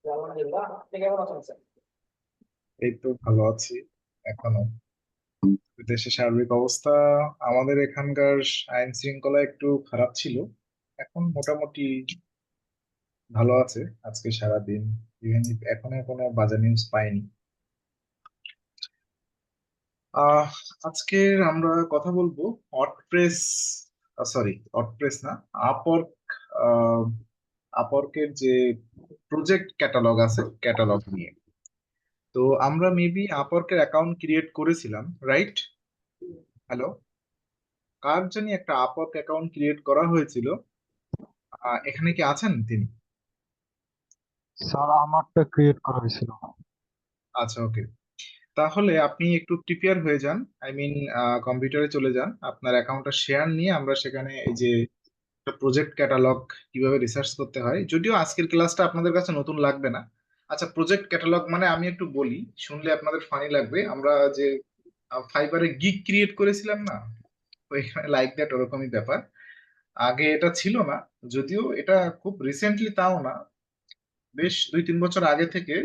আলহামদুলিল্লাহ, আপনি কেমন আছেন স্যার? এই তো ভালো আছি এখনো। দেশের সার্বিক অবস্থা, আমাদের এখানকার আইন শৃঙ্খলা একটু খারাপ ছিল, এখন মোটামুটি ভালো আছে। আজকে সারাদিন ইভেন এখনো কোনো বাজে নিউজ পাইনি। আহ আজকে আমরা কথা বলবো হটপ্রেস, সরি হটপ্রেস না, আপওয়ার্ক। আহ আপওয়ার্কের যে প্রজেক্ট ক্যাটালগ আছে, ক্যাটালগ নিয়ে। তো আমরা মেবি আপওয়ার্কের অ্যাকাউন্ট ক্রিয়েট করেছিলাম, রাইট? হ্যালো, কার জানি একটা আপওয়ার্ক অ্যাকাউন্ট ক্রিয়েট করা হয়েছিল। এখানে কি আছেন তিনি? স্যার আমারটা ক্রিয়েট করা হয়েছিল। আচ্ছা, ওকে। তাহলে আপনি একটু প্রিপেয়ার হয়ে যান, আই মিন কম্পিউটারে চলে যান, আপনার অ্যাকাউন্টটা শেয়ার নিয়ে আমরা সেখানে এই যে প্রজেক্ট ক্যাটালগ কিভাবে রিসার্চ করতে হয়, যদিও আজকের ক্লাসটা আপনাদের কাছে নতুন লাগবে না। আচ্ছা, প্রজেক্ট ক্যাটালগ মানে আমি একটু বলি, শুনলে আপনাদের ফানি লাগবে। আমরা যে ফাইবারে গিগ ক্রিয়েট করেছিলাম না, তো এখানে লাইক দ্যাট ওরকমই ব্যাপার। আগে এটা ছিল না, যদিও এটা খুব রিসেন্টলি, তাও না, বেশ 2-3 বছর আগে থেকে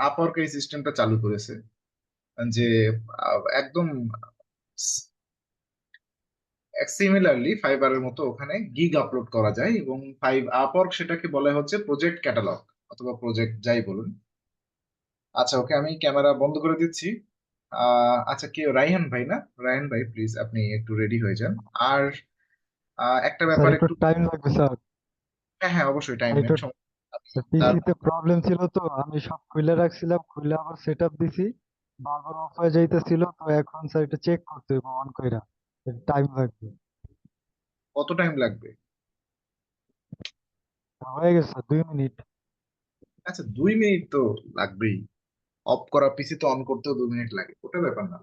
আপওয়ার্ক এই সিস্টেমটা চালু করেছে যে একদম সিমিলারলি ফাইবারের মতো ওখানে গিগ আপলোড করা যায়, এবং আপওয়ার্ক সেটাকে বলা হচ্ছে প্রজেক্ট ক্যাটালগ অথবা প্রজেক্ট যাই বলুন। আচ্ছা, ওকে, আমি ক্যামেরা বন্ধ করে দিচ্ছি। আচ্ছা, কে? রাইহান ভাই না? রায়হান ভাই, প্লিজ আপনি একটু রেডি হয়ে যান। আর একটা স্যার ব্যাপার একটু একটু। টাইম লাগবে স্যার। হ্যাঁ হ্যাঁ, অবশ্যই টাইম নেন, একটু তার পিসিতে প্রবলেম ছিল, তো আমি সব খুলে রাখছিলাম, খুলে আবার সেট আপ দিছি, বারবার অফ হয়ে যাইতেছিল, তো এখন স্যার এটা চেক করতে হবে অন কইরা, টাইম লাগবে। কত টাইম লাগবে? হয়ে গেছে স্যার, 2 মিনিট। আচ্ছা, 2 মিনিট তো লাগবেই। অফ করা পিসি তো অন করতেও 2 মিনিট লাগে, ওটা ব্যাপার না।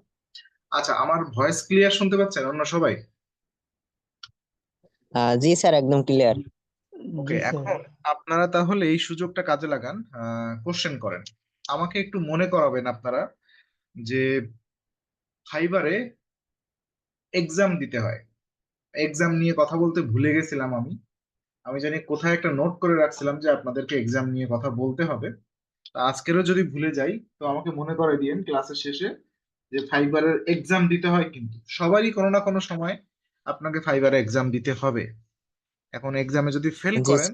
আচ্ছা, আমার ভয়েস ক্লিয়ার শুনতে পাচ্ছেন অন্য সবাই? জি স্যার, একদম ক্লিয়ার। ওকে, জি স্যার। এখন আপনারা তাহলে এই সুযোগটা কাজে লাগান, কোশ্চেন করেন। আমাকে একটু মনে করাবেন আপনারা যে ফাইবারে এক্সাম দিতে হয়। এক্সাম নিয়ে কথা বলতে ভুলে গেছিলাম আমি। আমি জানি কোথায় একটা নোট করে রাখছিলাম যে আপনাদেরকে এক্সাম নিয়ে কথা বলতে হবে। তা আজকেরও যদি ভুলে যাই তো আমাকে মনে করে দিয়েন ক্লাসের শেষে, যে ফাইবারের এক্সাম দিতে হয়, কিন্তু সবারই কোনো না কোনো সময় আপনাকে ফাইবারে এক্সাম দিতে হবে। এখন এক্সামে যদি ফেল জি করেন,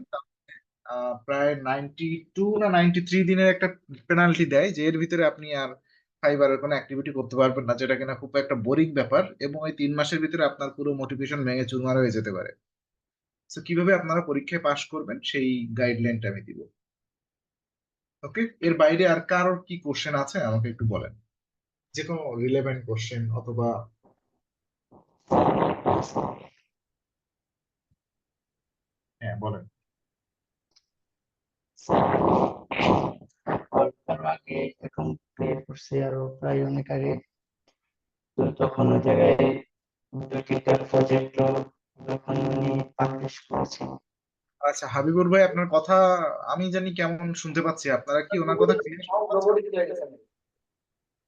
প্রায় 92 না 93 দিনের একটা পেনাল্টি দেয়, যে এর ভিতরে আপনি আর ফাইবারের কোনো অ্যাক্টিভিটি করতে পারবেন না, যেটা কিনা খুব একটা বোরিং ব্যাপার, এবং এই 3 মাসের ভিতরে আপনার পুরো মোটিভেশন ভেঙে চুরমার হয়ে যেতে পারে। তো কিভাবে আপনারা পরীক্ষায় পাশ করবেন সেই গাইডলাইনটা আমি দিব। ওকে, এর বাইরে আর কারোর কি কোশ্চেন আছে আমাকে একটু বলেন, যে কোনো রিলেভেন্ট কোশ্চেন অথবা। হ্যাঁ, বলেন। তার আগে অ্যাকাউন্ট ক্রিয়েট করছি আরো প্রায় অনেক আগে। তো তখন ওই জায়গায় 2-3টা প্রজেক্ট যখন উনি পাবলিশ করেছেন। আচ্ছা, হাবিবুর ভাই, আপনার কথা আমি জানি কেমন শুনতে পাচ্ছি, আপনারা কি ওনার কথা ক্লিয়ার শুনতে পাচ্ছেন?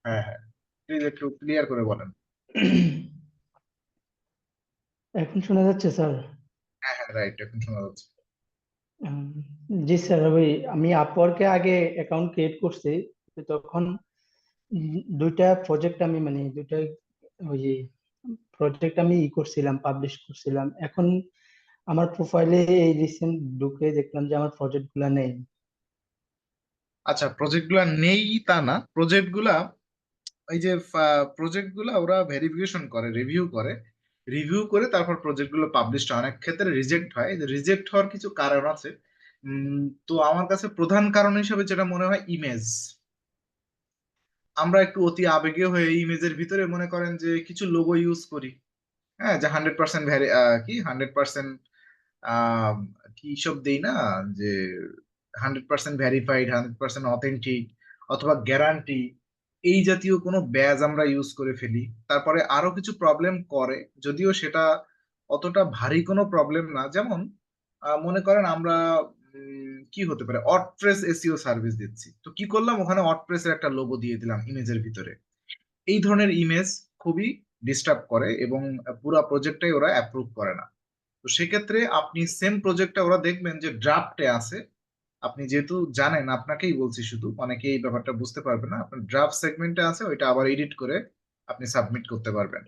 হ্যাঁ হ্যাঁ, প্লিজ একটু ক্লিয়ার করে বলেন। এখন শোনা যাচ্ছে স্যার? হ্যাঁ হ্যাঁ, রাইট, এখন শোনা যাচ্ছে। উম, জি স্যার, ওই আমি আপওয়ার্কে আগে অ্যাকাউন্ট ক্রিয়েট করছি। তো তখন 2টা প্রজেক্ট আমি মানে 2টা ওই প্রজেক্ট আমি করছিলাম, পাবলিশ করছিলাম। এখন আমার প্রোফাইলে এই রিসেন্ট ঢুকে দেখলাম যে আমার প্রজেক্ট গুলা নেই। আচ্ছা, প্রজেক্ট গুলা নেই তা না, প্রজেক্ট গুলা, এই যে প্রজেক্ট গুলা ওরা ভেরিফিকেশন করে, রিভিউ করে, রিভিউ করে তারপর প্রজেক্ট গুলো পাবলিশ হয়। অনেক ক্ষেত্রে রিজেক্ট হয়, রিজেক্ট হওয়ার কিছু কারণ আছে। তো আমার কাছে প্রধান কারণ হিসেবে যেটা মনে হয়, ইমেজ। আমরা একটু অতি আবেগীয় হয়ে ইমেজের ভিতরে মনে করেন যে কিছু লোগো ইউজ করি, হ্যাঁ, যে 100% কি 100% কি সব দেই না, যে 100% ভেরিফাইড, 100% অথেন্টিক, অথবা গ্যারান্টি, এই জাতীয় কোনো ব্যাজ আমরা ইউজ করে ফেলি। তারপরে আরো কিছু প্রবলেম করে, যদিও সেটা অতটা ভারী কোনো প্রবলেম না। যেমন মনে করেন আমরা কি হতে পারে, অটপ্রেস এসইও সার্ভিস দিচ্ছি, তো কি করলাম, ওখানে অটপ্রেসের একটা লোগো দিয়ে দিলাম ইমেজের ভিতরে। এই ধরনের ইমেজ খুবই ডিস্টার্ব করে, এবং পুরো প্রজেক্টটাই ওরা অ্যাপ্রুভ করে না। তো সেক্ষেত্রে আপনি সেম প্রজেক্টটা ওরা দেখবেন যে ড্রাফটে আছে, আপনি যেহেতু জানেন, আপনাকেই বলছি, শুধু অনেকেই এই ব্যাপারটা বুঝতে পারবে না, আপনার ড্রাফট সেগমেন্টে আছে, ওইটা আবার এডিট করে আপনি সাবমিট করতে পারবেন।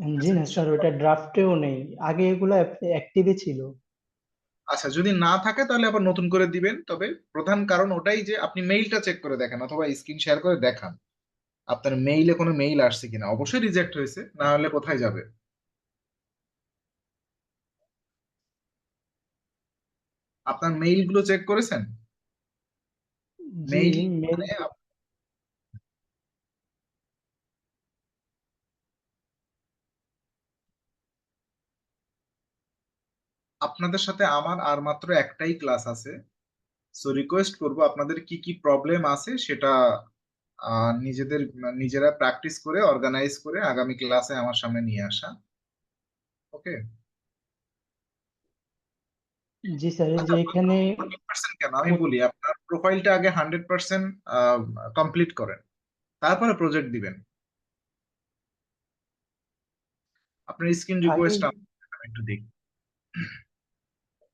ঠিক জি আছে? না স্যার, ওটা ড্রাফটেও নেই, আগে এগুলো অ্যাক্টিভে ছিল। আচ্ছা, যদি না থাকে তাহলে আবার নতুন করে দিবেন। তবে প্রধান কারণ ওটাই যে আপনি মেইলটা চেক করে দেখেন অথবা স্ক্রিন শেয়ার করে দেখান আপনার মেইলে কোনো মেইল আসছে কিনা। অবশ্যই রিজেক্ট হয়েছে, না হলে কোথায় যাবে? আপনার মেইল গুলো চেক করেছেন? জি, মেইল মেল মানে আপনাদের সাথে আমার আর মাত্র একটাই ক্লাস আছে। সো রিকোয়েস্ট করব আপনাদের কি কি প্রবলেম আছে সেটা নিজেরা প্র্যাকটিস করে অর্গানাইজ করে আগামী ক্লাসে আমার সামনে নিয়ে আসা। ওকে? জি স্যার, এই আচ্ছা, যে এখানে 40% কেন আমি বলি, আপনার প্রোফাইলটা আগে 100% কমপ্লিট করেন, তারপরে প্রজেক্ট দিবেন। আপনার স্ক্রিন আগেই রিকোয়েস্ট আমি একটু দেখি।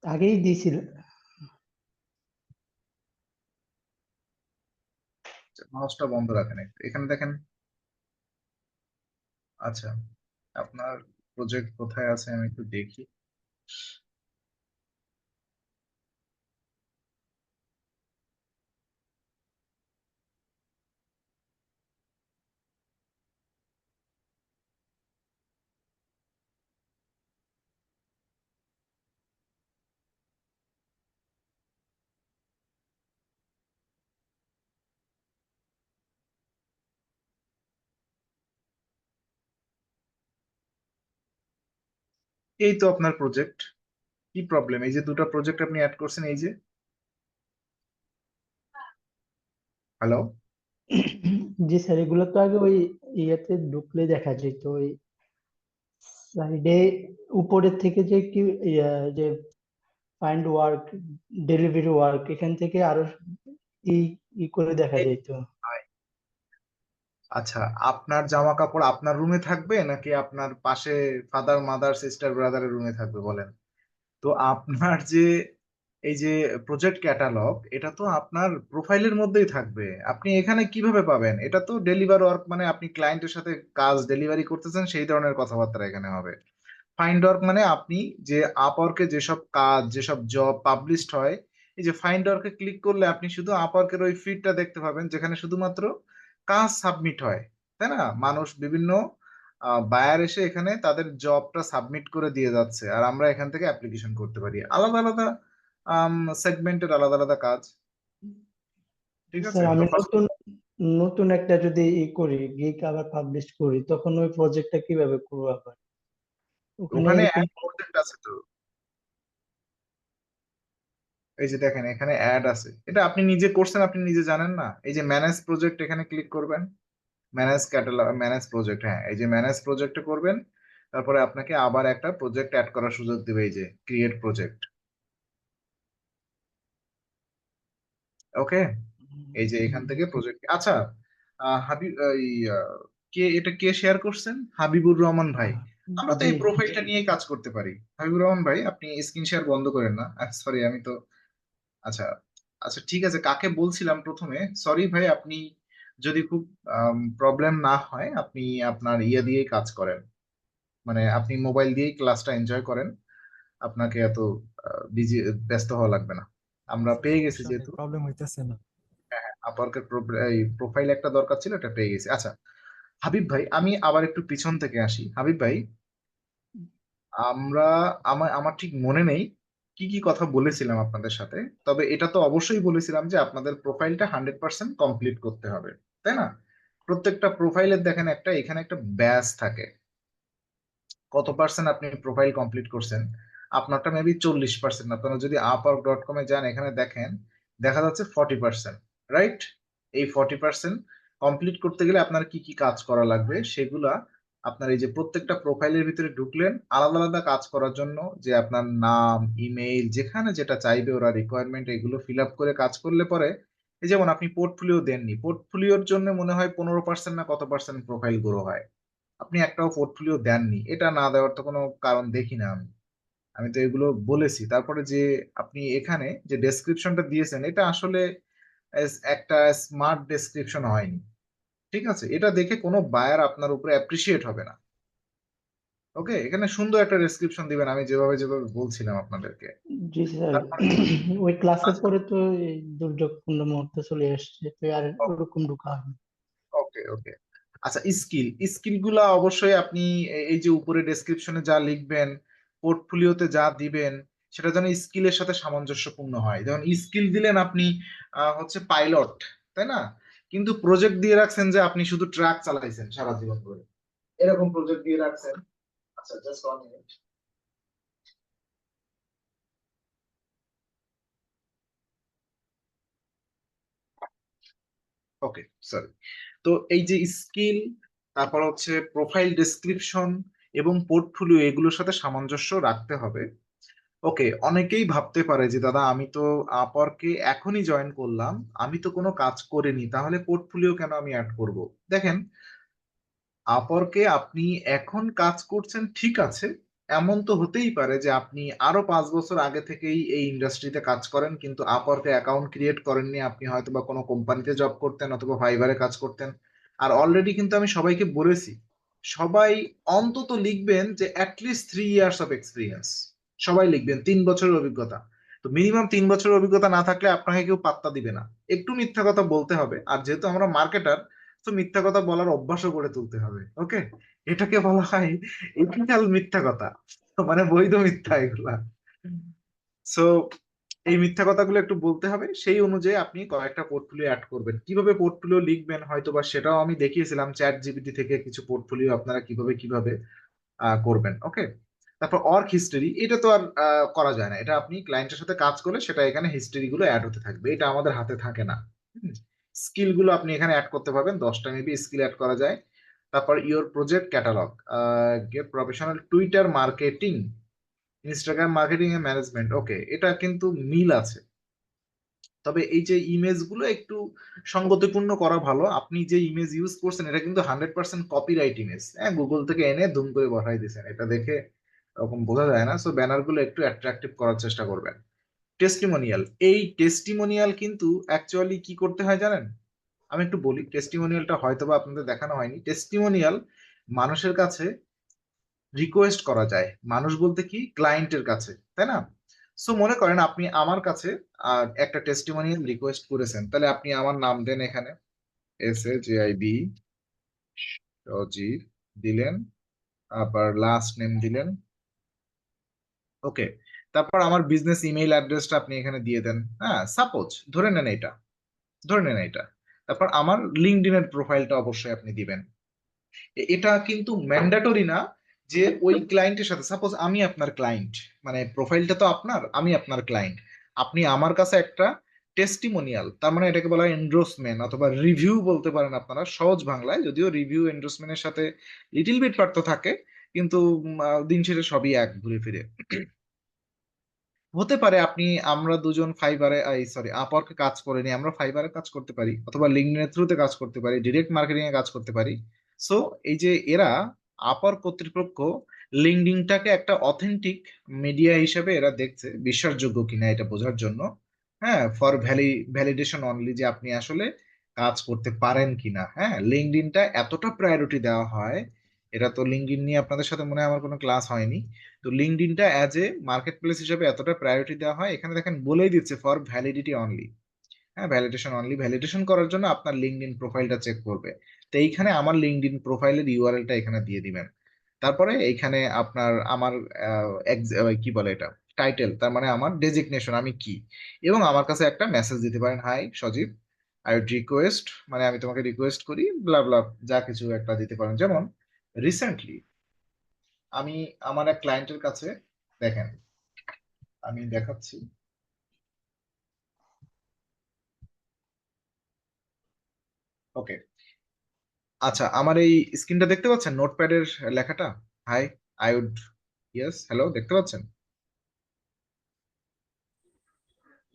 আগেই দিয়েছিল। মাউসটা বন্ধ রাখেন একটু, এখানে দেখেন। আচ্ছা, আপনার প্রজেক্ট কোথায় আছে আমি একটু দেখি। এই তো আপনার প্রজেক্ট। কি প্রবলেম? এই যে দুটো প্রজেক্ট আপনি অ্যাড করছেন, এই যে। হ্যালো? জি স্যার, এগুলো তো আগে ওই ইয়েতে ঢুকলে দেখা যেত, ওই সাইডে উপরের থেকে যে কি যে ফাইন্ড ওয়ার্ক, ডেলিভারি ওয়ার্ক, এখান থেকে আরো ই ই করে দেখা এই, যেত। আচ্ছা, আপনার জামা কাপড় আপনার রুমে থাকবে নাকি আপনার পাশে ফাদার মাদার সিস্টার ব্রাদারের রুমে থাকবে বলেন? তো আপনার যে এই যে প্রজেক্ট ক্যাটালগ, এটা তো আপনার প্রোফাইলের মধ্যেই থাকবে। আপনি এখানে কিভাবে পাবেন? এটা তো ডেলিভার ওয়ার্ক, মানে আপনি ক্লায়েন্টের সাথে কাজ ডেলিভারি করতেছেন সেই ধরনের কথাবার্তা এখানে হবে। ফাইন্ড ওয়ার্ক মানে আপনি যে আপওয়ার্কে যেসব কাজ, যেসব জব পাবলিশড হয়, এই যে ফাইন্ড ওয়ার্কে ক্লিক করলে আপনি শুধু আপওয়ার্কের ওই ফিডটা দেখতে পাবেন যেখানে শুধুমাত্র কাজ সাবমিট হয়, তাই না? মানুষ বিভিন্ন বায়ার এসে এখানে তাদের জবটা সাবমিট করে দিয়ে যাচ্ছে, আর আমরা এখান থেকে অ্যাপ্লিকেশন করতে পারি। আলাদা আলাদা সেগমেন্টের আলাদা আলাদা কাজ। ঠিক আছে? স্যার, তো আমি ফার্স্ট নতুন নতুন একটা যদি করি, গিগ আবার পাবলিশ করি, তখন ওই প্রজেক্টটা কিভাবে করবো আবার? ওখানে ওখানে এরকম অ্যাড প্রজেক্ট আছে তো। এই যে দেখেন, এখানে অ্যাড আছে, এটা আপনি নিজে করছেন, আপনি নিজে জানেন না? এই যে ম্যানেজ প্রজেক্ট, এখানে ক্লিক করবেন। ম্যানেজ ক্যাটালগ, ম্যানেজ প্রজেক্ট, হ্যাঁ, এই যে ম্যানেজ প্রজেক্টে করবেন। তারপরে আপনাকে আবার একটা প্রজেক্ট অ্যাড করার সুযোগ দিবে, এই যে ক্রিয়েট প্রজেক্ট। ওকে? এই যে এখান থেকে প্রজেক্ট, আচ্ছা, হাবিব এই এটা কে শেয়ার করছেন? হাবিবুর রহমান ভাই। আমরা তো জি এই প্রোফাইলটা নিয়ে কাজ করতে পারি। হাবিবুর রহমান ভাই, আপনি স্ক্রিন শেয়ার বন্ধ করেন না। সরি, আমি তো, আচ্ছা, আচ্ছা, ঠিক আছে, কাকে বলছিলাম প্রথমে, সরি ভাই, আপনি যদি খুব প্রবলেম না হয় আপনি আপনার ইয়ে দিয়েই কাজ করেন, মানে আপনি মোবাইল দিয়েই ক্লাসটা এনজয় করেন। আপনাকে এত বিজি, ব্যস্ত হওয়া লাগবে না। আমরা আচ্ছা, পেয়ে গেছি সমস্যা নেই, যেহেতু। প্রবলেম হইতেছে না। আপওয়ার্কের প্রোফাইল একটা দরকার ছিল, এটা পেয়ে গেছি। আচ্ছা, হাবিব ভাই, আমি আবার একটু পিছন থেকে আসি। হাবিব ভাই, আমরা, আমার ঠিক মনে নেই কি কি কথা বলেছিলাম আপনাদের সাথে। তবে এটা তো অবশ্যই বলেছিলাম যে আপনাদের প্রোফাইলটা 100% কমপ্লিট করতে হবে, তাই না? প্রত্যেকটা প্রোফাইলের দেখেন একটা এখানে একটা ব্যাচ থাকে, কত পার্সেন্ট আপনি প্রোফাইল কমপ্লিট করছেন। আপনারটা মেবি 40%। আপনারা যদি upwork.com-এ যান, এখানে দেখেন, দেখা যাচ্ছে 40%, রাইট? এই 40% কমপ্লিট করতে গেলে আপনার কি কি কাজ করা লাগবে সেগুলা আপনার এই যে প্রত্যেকটা প্রোফাইলের ভিতরে ঢুকলেন আলাদা আলাদা কাজ করার জন্য, যে আপনার নাম, ইমেইল, যেখানে যেটা চাইবে ওরা রিকোয়ারমেন্ট, এগুলো ফিল আপ করে কাজ করলে পরে, এই যেমন আপনি পোর্টফোলিও দেননি, পোর্টফোলিওর জন্য মনে হয় 15% না কত পার্সেন্ট প্রোফাইল গ্রো হয়। আপনি একটাও পোর্টফোলিও দেননি, এটা না দেওয়ার তো কোনো কারণ দেখি না আমি। আমি তো এগুলো বলেছি। তারপরে যে আপনি এখানে যে ডেসক্রিপশনটা দিয়েছেন এটা আসলে একটা স্মার্ট ডেসক্রিপশন হয়নি। ঠিক আছে, এটা দেখে কোনো বায়ার আপনার উপরে অ্যাপ্রিসিয়েট হবে না। ওকে, এখানে সুন্দর একটা ডেসক্রিপশন দিবেন আমি যেভাবে যেভাবে বলছিলাম আপনাদেরকে। জি স্যার, তারপরে ওই ক্লাসের আচ্ছা, পরে তো এই দুর্যোগপূর্ণ মুহূর্ত চলে আসছে, তো আর ওরকম ঢোকা হবে না। ওকে ওকে। আচ্ছা, স্কিল গুলা অবশ্যই আপনি এই যে উপরে ডেসক্রিপশনে যা লিখবেন, পোর্টফোলিওতে যা দিবেন, সেটা যেন স্কিলের সাথে সামঞ্জস্যপূর্ণ হয়। যেমন স্কিল দিলেন আপনি হচ্ছে পাইলট, তাই না? কিন্তু প্রজেক্ট দিয়ে রাখছেন যে আপনি শুধু ট্রাক চালাইছেন সারা জীবন ধরে, এরকম প্রজেক্ট দিয়ে রাখছেন। আচ্ছা, জাস্ট 1 মিনিট। ওকে, সরি। তো এই যে স্কিল, তারপর হচ্ছে প্রোফাইল ডেসক্রিপশন এবং পোর্টফোলিও, এগুলোর সাথে সামঞ্জস্য রাখতে হবে। ওকে, অনেকেই ভাবতে পারে যে দাদা আমি তো আপওয়ার্কে এখনই জয়েন করলাম, আমি তো কোনো কাজ করিনি, তাহলে পোর্টফোলিও কেন আমি অ্যাড করব? দেখেন, আপওয়ার্কে আপনি এখন কাজ করছেন ঠিক আছে, এমন তো হতেই পারে যে আপনি আরো 5 বছর আগে থেকেই এই ইন্ডাস্ট্রিতে কাজ করেন, কিন্তু আপওয়ার্কে অ্যাকাউন্ট ক্রিয়েট করেননি। আপনি হয়তো বা কোনো কোম্পানিতে জব করতেন অথবা ফাইবারে কাজ করতেন। আর অলরেডি কিন্তু আমি সবাইকে বলেছি, সবাই অন্তত লিখবেন যে অ্যাটলিস্ট 3 ইয়ার্স অফ এক্সপিরিয়েন্স। সবাই লিখবেন 3 বছরের অভিজ্ঞতা। তো মিনিমাম 3 বছরের অভিজ্ঞতা না থাকলে আপনাকে কেউ পাত্তা দিবে না। একটু মিথ্যা কথা বলতে হবে, আর যেহেতু আমরা মার্কেটার, তো মিথ্যা কথা বলার অভ্যাসও করে তুলতে হবে। ওকে, এটাকে বলা হয় এথিক্যাল মিথ্যা কথা, মানে বৈধ মিথ্যা এগুলা। সো এই মিথ্যা কথাগুলো একটু বলতে হবে, সেই অনুযায়ী আপনি কয়েকটা পোর্টফোলিও অ্যাড করবেন। কিভাবে পোর্টফোলিও লিখবেন হয়তো বা সেটাও আমি দেখিয়েছিলাম, চ্যাট জিপিটি থেকে কিছু পোর্টফোলিও আপনারা কিভাবে কিভাবে করবেন। ওকে, তারপর ওয়ার্ক হিস্টরি, এটা তো আর করা যায় না, এটা আপনি ক্লায়েন্টের সাথে কাজ করলে সেটা এখানে হিস্টরি গুলো অ্যাড হতে থাকবে, এটা আমাদের হাতে থাকে না। স্কিল গুলো আপনি এখানে অ্যাড করতে পারবেন, 10টা মেবি স্কিল অ্যাড করা যায়। তারপর your project catalogue, get professional Twitter marketing, Instagram marketing এর ম্যানেজমেন্ট। ওকে, এটা কিন্তু মিল আছে। তবে এই যে ইমেজ গুলো একটু সঙ্গতিপূর্ণ করা ভালো। আপনি যে ইমেজ ইউজ করছেন এটা কিন্তু 100% কপিরাইট ইমেজ, হ্যাঁ, গুগল থেকে এনে ধুম করে বসাই দিয়েছেন, এটা দেখে ওরকম বোঝা যায় না। সো ব্যানার গুলো একটু অ্যাট্রাকটিভ করার চেষ্টা করবেন। টেস্টিমোনিয়াল, এই টেস্টিমোনিয়াল কিন্তু অ্যাকচুয়ালি কি করতে হয় জানেন? আমি একটু বলি, টেস্টিমোনিয়ালটা হয়তো বা আপনাদের দেখানো হয়নি। টেস্টিমোনিয়াল মানুষের কাছে রিকোয়েস্ট করা যায়, মানুষ বলতে কি, ক্লায়েন্টের কাছে, তাই না? সো মনে করেন আপনি আমার কাছে একটা টেস্টিমোনিয়াল রিকোয়েস্ট করেছেন, তাহলে আপনি আমার নাম দেন এখানে, SAJIB সজীব দিলেন, আবার লাস্ট নেম দিলেন। ওকে, তারপর আমার বিজনেস ইমেইল অ্যাড্রেসটা আপনি এখানে দিয়ে দেন। হ্যাঁ, সাপোজ ধরে নেন এটা, ধরে নেন এটা। তারপর আমার লিঙ্কডইনের প্রোফাইলটা অবশ্যই আপনি দিবেন। এটা কিন্তু ম্যান্ডেটরি না যে ওই ক্লায়েন্টের সাথে, সাপোজ আমি আপনার ক্লায়েন্ট, মানে প্রোফাইলটা তো আপনার, আমি আপনার ক্লায়েন্ট, আপনি আমার কাছে একটা টেস্টিমোনিয়াল, তার মানে এটাকে বলা হয় এন্ডোর্সমেন্ট অথবা রিভিউ বলতে পারেন আপনারা সহজ বাংলায়, যদিও রিভিউ এন্ডোর্সমেন্টের সাথে লিটিল বিট পার্থক্য থাকে, কিন্তু দিন শেষে সবই এক ঘুরে ফিরে। হতে পারে আপনি, আমরা দুজন ফাইবারে, সরি, আপওয়ার্কে কাজ করিনি, আমরা ফাইবারে কাজ করতে পারি অথবা লিঙ্কডইনের থ্রুতে কাজ করতে পারি, ডিরেক্ট মার্কেটিং এ কাজ করতে পারি। সো এই যে এরা, আপওয়ার্ক কর্তৃপক্ষ লিঙ্কডইনটাকে একটা অথেন্টিক মিডিয়া হিসেবে এরা দেখছে, বিশ্বাসযোগ্য কিনা এটা বোঝার জন্য। হ্যাঁ, ফর ভ্যালিডেশন অনলি, যে আপনি আসলে কাজ করতে পারেন কিনা। হ্যাঁ, লিঙ্কডইনটা এতটা প্রায়োরিটি দেওয়া হয়, এটা তো লিঙ্কডইন নিয়ে আপনাদের সাথে মনে হয় আমার কোনো ক্লাস হয়নি। তো লিঙ্কডইনটা অ্যাজ এ মার্কেট প্লেস হিসেবে এতটা প্রায়োরিটি দেওয়া হয়, এখানে দেখেন বলেই দিচ্ছে ফর ভ্যালিডিটি অনলি। হ্যাঁ, ভ্যালিডেশন অনলি, ভ্যালিডেশন করার জন্য আপনার লিঙ্কডইন প্রোফাইলটা চেক করবে। তো এইখানে আমার লিঙ্কডইন প্রোফাইলের ইউআরএলটা এখানে দিয়ে দিবেন। তারপরে এইখানে আপনার আমার কি বলে এটা, টাইটেল, তার মানে আমার ডেজিগনেশন, আমি কি, এবং আমার কাছে একটা মেসেজ দিতে পারেন, hi Sajib, I would request, মানে আমি তোমাকে রিকোয়েস্ট করি, ব্লা ব্লা, যা কিছু একটা দিতে পারেন। যেমন রিসেন্টলি আমি আমার এক ক্লায়েন্টের কাছে, দেখেন আমি দেখাচ্ছি। ওকে, আচ্ছা, আমার এই স্ক্রিনটা দেখতে পাচ্ছেন, নোটপ্যাডের লেখাটা, hi, I would, yes, hello, দেখতে পাচ্ছেন?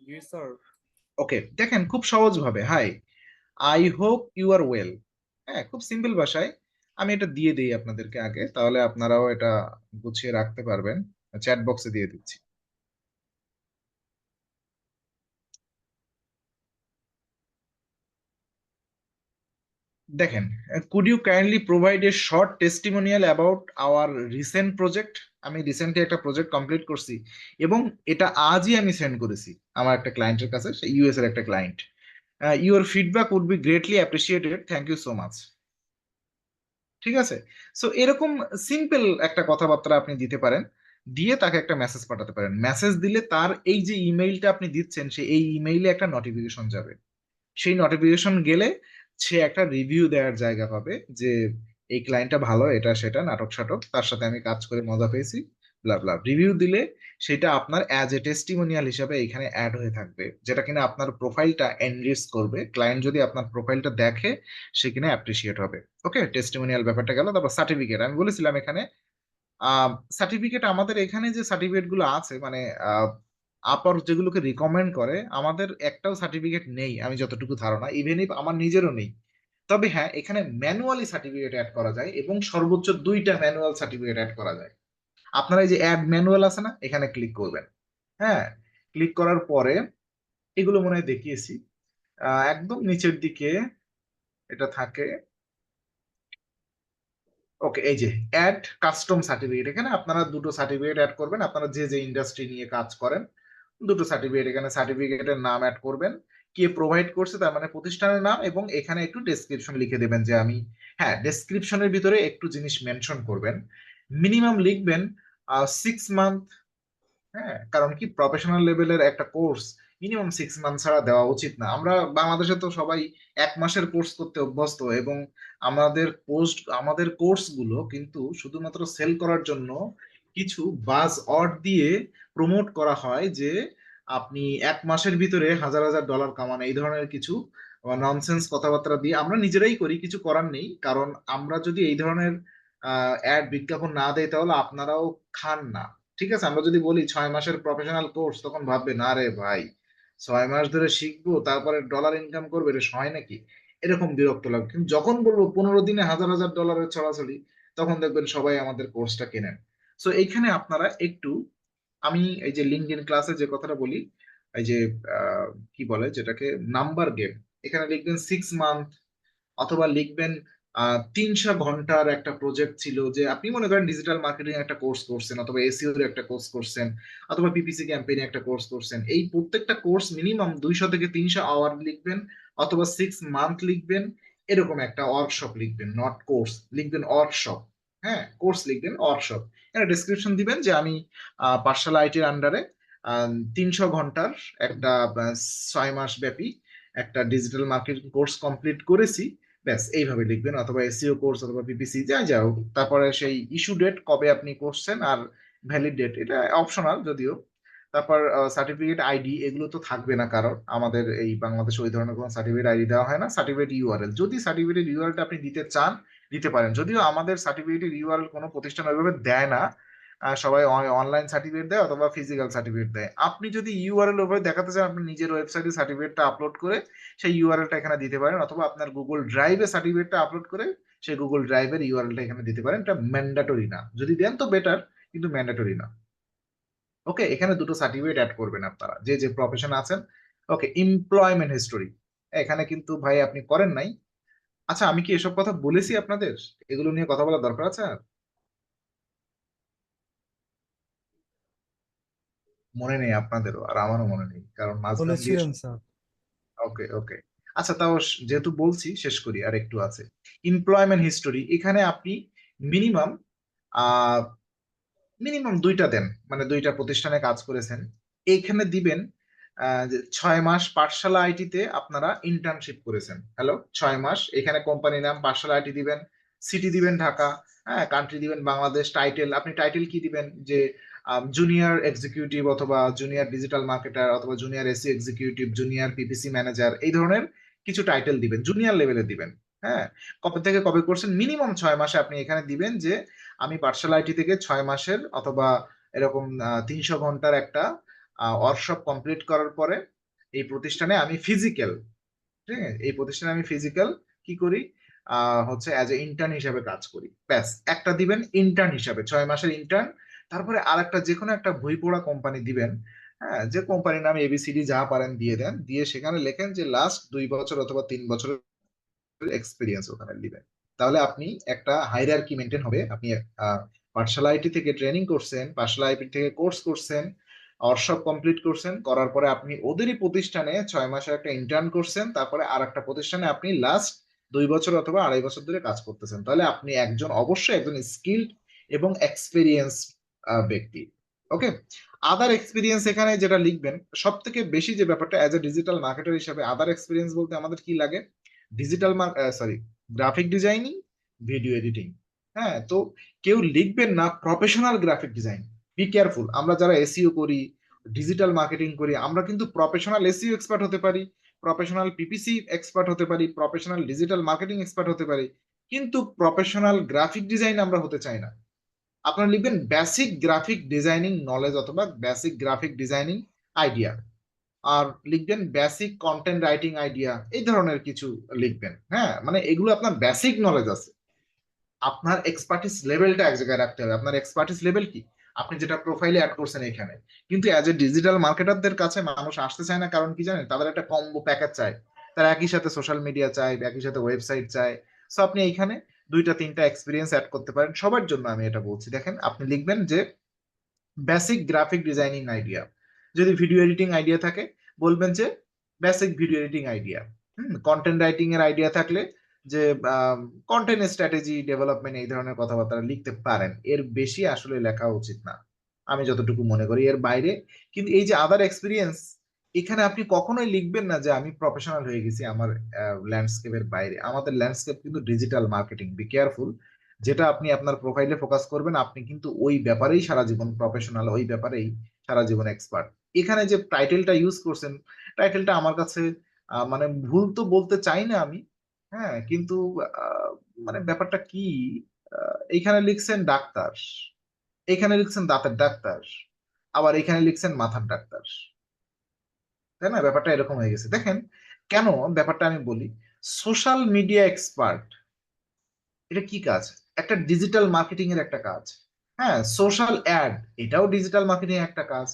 Yes, sir. ওকে, দেখেন খুব সহজ ভাবে, hi, I hope you are well. হ্যাঁ, খুব সিম্পল ভাষায় আমি এটা দিয়ে দিই আপনাদেরকে আগে, তাহলে আপনারাও এটা গুছিয়ে রাখতে পারবেন। চ্যাট বক্সে দিয়ে দিচ্ছি। দেখেন, could you kindly provide a short testimonial about our recent project. আমি রিসেন্টলি একটা প্রজেক্ট কমপ্লিট করছি এবং এটা আজই আমি সেন্ড করেছি আমার একটা ক্লায়েন্টের কাছে, ইউএস এর একটা client. Your feedback would be greatly appreciated, thank you so much. ঠিক আছে, সো এরকম সিম্পল একটা কথাবার্তা আপনি দিতে পারেন, দিয়ে তাকে একটা মেসেজ পাঠাতে পারেন। মেসেজ দিলে তার এই যে ইমেইলটা আপনি দিচ্ছেন, সে এই ইমেইলে একটা নোটিফিকেশন যাবে। সেই নোটিফিকেশন গেলে সে একটা রিভিউ দেওয়ার জায়গা পাবে যে এই ক্লায়েন্টটা ভালো, এটা সেটা নাটক সাটক, তার সাথে আমি কাজ করে মজা পেয়েছি, ব্লা ব্লা। রিভিউ দিলে সেটা আপনার অ্যাজ এ টেস্টিমোনিয়াল হিসাবে এখানে অ্যাড হয়ে থাকবে, যেটা কিনা আপনার প্রোফাইলটা এনরিচ করবে। ক্লায়েন্ট যদি আপনার প্রোফাইলটা দেখে সে কিনা অ্যাপ্রিসিয়েট হবে। ওকে, টেস্টিমোনিয়াল ব্যাপারটা গেল। তারপর সার্টিফিকেট, আমি বলেছিলাম এখানে সার্টিফিকেট, আমাদের এখানে যে সার্টিফিকেট গুলো আছে মানে আপার যেগুলোকে রিকমেন্ড করে, আমাদের একটাও সার্টিফিকেট নেই আমি যতটুকু ধারণা, ইভেন ইফ আমার নিজেরও নেই। তবে হ্যাঁ, এখানে ম্যানুয়ালি সার্টিফিকেট অ্যাড করা যায় এবং সর্বোচ্চ 2টা ম্যানুয়াল সার্টিফিকেট অ্যাড করা যায়। আপনারা এই যে অ্যাড ম্যানুয়াল আছে না, এখানে ক্লিক করবেন। হ্যাঁ, ক্লিক করার পরে এগুলো মনে হয় দেখিয়েছি, একদম নিচের দিকে এটা থাকে। ওকে, এই যে অ্যাড কাস্টম সার্টিফিকেট, এখানে আপনারা 2টো সার্টিফিকেট অ্যাড করবেন। আপনারা যে যে ইন্ডাস্ট্রি নিয়ে কাজ করেন 2টো সার্টিফিকেট, এখানে সার্টিফিকেটের নাম অ্যাড করবেন, কে প্রোভাইড করছে তার মানে প্রতিষ্ঠানের নাম, এবং এখানে একটু ডেসক্রিপশন লিখে দেবেন যে আমি, হ্যাঁ ডেসক্রিপশনের ভিতরে একটু জিনিস মেনশন করবেন। মিনিমাম লিখবেন 6 মান্থ। হ্যাঁ, কারণ কি প্রফেশনাল লেভেলের একটা কোর্স মিনিমাম 6 মান্থ ছাড়া দেওয়া উচিত না। আমরা বাংলাদেশে তো সবাই 1 মাসের কোর্স করতে অভ্যস্ত, এবং আমাদের কোর্স গুলো কিন্তু শুধুমাত্র সেল করার জন্য কিছু বাজ অড দিয়ে প্রমোট করা হয় যে আপনি 1 মাসের ভিতরে হাজার হাজার ডলার কামান, এই ধরনের কিছু ননসেন্স কথাবার্তা দিয়ে আমরা নিজেরাই করি, কিছু করার নেই। কারণ আমরা যদি এই ধরনের অ্যাড বিজ্ঞাপন না দেয় তাহলে আপনারাও খান না। ঠিক আছে, আমরা যদি বলি 6 মাসের প্রফেশনাল কোর্স, তখন ভাববে না রে ভাই, 6 মাস ধরে শিখবো তারপরে ডলার ইনকাম করবে, এটা হয় নাকি, এরকম বিরক্ত লাগবে। কিন্তু যখন বলবো 15 দিনে হাজার হাজার ডলারের ছড়াছড়ি, তখন দেখবেন সবাই আমাদের কোর্সটা কেনেন। সো এইখানে আপনারা একটু, আমি এই যে লিঙ্কডইন ক্লাসে যে কথাটা বলি, এই যে কি বলে যেটাকে নাম্বার গেম, এখানে লিখবেন 6 মান্থ, অথবা লিখবেন 300 ঘন্টার একটা প্রজেক্ট ছিল, যে আপনি মনে করেন ডিজিটাল মার্কেটিং একটা কোর্স করছেন, অথবা এসইও এর একটা কোর্স করছেন, অথবা পিপিসি ক্যাম্পেইনে একটা কোর্স করছেন। এই প্রত্যেকটা কোর্স মিনিমাম 200 থেকে 300 আওয়ার লিখবেন, অথবা 6 মান্থ লিখবেন। এরকম একটা ওয়ার্কশপ লিখবেন, নট কোর্স, লিখবেন ওয়ার্কশপ। হ্যাঁ, কোর্স লিখবেন ওয়ার্কশপ। এখানে ডিসক্রিপশন দিবেন যে আমি পাঠশালা আইটির আন্ডারে 300 ঘন্টার একটা 6 মাস ব্যাপী একটা ডিজিটাল মার্কেটিং কোর্স কমপ্লিট করেছি। ব্যাস এইভাবে লিখবেন, অথবা এসইও কোর্স, অথবা পিপিসি, যা যাও। তারপরে সেই ইস্যু ডেট কবে আপনি করছেন, আর ভ্যালিড ডেট, এটা অপশনাল যদিও। তারপর সার্টিফিকেট আইডি, এগুলো তো থাকবে না, কারণ আমাদের এই বাংলাদেশে ওই ধরনের কোনো সার্টিফিকেট আইডি দেওয়া হয় না। সার্টিফিকেট ইউআরএল, যদি সার্টিফিকেটের ইউআরএলটা আপনি দিতে চান দিতে পারেন, যদিও আমাদের সার্টিফিকেটের ইউআরএল কোনো প্রতিষ্ঠান ওইভাবে দেয় না। সবাই অনলাইন সার্টিফিকেট দেয় অথবা ফিজিক্যাল সার্টিফিকেট দেয়। আপনি যদি ইউআরএল ওইভাবে দেখাতে চান, আপনি নিজের ওয়েবসাইটে সার্টিফিকেটটা আপলোড করে সেই ইউআরএলটা এখানে দিতে পারেন, অথবা আপনার গুগল ড্রাইভে সার্টিফিকেটটা আপলোড করে সেই গুগল ড্রাইভের ইউআরএলটা এখানে দিতে পারেন। এটা ম্যান্ডেটরি না, যদি দেন তো বেটার, কিন্তু ম্যান্ডেটরি না। ওকে, এখানে 2টো সার্টিফিকেট অ্যাড করবেন আপনারা যে যে প্রফেশন আছেন। ওকে, এমপ্লয়মেন্ট হিস্টোরি এখানে কিন্তু ভাই আপনি করেন নাই। আচ্ছা, আমি কি এসব কথা বলেছি আপনাদের? এগুলো নিয়ে কথা বলার দরকার আছে আর? মনে নেই আপনাদেরও, আর আমারও মনে নেই, কারণ মাঝখান দিয়ে। বলেছিলেন স্যার। ওকে ওকে, আচ্ছা, তাও যেহেতু বলছি শেষ করি, আর একটু আছে। এমপ্লয়মেন্ট হিস্টোরি, এখানে আপনি মিনিমাম আহ মিনিমাম 2টা দেন, মানে 2টা প্রতিষ্ঠানে কাজ করেছেন। এইখানে দিবেন যে 6 মাস পাঠশালা আইটিতে আপনারা ইন্টার্নশিপ করেছেন। হ্যালো, 6 মাস, এখানে কোম্পানি নাম পাঠশালা আইটি দিবেন, সিটি দিবেন ঢাকা, হ্যাঁ কান্ট্রি দিবেন বাংলাদেশ, টাইটেল আপনি টাইটেল কি দিবেন, যে জুনিয়র এক্সিকিউটিভ, অথবা জুনিয়র ডিজিটাল মার্কেটার, অথবা junior AC executive, junior PPC manager, এই ধরনের কিছু টাইটেল দিবেন, জুনিয়র লেভেলে দিবেন। হ্যাঁ, কবে থেকে কবে করছেন, মিনিমাম 6 মাসে আপনি এখানে দিবেন যে আমি পাঠশালা আইটি থেকে 6 মাসের, অথবা এরকম 300 ঘন্টার একটা ওয়ার্কশপ কমপ্লিট করার পরে এই প্রতিষ্ঠানে আমি ফিজিক্যাল, ঠিক আছে, এই প্রতিষ্ঠানে আমি ফিজিক্যাল কি করি, হচ্ছে অ্যাজ এ ইন্টার্ন হিসাবে কাজ করি। ব্যাস একটা দিবেন ইন্টার্ন হিসাবে, 6 মাসের ইন্টার্ন। তারপরে আরেকটা যে কোনো একটা বই পড়া কোম্পানি দিবেন, হ্যাঁ, যে কোম্পানির নাম এবিসিডি যা পারেন দিয়ে দেন, দিয়ে সেখানে লেখেন যে লাস্ট 2 বছর অথবা 3 বছরের এক্সপিরিয়েন্স ওখানে দিবেন। তাহলে আপনি একটা হাইরার্কি মেনটেন হবে। আপনি পাঠশালা আইটি থেকে ট্রেনিং করছেন, পাঠশালা আইটি থেকে কোর্স করছেন, ওয়ার্কশপ কমপ্লিট করছেন, করার পরে আপনি ওদেরই প্রতিষ্ঠানে 6 মাসের একটা ইন্টার্ন করছেন, তারপরে আর একটা প্রতিষ্ঠানে আপনি লাস্ট 2 বছর অথবা 2.5 বছর ধরে কাজ করতেছেন। তাহলে আপনি অবশ্যই একজন স্কিল্ড এবং এক্সপিরিয়েন্স ব্যক্তি। ওকে, আদার এক্সপিরিয়েন্স এখানে যেটা লিখবেন, সব থেকে বেশি যে ব্যাপারটা অ্যাজ এ ডিজিটাল মার্কেটার হিসাবে আদার এক্সপিরিয়েন্স বলতে আমাদের কি লাগে, digital graphic designing, video editing. হ্যাঁ, তো কেউ লিখবেন না professional graphic design. Be careful, আমরা যারা এসইও করি, ডিজিটাল মার্কেটিং করি, আমরা কিন্তু প্রফেশনাল এসইও এক্সপার্ট হতে পারি, প্রফেশনাল পিপিসি এক্সপার্ট হতে পারি, প্রফেশনাল ডিজিটাল মার্কেটিং এক্সপার্ট হতে পারি, কিন্তু প্রফেশনাল গ্রাফিক ডিজাইন আমরা হতে চাই না। আপনারা লিখবেন বেসিক গ্রাফিক ডিজাইনিং নলেজ অথবা বেসিক গ্রাফিক ডিজাইনিং আইডিয়া, আর লিখবেন বেসিক কন্টেন্ট রাইটিং আইডিয়া, এই ধরনের কিছু লিখবেন। হ্যাঁ, মানে এগুলো আপনার বেসিক নলেজ আছে, আপনার এক্সপার্টিস লেভেলটা এক জায়গায় রাখতে হবে। আপনার এক্সপার্টিস লেভেল কি, আপনি যেটা প্রোফাইলে অ্যাড করছেন এখানে। কিন্তু অ্যাজ এ ডিজিটাল মার্কেটারদের কাছে মানুষ আসতে চায় না, কারণ কি জানেন, তাদের একটা কম্বো প্যাকেজ চায়, তারা একই সাথে সোশ্যাল মিডিয়া চায়, একই সাথে ওয়েবসাইট চায়। সো আপনি এইখানে 2-3টা এক্সপিরিয়েন্স অ্যাড করতে পারেন, সবার জন্য আমি এটা বলছি। দেখেন, আপনি লিখবেন যে বেসিক গ্রাফিক ডিজাইনিং আইডিয়া। যদি ভিডিও এডিটিং আইডিয়া থাকে বলবেন যে basic video editing idea. Content writing এর আইডিয়া থাকলে যে কন্টেন্ট স্ট্র্যাটেজি ডেভেলপমেন্ট, এই ধরনের কথাবার্তা লিখতে পারেন। এর বেশি আসলে লেখা উচিত না, আমি যতটুকু মনে করি, এর বাইরে। কিন্তু এই যে আদার এক্সপিরিয়েন্স, এখানে আপনি কখনোই লিখবেন না যে আমি প্রফেশনাল হয়ে গেছি আমার ল্যান্ডস্কেপের বাইরে। আমাদের ল্যান্ডস্কেপ কিন্তু ডিজিটাল মার্কেটিং, বি কেয়ারফুল। যেটা আপনি আপনার প্রোফাইলে ফোকাস করবেন, আপনি কিন্তু ওই ব্যাপারেই সারা জীবন প্রফেশনাল, ওই ব্যাপারেই সারা জীবন এক্সপার্ট। এখানে যে টাইটেলটা ইউজ করছেন, টাইটেলটা আমার কাছে মানে ভুল তো বলতে চাই না আমি, হ্যাঁ, কিন্তু আহ, মানে ব্যাপারটা কি, এইখানে লিখছেন ডাক্তার, এখানে লিখছেন দাঁতের ডাক্তার, আবার এখানে লিখছেন মাথার ডাক্তার, তাই না? ব্যাপারটা এরকম হয়ে গেছে। দেখেন কেন, ব্যাপারটা আমি বলি। সোশ্যাল মিডিয়া এক্সপার্ট, এটা কি কাজ? একটা ডিজিটাল মার্কেটিং এর একটা কাজ। হ্যাঁ, সোশ্যাল অ্যাড, এটাও ডিজিটাল মার্কেটিং এর একটা কাজ।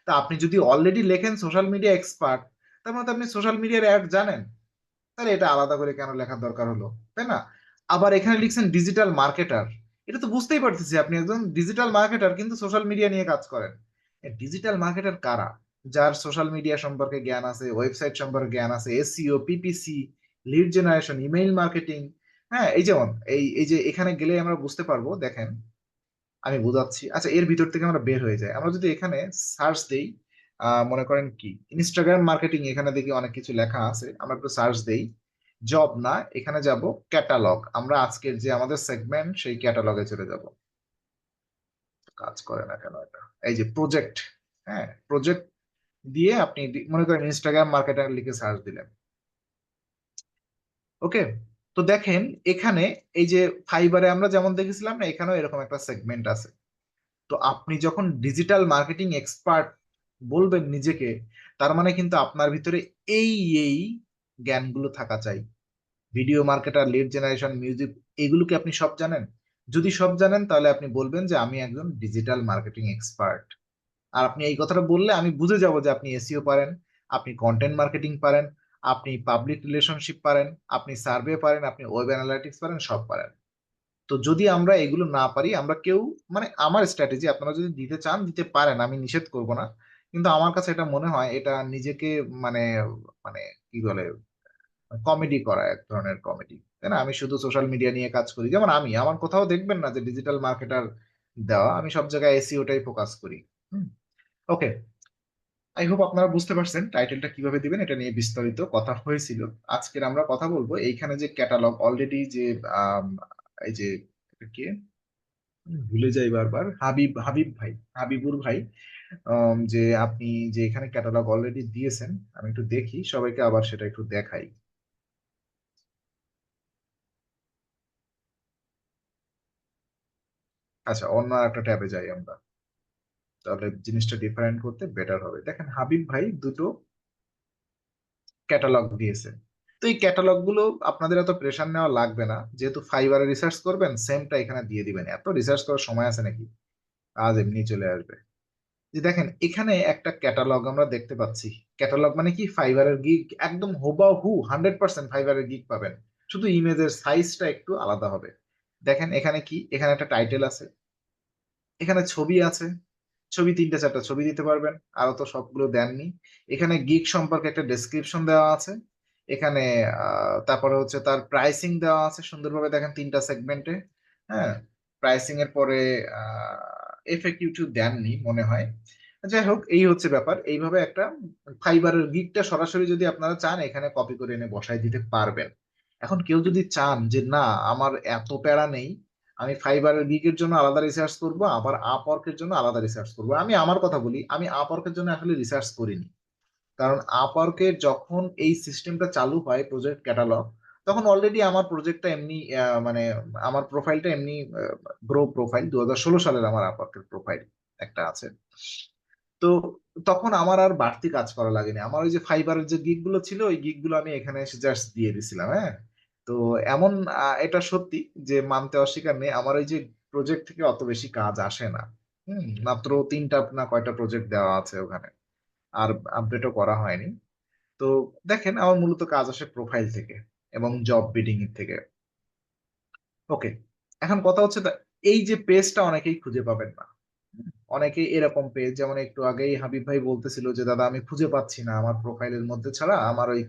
তা আপনি যদি অলরেডি লেখেন সোশ্যাল মিডিয়া এক্সপার্ট, তার মানে তো আপনি সোশ্যাল মিডিয়ার অ্যাড জানেন, তাহলে এটা আলাদা করে কেন লেখার দরকার হলো, তাই না? আবার এখানে লিখছেন ডিজিটাল মার্কেটার, এটা তো বুঝতেই পারতেছি আপনি একজন ডিজিটাল মার্কেটার, কিন্তু সোশ্যাল মিডিয়া নিয়ে কাজ করেন। ডিজিটাল মার্কেটার কারা? যার সোশ্যাল মিডিয়া সম্পর্কে জ্ঞান আছে, ওয়েবসাইট সম্পর্কে জ্ঞান আছে, SEO, PPC, lead generation, email marketing. হ্যাঁ, এই যেমন এই যে এখানে গেলে আমরা বুঝতে পারবো। দেখেন, আমি বোঝাচ্ছি। আচ্ছা, এর ভিতর থেকে আমরা বের হয়ে যাই। আমরা যদি এখানে সার্চ দেই, মনে করেন কি ইনস্টাগ্রাম মার্কেটিং, এখানে দেখি অনেক কিছু লেখা আছে, আমরা একটু সার্চ দেই। জব না, এখানে যাব ক্যাটালগ। আমরা আজকের যে আমাদের সেগমেন্ট, সেই ক্যাটালগে চলে যাব। কাজ করে না কেন এটা? এই যে প্রজেক্ট, হ্যাঁ, প্রজেক্ট দিয়ে আপনি মনে করেন ইনস্টাগ্রাম মার্কেটার লিখে সার্চ দিলেন। ওকে, তো দেখেন এখানে এই যে ফাইবারে আমরা যেমন দেখেছিলাম না, এখানেও এরকম একটা সেগমেন্ট আছে। তো আপনি যখন ডিজিটাল মার্কেটিং এক্সপার্ট বলবেন নিজেকে, তার মানে কিন্তু আপনার ভিতরে এই এই জ্ঞানগুলো থাকা চাই। Video marketer, lead generation, music, এগুলো কি আপনি সব জানেন? যদি সব জানেন, তাহলে আপনি বলবেন যে আমি একজন ডিজিটাল মার্কেটিং এক্সপার্ট। আর আপনি এই কথাটা বললে আমি বুঝে যাব যে আপনি এসইও পারেন, আপনি কন্টেন্ট মার্কেটিং পারেন, আপনি পাবলিক রিলেশনশিপ পারেন, আপনি সার্ভে পারেন, আপনি ওয়েব অ্যানালাইটিক্স পারেন, সব পারেন। তো যদি আমরা এগুলো না পারি, আমরা কেউ, মানে আমার স্ট্র্যাটেজি, আপনারা যদি দিতে চান দিতে পারেন, আমি নিষেধ করব না। কিন্তু আমার কাছে এটা মনে হয় এটা নিজেকে মানে মানে কি বলে, কমেডি করা, এক ধরনের কমেডি, তাই না? আমি শুধু সোশ্যাল মিডিয়া নিয়ে কাজ করি, যেমন আমি আমার কোথাও দেখবেন না যে ডিজিটাল মার্কেটার দেওয়া, আমি সব জায়গায় এসইওটাই ফোকাস করি। ওকে, আই হোপ আপনারা বুঝতে পারছেন টাইটেলটা কিভাবে দিবেন, এটা নিয়ে বিস্তারিত কথা হয়েছিল। আজকের আমরা কথা বলবো এইখানে যে ক্যাটালগ অলরেডি যে আম, এই যে এটা কে, ভুলে যাই বারবার, হাবিব, হাবিব ভাই, হাবিবুর ভাই, যে আপনি যে এখানে ক্যাটালগ অলরেডি দিয়েছেন, আমি একটু দেখি সবাইকে আবার সেটা একটু দেখাই। আচ্ছা, অন্য একটা ট্যাবে যাই আমরা, তাহলে জিনিসটা ডিফারেন্ট করতে বেটার হবে। দেখেন, হাবিব ভাই দুটো ক্যাটালগ দিয়েছে। তো এই ক্যাটালগ গুলো আপনাদের এত প্রেশার নেওয়া লাগবে না, যেহেতু ফাইবারে রিসার্চ করবেন, সেমটা এখানে দিয়ে দিবেন। এত রিসার্চ করার সময় আছে নাকি? কাজ এমনি চলে আসবে। যে দেখেন এখানে একটা ক্যাটালগ আমরা দেখতে পাচ্ছি। ক্যাটালগ মানে কি, ফাইবারের গিগ একদম হুবাহু 100% ফাইবারের গিগ পাবেন, শুধু ইমেজের সাইজটা একটু আলাদা হবে। দেখেন এখানে কি, এখানে একটা টাইটেল আছে, এখানে ছবি আছে, ছবি 3-4টা ছবি দিতে পারবেন, আরো তো সবগুলো দেননি। এখানে গিগ সম্পর্কে একটা ডেসক্রিপশন দেওয়া আছে, এখানে তারপরে হচ্ছে তার প্রাইসিং দেওয়া আছে সুন্দরভাবে, দেখেন 3টা সেগমেন্টে। হ্যাঁ, প্রাইসিং এর পরে এফএকিউ দেননি মনে হয়। যাই হোক, এই হচ্ছে ব্যাপার। এইভাবে একটা ফাইবারের গিগটা সরাসরি যদি আপনারা চান এখানে কপি করে এনে বসাই দিতে পারবেন। এখন কেউ যদি চান যে না আমার এত প্যারা নেই, আমি ফাইবারের গিগের জন্য আলাদা রিসার্চ করব, আবার আপওয়ার্কের জন্য আলাদা রিসার্চ করব, আমি আমার কথা বলি, আমি আপওয়ার্কের জন্য আসলে রিসার্চ করিনি। কারণ আপওয়ার্কে যখন এই সিস্টেমটা চালু হয় প্রজেক্ট ক্যাটালগ, তখন অলরেডি আমার প্রজেক্টটা এমনি মানে আমার প্রোফাইলটা এমনি গ্রো প্রোফাইল 2016 সালের আমার আপওয়ার্কের প্রোফাইল একটা আছে। তো তখন আমার আর বাড়তি কাজ করা লাগেনি, আমার ওই যে ফাইবারের যে গিগ গুলো ছিল ওই গিগ গুলো আমি এখানে এসে জাস্ট দিয়ে দিছিলাম। হ্যাঁ, তো এমন এটা সত্যি যে মানতে অস্বীকার নেই, আমার ওই যে প্রজেক্ট থেকে অত বেশি কাজ আসে না। মাত্র 3টা না কয়টা প্রজেক্ট দেওয়া আছে ওখানে, আর আপডেটও করা হয়নি। তো দেখেন আমার মূলত কাজ আসে প্রোফাইল থেকে এবং জব বিডিং এর থেকে। ওকে, এখন কথা হচ্ছে এই যে পেজটা অনেকেই খুঁজে পাবেন না। অনেকেই এরকম পেজ, যেমন একটু আগেই হাবিব ভাই বলতেছিল যে দাদা আমি খুঁজে পাচ্ছি না আমার প্রোফাইলের মধ্যে ছাড়া আমার ওই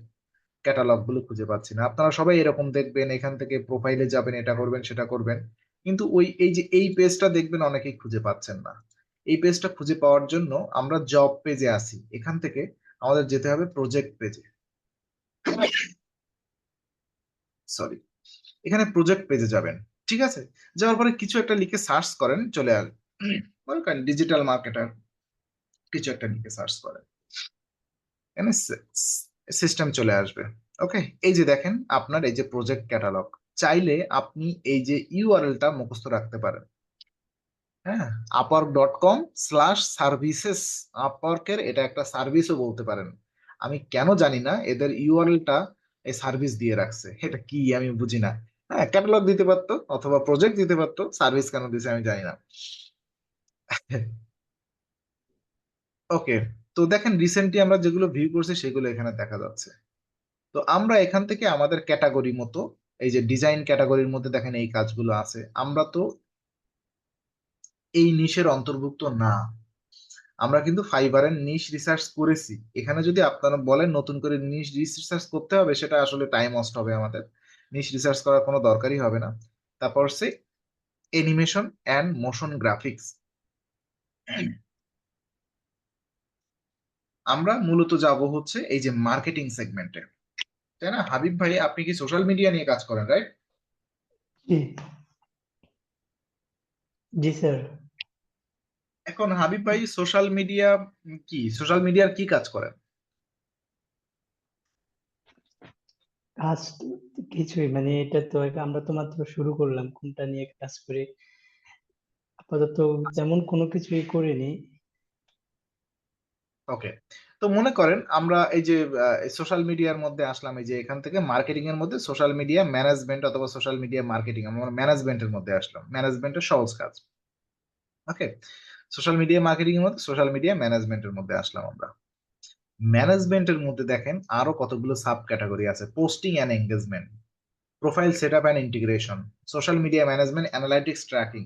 ক্যাটালগ গুলো খুঁজে পাচ্ছি না। আপনারা সবাই এরকম দেখবেন, এখান থেকে প্রোফাইলে যাবেন, এটা করবেন সেটা করবেন, কিন্তু ওই এই যে এই পেজটা দেখবেন অনেকেই খুঁজে পাচ্ছেন না। এই পেজটা খুঁজে পাওয়ার জন্য আমরা জব পেজে আসি, এখান থেকে আমাদের যেতে হবে প্রজেক্ট পেজে। সরি, এখানে প্রজেক্ট পেজে যাবেন। ঠিক আছে, যাওয়ার পরে কিছু একটা লিখে সার্চ করেন, চলে আসবে ডিজিটাল মার্কেটার, কিছু একটা লিখে সার্চ করেন, এখানে সিস্টেম চলে আসবে। ওকে, এই যে দেখেন আপনার এই যে প্রজেক্ট ক্যাটালগ, চাইলে আপনি এই যে ইউআরএলটা মুখস্থ রাখতে পারেন। হ্যাঁ, upwork.com/services, আপওয়ার্কের এটা একটা সার্ভিসও বলতে পারেন। আমি কেন জানি না এদের ইউআরএলটা এই সার্ভিস দিয়ে রাখছে, এটা কি আমি বুঝি না। হ্যাঁ, ক্যাটালগ দিতে পারতো অথবা প্রজেক্ট দিতে পারতো, সার্ভিস কেন দিছে আমি জানি না। ওকে, তো দেখেন রিসেন্টলি আমরা যেগুলো ভিউ করছি সেগুলো এখানে দেখা যাচ্ছে। তো আমরা এখান থেকে আমাদের ক্যাটাগরি মতো, এই যে ডিজাইন ক্যাটাগরির মধ্যে দেখেন এই কাজগুলো আছে, আমরা তো এই নিশের অন্তর্ভুক্ত না। আমরা কিন্তু ফাইবারের নিশ রিসার্চ করেছি, এখানে যদি আপনারা বলেন নতুন করে নিশ রিসার্চ করতে হবে, সেটা আসলে টাইম ওয়েস্ট হবে আমাদের, নিশ রিসার্চ করার কোনো দরকারই হবে না। তারপর সে অ্যানিমেশন অ্যান্ড মোশন গ্রাফিক্স, আমরা মূলত যাব হচ্ছে এই যে মার্কেটিং সেগমেন্টে, তাই না হাবিব ভাই? আপনি কি সোশ্যাল মিডিয়া নিয়ে কাজ করেন, রাইট? জি, জি স্যার। এখন হাবিব ভাই সোশ্যাল মিডিয়া কি, সোশ্যাল মিডিয়ার কি কাজ করেন? কাজ কিছুই মানে এটা তো আমরা তো মাত্র শুরু করলাম, কোনটা নিয়ে কাজ করি আপাতত তেমন কোনো কিছুই করিনি। ওকে, তো মনে করেন আমরা এই যে সোশ্যাল মিডিয়ার মধ্যে আসলাম, এই যে এখান থেকে মার্কেটিং এর মধ্যে সোশ্যাল মিডিয়া ম্যানেজমেন্ট অথবা সোশ্যাল মিডিয়া মার্কেটিং, আমরা ম্যানেজমেন্টের মধ্যে আসলাম, ম্যানেজমেন্টের সহজ কাজ। ওকে, সোশ্যাল মিডিয়া মার্কেটিং এর মধ্যে সোশ্যাল মিডিয়া ম্যানেজমেন্টের মধ্যে আসলাম আমরা। ম্যানেজমেন্টের মধ্যে দেখেন আরো কতগুলো সাব ক্যাটাগরি আছে: posting and engagement, profile setup and integration, social media management analytics tracking,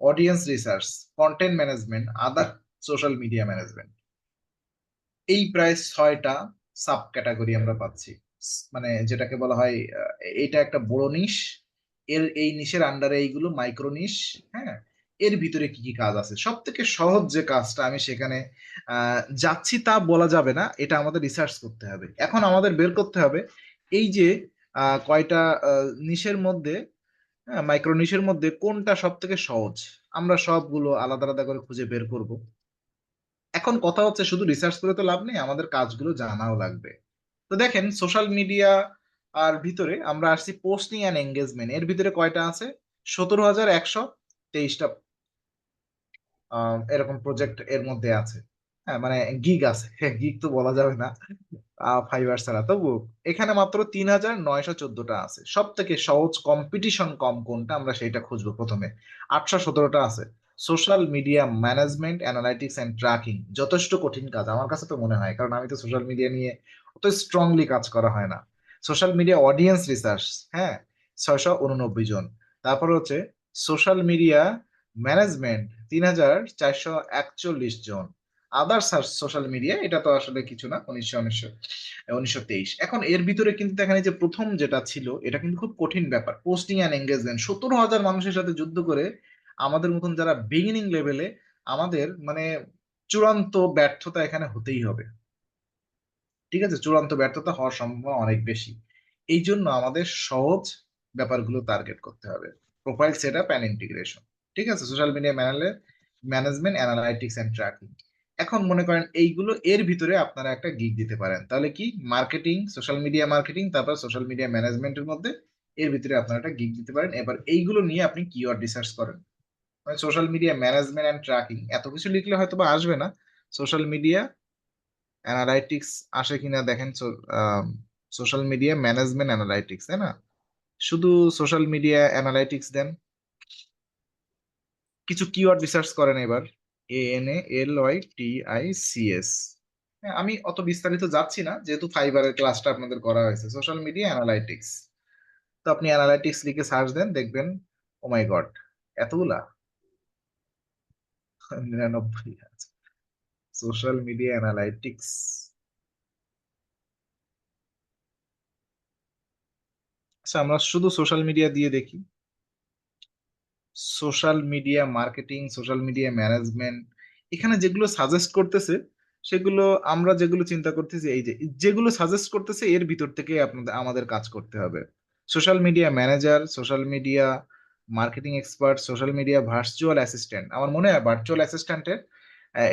audience research, content management, other social media management. এই প্রায় 6টা সাব ক্যাটাগরি আমরা পাচ্ছি, মানে যেটাকে বলা হয় এটা একটা বড় নিশ, এর এই নিশের আন্ডারে এইগুলো মাইক্রো নিশ। হ্যাঁ, এর ভিতরে কি কি কাজ আছে, সব থেকে সহজ যে কাজটা আমি সেখানে যাচ্ছি তা বলা যাবে না, এটা আমাদের রিসার্চ করতে হবে। এখন আমাদের বের করতে হবে এই যে কয়টা নিশের মধ্যে, মাইক্রো নিশের মধ্যে কোনটা সব থেকে সহজ, আমরা সবগুলো আলাদা আলাদা করে খুঁজে বের করব। এখন কথা হচ্ছে শুধু রিসার্চ করে তো লাভ নেই, আমাদের কাজগুলো জানাও লাগবে। তো দেখেন সোশ্যাল মিডিয়া আর ভিতরে আমরা আসছি পোস্টিং অ্যান্ড এঙ্গেজমেন্ট, এর ভিতরে কয়টা আছে? 17,123টা এরকম প্রজেক্ট এর মধ্যে আছে। হ্যাঁ, মানে গিগ আছে, গিগ তো বলা যাবে না ফাইবার ছাড়া, তবু এখানে মাত্র 3,914টা আছে। সব থেকে সহজ কম্পিটিশন কম কোনটা আমরা সেইটা খুঁজবো প্রথমে। 817টা আছে, social media management analytics and tracking যথেষ্ট কঠিন কাজ আমার কাছে তো মনে হয়, কারণ আমি তো সোশ্যাল মিডিয়া নিয়ে অত স্ট্রংলি কাজ করা হয় না। সোশ্যাল মিডিয়া অডিয়েন্স রিসার্চ, হ্যাঁ, 689 জন। তারপর হচ্ছে সোশ্যাল মিডিয়া ম্যানেজমেন্ট 3441 জন। আদার সোশ্যাল মিডিয়া এটা তো আসলে কিছু না, 1923। এখন এর ভিতরে কিন্তু দেখেন এই যে প্রথম যেটা ছিল এটা কিন্তু খুব কঠিন ব্যাপার, পোস্টিং অ্যান্ড এঙ্গেজমেন্ট। 17,000 মানুষের সাথে যুদ্ধ করে আমাদের মতন যারা বিগিনিং লেভেলে, আমাদের মানে চূড়ান্ত ব্যর্থতা এখানে হতেই হবে। ঠিক আছে, চূড়ান্ত ব্যর্থতা হওয়ার সম্ভাবনা অনেক বেশি। এই জন্য আমাদের সহজ ব্যাপারগুলো টার্গেট করতে হবে। Profile set up and integration, ঠিক আছে, social media management analytics and tracking. এখন মনে করেন এইগুলো এর ভিতরে আপনারা একটা গিগ দিতে পারেন, তাহলে কি মার্কেটিং, সোশ্যাল মিডিয়া মার্কেটিং, তারপর সোশ্যাল মিডিয়া ম্যানেজমেন্টের মধ্যে এর ভিতরে আপনারা একটা গিগ দিতে পারেন। এবার এইগুলো নিয়ে আপনি কিওয়ার্ড রিসার্চ করেন। মানে social media management and tracking এত কিছু লিখলে হয়তো বা আসবে না, সোশ্যাল মিডিয়া অ্যানালাইটিক্স আসে কিনা দেখেন। সোশ্যাল মিডিয়া ম্যানেজমেন্ট অ্যানালাইটিক্স, তাই না? শুধু সোশ্যাল মিডিয়া অ্যানালাইটিক্স দেন, কিছু কিওয়ার্ড রিসার্চ করেন এবার। ANALYTICS। হ্যাঁ, আমি অত বিস্তারিত যাচ্ছি না যেহেতু ফাইবারের ক্লাসটা আপনাদের করা হয়েছে। সোশ্যাল মিডিয়া অ্যানালাইটিক্স, তো আপনি অ্যানালাইটিক্স লিখে সার্চ দেন, দেখবেন ও মাই গড এতগুলা, 99। সোশ্যাল মিডিয়া অ্যানালাইটিক্স, আচ্ছা আমরা শুধু সোশ্যাল মিডিয়া দিয়ে দেখি। Social media marketing, social media management, এখানে যেগুলো সাজেস্ট করতেছে সেগুলো, আমরা যেগুলো চিন্তা করতেছি, এই যে যেগুলো সাজেস্ট করতেছে এর ভিতর থেকে আপনাদের আমাদের কাজ করতে হবে। Social media manager, social media marketing expert, social media virtual assistant. আমার মনে হয় ভার্চুয়াল অ্যাসিস্ট্যান্টের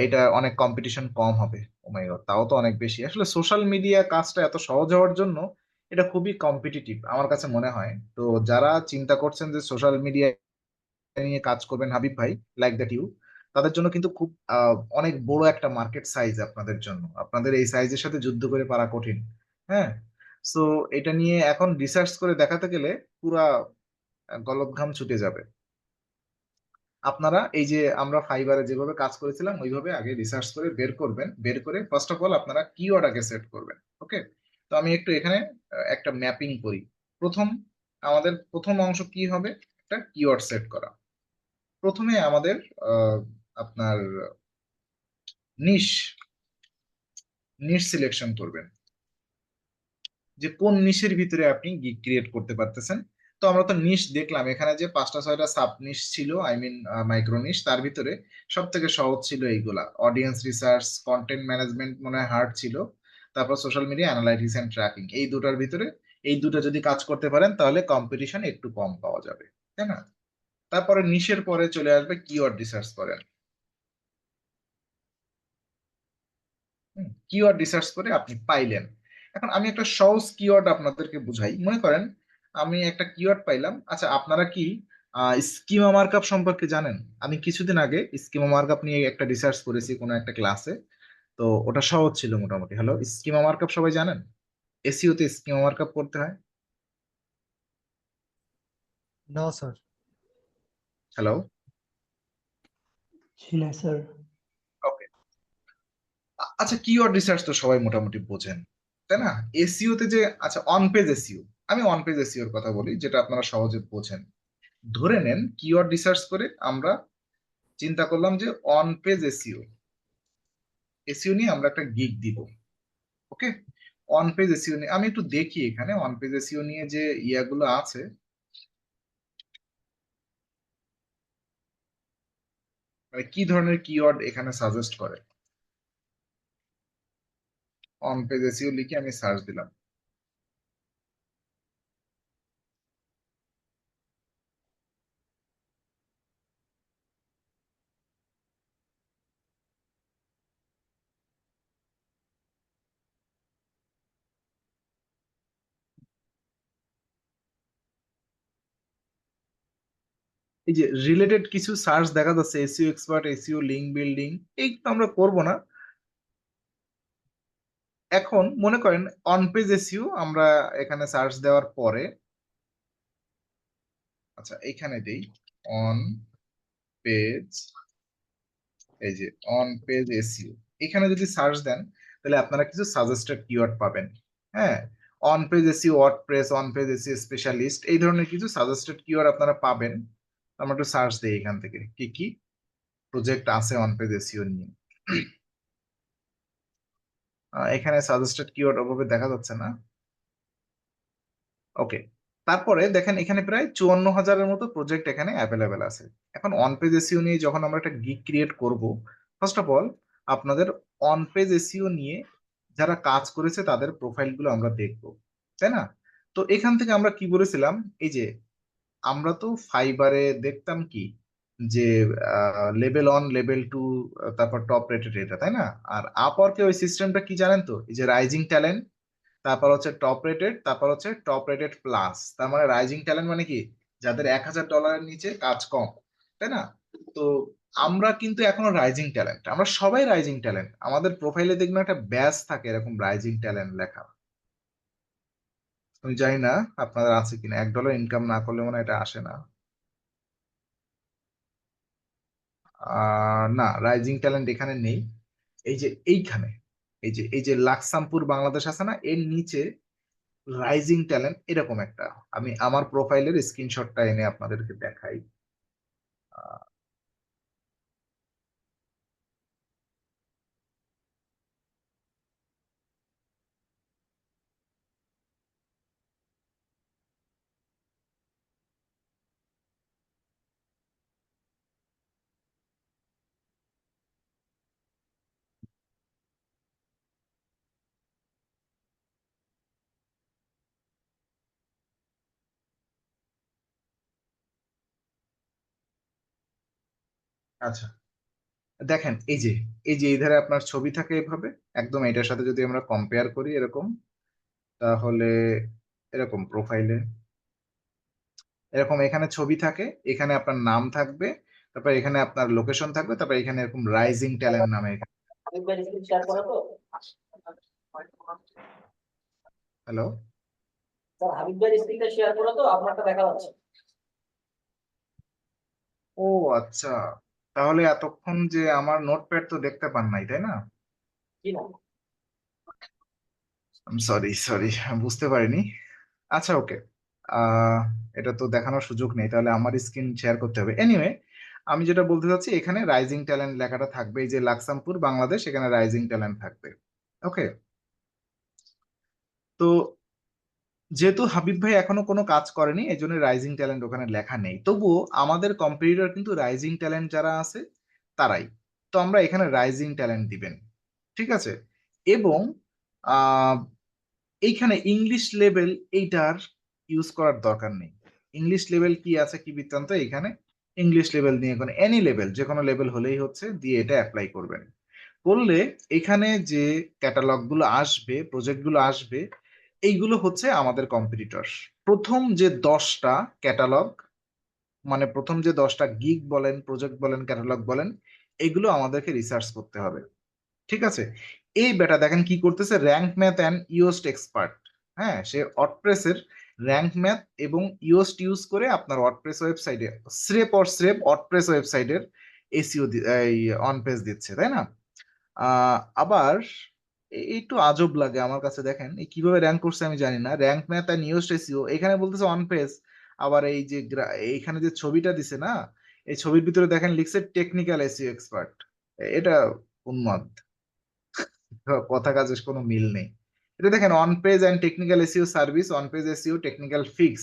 এটা অনেক কম্পিটিশন কম হবে। ও মাই গড, তাও তো অনেক বেশি। আসলে সোশ্যাল মিডিয়া কাজটা এত সহজ হওয়ার জন্য এটা খুবই কম্পিটিটিভ আমার কাছে মনে হয়। তো যারা চিন্তা করছেন যে সোশ্যাল মিডিয়া নিয়ে কাজ করবেন হাবিব ভাই, লাইক দ্যাট ইউ, তাদের জন্য কিন্তু খুব অনেক বড় একটা মার্কেট সাইজ আপনাদের জন্য। আপনাদের এই সাইজের সাথে যুদ্ধ করে পারা কঠিন। হ্যাঁ, সো এটা নিয়ে এখন রিসার্চ করে দেখাতে গেলে পুরা গলদঘাম ছুটে যাবে। আপনারা এই যে আমরা ফাইবারে যেভাবে কাজ করেছিলাম ওইভাবে আগে রিসার্চ করে বের করবেন, বের করে ফার্স্ট অফ অল আপনারা কিওয়ার্ড আগে সেট করবেন। ওকে, তো আমি একটু এখানে একটা ম্যাপিং করি। প্রথম, আমাদের প্রথম অংশ কি হবে, একটা কিওয়ার্ড সেট করা। প্রথমে আমাদের আপনার নিশ নিশ সিলেকশন করবেন, যে কোন নিশের ভিতরে আপনি গিগ ক্রিয়েট করতে পারতেছেন। তো আমরা তো নিশ দেখলাম এখানে যে 5টা 6টা সাব নিশ ছিল, আই মিন মাইক্রো নিশ। তার ভিতরে সব থেকে সহজ ছিল এইগুলা, অডিয়েন্স রিসার্চ, কন্টেন্ট ম্যানেজমেন্ট মনে হয় হার্ড ছিল, তারপর social media analytics and tracking. এই দুটার ভিতরে এই দুটো যদি কাজ করতে পারেন তাহলে কম্পিটিশন একটু কম পাওয়া যাবে, তাই না? তারপরে নিশের পরে চলে আসবে কিওয়ার্ড রিসার্চ করেন। কিওয়ার্ড রিসার্চ করে আপনি পাইলেন। এখন আমি একটা সহজ কিওয়ার্ড আপনাদেরকে বুঝাই। মনে করেন আমি একটা কিওয়ার্ড পাইলাম। আচ্ছা, আপনারা কি স্কিমা মার্কআপ সম্পর্কে জানেন? আমি কিছুদিন আগে স্কিমা মার্কআপ নিয়ে একটা রিসার্চ করেছি কোনো একটা ক্লাসে, তো ওটা সহজ ছিল মোটামুটি। হ্যালো, স্কিমা মার্কআপ সবাই জানেন? এসইও তে স্কিমা মার্কআপ করতে হয়। না স্যার। হ্যালো, জি না স্যার। ওকে। আচ্ছা, কিওয়ার্ড রিসার্চ তো সবাই মোটামুটি বোঝেন, তাই না? এসইও তে যে, আচ্ছা অন পেজ এসইও, আমি অন পেজ এসইওর কথা বলি যেটা আপনারা সহজে বোঝেন। ধরে নেন কিওয়ার্ড রিসার্চ করে আমরা চিন্তা করলাম যে অন পেজ এসইও, এসইও নিয়ে আমরা একটা গিগ দিব। ওকে, অন পেজ এসইও নিয়ে আমি একটু দেখি এখানে অন পেজ এসইও নিয়ে যে ইয়াগুলো আছে, মানে কি ধরনের কিওয়ার্ড এখানে সাজেস্ট করে। অন পেজ এসইও লিখে আমি সার্চ দিলাম। এই যে রিলেটেড কিছু সার্চ দেখা যাচ্ছে, SEO expert, SEO link building, এই তো আমরা করব না। এখন মনে করেন অন পেজ এসইও আমরা এখানে সার্চ দেওয়ার পরে, আচ্ছা এখানে দেই অন পেজ, এই যে অন পেজ এসইও, এখানে যদি সার্চ দেন তাহলে আপনারা কিছু সাজেস্টেড কিওয়ার্ড পাবেন। হ্যাঁ, on page SEO WordPress, on page SEO specialist, এই ধরনের কিছু সাজেস্টেড কিওয়ার্ড আপনারা পাবেন। আমরা একটু সার্চ দিই এখান থেকে কি কি প্রজেক্ট আছে অন পেজ এসইও নিয়ে। এখানে সাজেস্টেড কিওয়ার্ড ওভাবে দেখা যাচ্ছে না। ওকে, তারপরে দেখেন এখানে প্রায় 54,000-এর মতো প্রজেক্ট এখানে অ্যাভেলেবেল আছে। এখন অন পেজ এসইও নিয়ে যখন আমরা একটা গিগ ক্রিয়েট করব, ফার্স্ট অফ অল আপনাদের অন পেজ এসইও নিয়ে যারা কাজ করেছে তাদের প্রোফাইলগুলো আমরা দেখব, তাই না? তো এখান থেকে আমরা কি বলেছিলাম, এই যে আমরা তো ফাইবারে দেখতাম কি যে লেভেল অন, লেভেল টু, তারপর টপ রেটেড, এটা তাই না? আর আপওয়ার্কে ওই সিস্টেমটা কি জানেন তো, এই যে রাইজিং ট্যালেন্ট, তারপর হচ্ছে টপ রেটেড, তারপর হচ্ছে টপ রেটেড প্লাস। তার মানে রাইজিং ট্যালেন্ট মানে কি, যাদের $1,000 নিচে কাজ কম, তাই না? তো আমরা কিন্তু এখনো রাইজিং ট্যালেন্ট, আমরা সবাই রাইজিং ট্যালেন্ট। আমাদের প্রোফাইলে দেখবেন একটা ব্যাজ থাকে এরকম রাইজিং ট্যালেন্ট লেখা। আমি জানি না আপনাদের আছে কিনা, $1 ইনকাম না করলে মনে হয় এটা আসে না। না, রাইজিং ট্যালেন্ট এখানে নেই। এই যে এইখানে, এই যে লাকসামপুর বাংলাদেশ আছে না, এর নিচে রাইজিং ট্যালেন্ট এরকম একটা, আমি আমার প্রোফাইলের স্ক্রিনশটটা এনে আপনাদেরকে দেখাই। আহ, আচ্ছা, দেখেন এই যে এই ধারে আপনার ছবি থাকে এভাবে, একদম এটার সাথে যদি আমরা কম্পেয়ার করি এরকম, তাহলে এরকম প্রোফাইলে এরকম এখানে ছবি থাকে, এখানে আপনার নাম থাকবে, তারপর এখানে আপনার লোকেশন থাকবে, তারপর এখানে এরকম রাইজিং ট্যালেন্ট নামে হ্যালো, স্যার হাবিব ভাইয়ের স্ক্রিনটা শেয়ার করো তো, আপনারটা দেখা যাচ্ছে। ও আচ্ছা, তাহলে এতক্ষণ যে আমার নোটপ্যাড তো দেখতে পান নাই, তাই না? কি না? সরি সরি, বুঝতে পারিনি। আচ্ছা, ওকে, আহ এটা তো দেখানোর সুযোগ নেই, তাহলে আমার স্ক্রিন শেয়ার করতে হবে। এনিওয়ে, আমি যেটা বলতে চাচ্ছি, এখানে রাইজিং ট্যালেন্ট লেখাটা থাকবে, এই যে লাকসামপুর বাংলাদেশ, এখানে রাইজিং ট্যালেন্ট থাকবে। ওকে, তো যেহেতু হাবিব ভাই এখনো কোনো কাজ করেনি, এই জন্য রাইজিং ট্যালেন্ট ওখানে লেখা নেই, তবুও আমাদের কম্পিটিটর কিন্তু রাইজিং ট্যালেন্ট যারা আছে তারাই। তো আমরা এখানে রাইজিং ট্যালেন্ট দিবেন, ঠিক আছে? এবং আহ এইখানে ইংলিশ লেভেল এইটার ইউজ করার দরকার নেই। ইংলিশ লেভেল কি আছে কি বৃত্তান্ত, এখানে ইংলিশ লেভেল নিয়ে কোনো এনি লেভেল, যে কোনো লেভেল হলেই হচ্ছে, দিয়ে এটা অ্যাপ্লাই করবেন। করলে এখানে যে ক্যাটালগ গুলো আসবে, প্রজেক্ট গুলো আসবে, এইগুলো হচ্ছে আমাদের কম্পিটিটর। প্রথম যে 10টা ক্যাটালগ, মানে প্রথম যে 10টা গিগ বলেন, প্রজেক্ট বলেন, ক্যাটালগ বলেন, এগুলো আমাদেরকে রিসার্চ করতে হবে, ঠিক আছে? এই বেটা দেখেন কি করতেছে, র্যাঙ্ক ম্যাথ অ্যান্ড ইওস্ট এক্সপার্ট। হ্যাঁ, সে ওয়ার্ডপ্রেসের র্যাঙ্ক ম্যাথ এবং ইওস্ট ইউজ করে আপনার ওয়ার্ডপ্রেস ওয়েবসাইটে স্রেপ অর স্রেপ ওয়ার্ডপ্রেস ওয়েবসাইটের এসইও এই অন পেজ দিচ্ছে, তাই না? আবার একটু আজব লাগে আমার কাছে, দেখেন এই কিভাবে র্যাঙ্ক করছে আমি জানি না, র্যাঙ্ক ম্যাথ অ্যান্ড ইওস্ট এসইও এখানে বলতেছে অন পেজ। আবার এই যে এইখানে যে ছবিটা দিছে না, এই ছবির ভিতরে দেখেন লিখছে টেকনিক্যাল এসইও এক্সপার্ট। এটা উন্মাদ, কথা কাজের কোনো মিল নেই। এটা দেখেন on page and technical SEO service, on page SEO technical fix,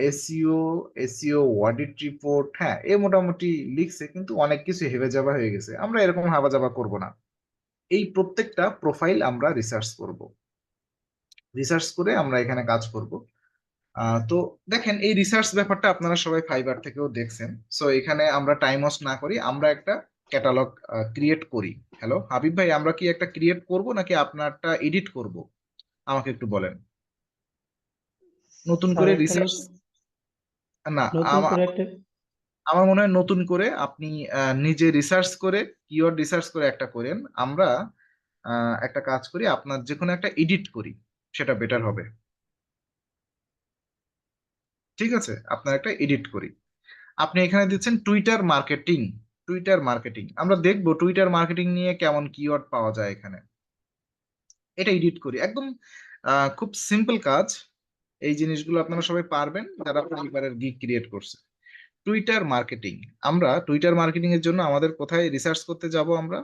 SEO, SEO audit report. হ্যাঁ, এ মোটামুটি লিখছে, কিন্তু অনেক কিছু হেবে যাবা হয়ে গেছে। আমরা এরকম হাবা যাবা করব না, এই প্রত্যেকটা প্রোফাইল আমরা রিসার্চ করব, রিসার্চ করে আমরা এখানে কাজ করব। তো দেখেন এই রিসার্চ ব্যাপারটা আপনারা সবাই ফাইবার থেকেও দেখছেন। সো এখানে আমরা টাইম ওয়েস্ট না করি, আমরা একটা ক্যাটালগ ক্রিয়েট করি। হ্যালো হাবিব ভাই, আমরা কি একটা ক্রিয়েট করব নাকি আপনারটা এডিট করব, আমাকে একটু বলেন। নতুন স্যার করে একটা রিসার্চ, না, নতুন করে একটা আমার মনে হয় নতুন করে আপনি নিজে রিসার্চ করে, কিওয়ার্ড রিসার্চ করে একটা করেন। আমরা একটা কাজ করি, আপনার যে কোনো একটা এডিট করি, সেটা বেটার হবে। ঠিক আছে, আপনার একটা এডিট করি। আপনি এখানে দিচ্ছেন টুইটার মার্কেটিং। টুইটার মার্কেটিং আমরা দেখবো টুইটার মার্কেটিং নিয়ে কেমন কিওয়ার্ড পাওয়া যায় এখানে। এটা এডিট করি একদম, খুব সিম্পল কাজ। এই জিনিসগুলো আপনারা সবাই পারবেন যারা ফাইবারের গিগ ক্রিয়েট করছে। টুইটার মার্কেটিং, আমরা টুইটার মার্কেটিং এর জন্য আমাদের কোথায় রিসার্চ করতে যাব আমরা?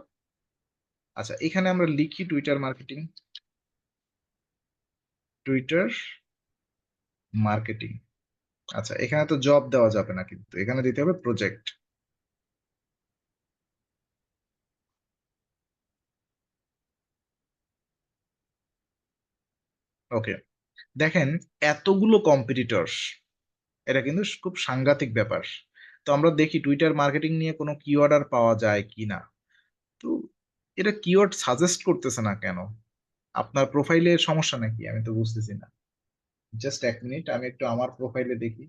আচ্ছা, এখানে আমরা লিখি টুইটার মার্কেটিং, টুইটার মার্কেটিং। আচ্ছা, এখানে তো জব দেওয়া যাবে না, কিন্তু এখানে দিতে হবে প্রজেক্ট। ওকে, দেখেন এতগুলো কম্পিটিটরস, এটা কিন্তু খুব সাংঘাতিক ব্যাপার। তো আমরা দেখি টুইটার মার্কেটিং নিয়ে কোনো কিওয়ার্ড আর পাওয়া যায় কিনা। তো এটা কিওয়ার্ড সাজেস্ট করতেছে না কেন? আপনার প্রোফাইলের সমস্যা নাকি? আমি তো বুঝতেছি না। জাস্ট এক মিনিট, আমি একটু আমার প্রোফাইলে দেখি।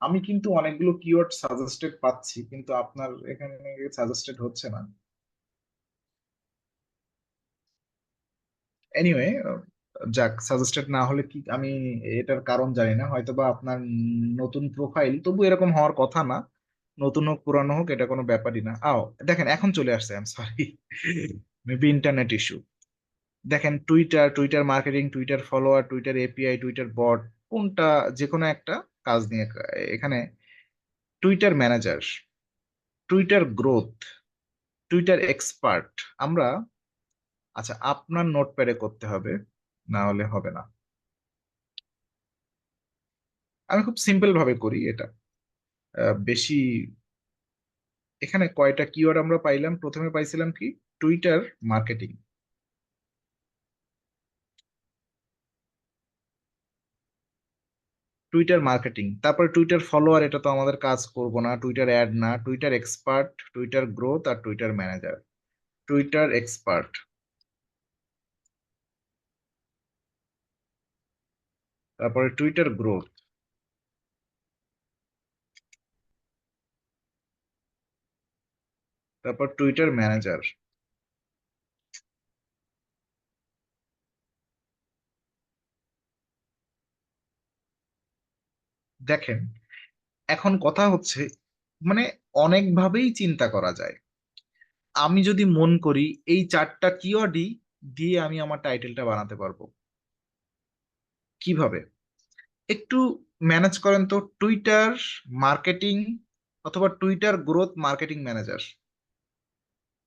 আমি কিন্তু অনেকগুলো কিওয়ার্ড সাজেস্টেড পাচ্ছি, কিন্তু আপনার এখানে সাজেস্টেড হচ্ছে না। এনিওয়ে, যাক, সাজেস্টেড না হলে কি, আমি এটার কারণ জানি না, হয়তোবা আপনার নতুন প্রোফাইল, তবু এরকম হওয়ার কথা না। নতুন হোক পুরানো হোক এটা কোনো ব্যাপারই না। দেখেন এখন চলে আসছে, I am sorry, maybe internet issue. দেখেন Twitter, Twitter marketing, Twitter follower, Twitter API, Twitter bot, কোনটা, যে কোনো একটা কাজ নিয়ে এখানে Twitter manager, Twitter growth, Twitter expert. আমরা, আচ্ছা, আপনার নোটপ্যাডে করতে হবে, না হলে হবে না। আমি খুব সিম্পল ভাবে করি এটা, বেশি। এখানে কয়টা কিওয়ার্ড আমরা পাইলাম? প্রথমে পাইছিলাম কি? টুইটার মার্কেটিং, টুইটার মার্কেটিং, তারপরে টুইটার ফলোয়ার, এটা তো আমাদের কাজ করব না। টুইটার অ্যাড না, টুইটার এক্সপার্ট, টুইটার গ্রোথ আর টুইটার ম্যানেজার। টুইটার এক্সপার্ট, তারপরে টুইটার গ্রোথ, তারপর টুইটার ম্যানেজার। দেখেন, এখন কথা হচ্ছে, মানে অনেকভাবেই চিন্তা করা যায়। আমি যদি মন করি এই চারটা কিওয়ার্ডই দিয়ে আমি আমার টাইটেলটা বানাতে পারবো। কিভাবে? একটু ম্যানেজ করেন তো। টুইটার মার্কেটিং অথবা টুইটার গ্রোথ মার্কেটিং ম্যানেজার,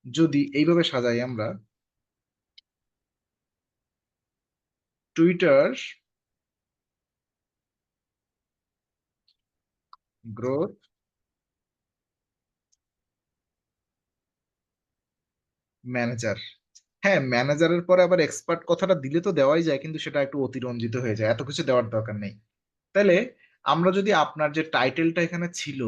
যদি এইভাবে সাজাই আমরা, টুইটার গ্রোথ ম্যানেজার। হ্যাঁ, ম্যানেজারের পরে আবার এক্সপার্ট কথাটা দিলে তো দেওয়াই যায়, কিন্তু সেটা একটু অতিরঞ্জিত হয়ে যায়, এত কিছু দেওয়ার দরকার নেই। তাহলে আমরা যদি আপনার যে টাইটেলটা এখানে ছিল,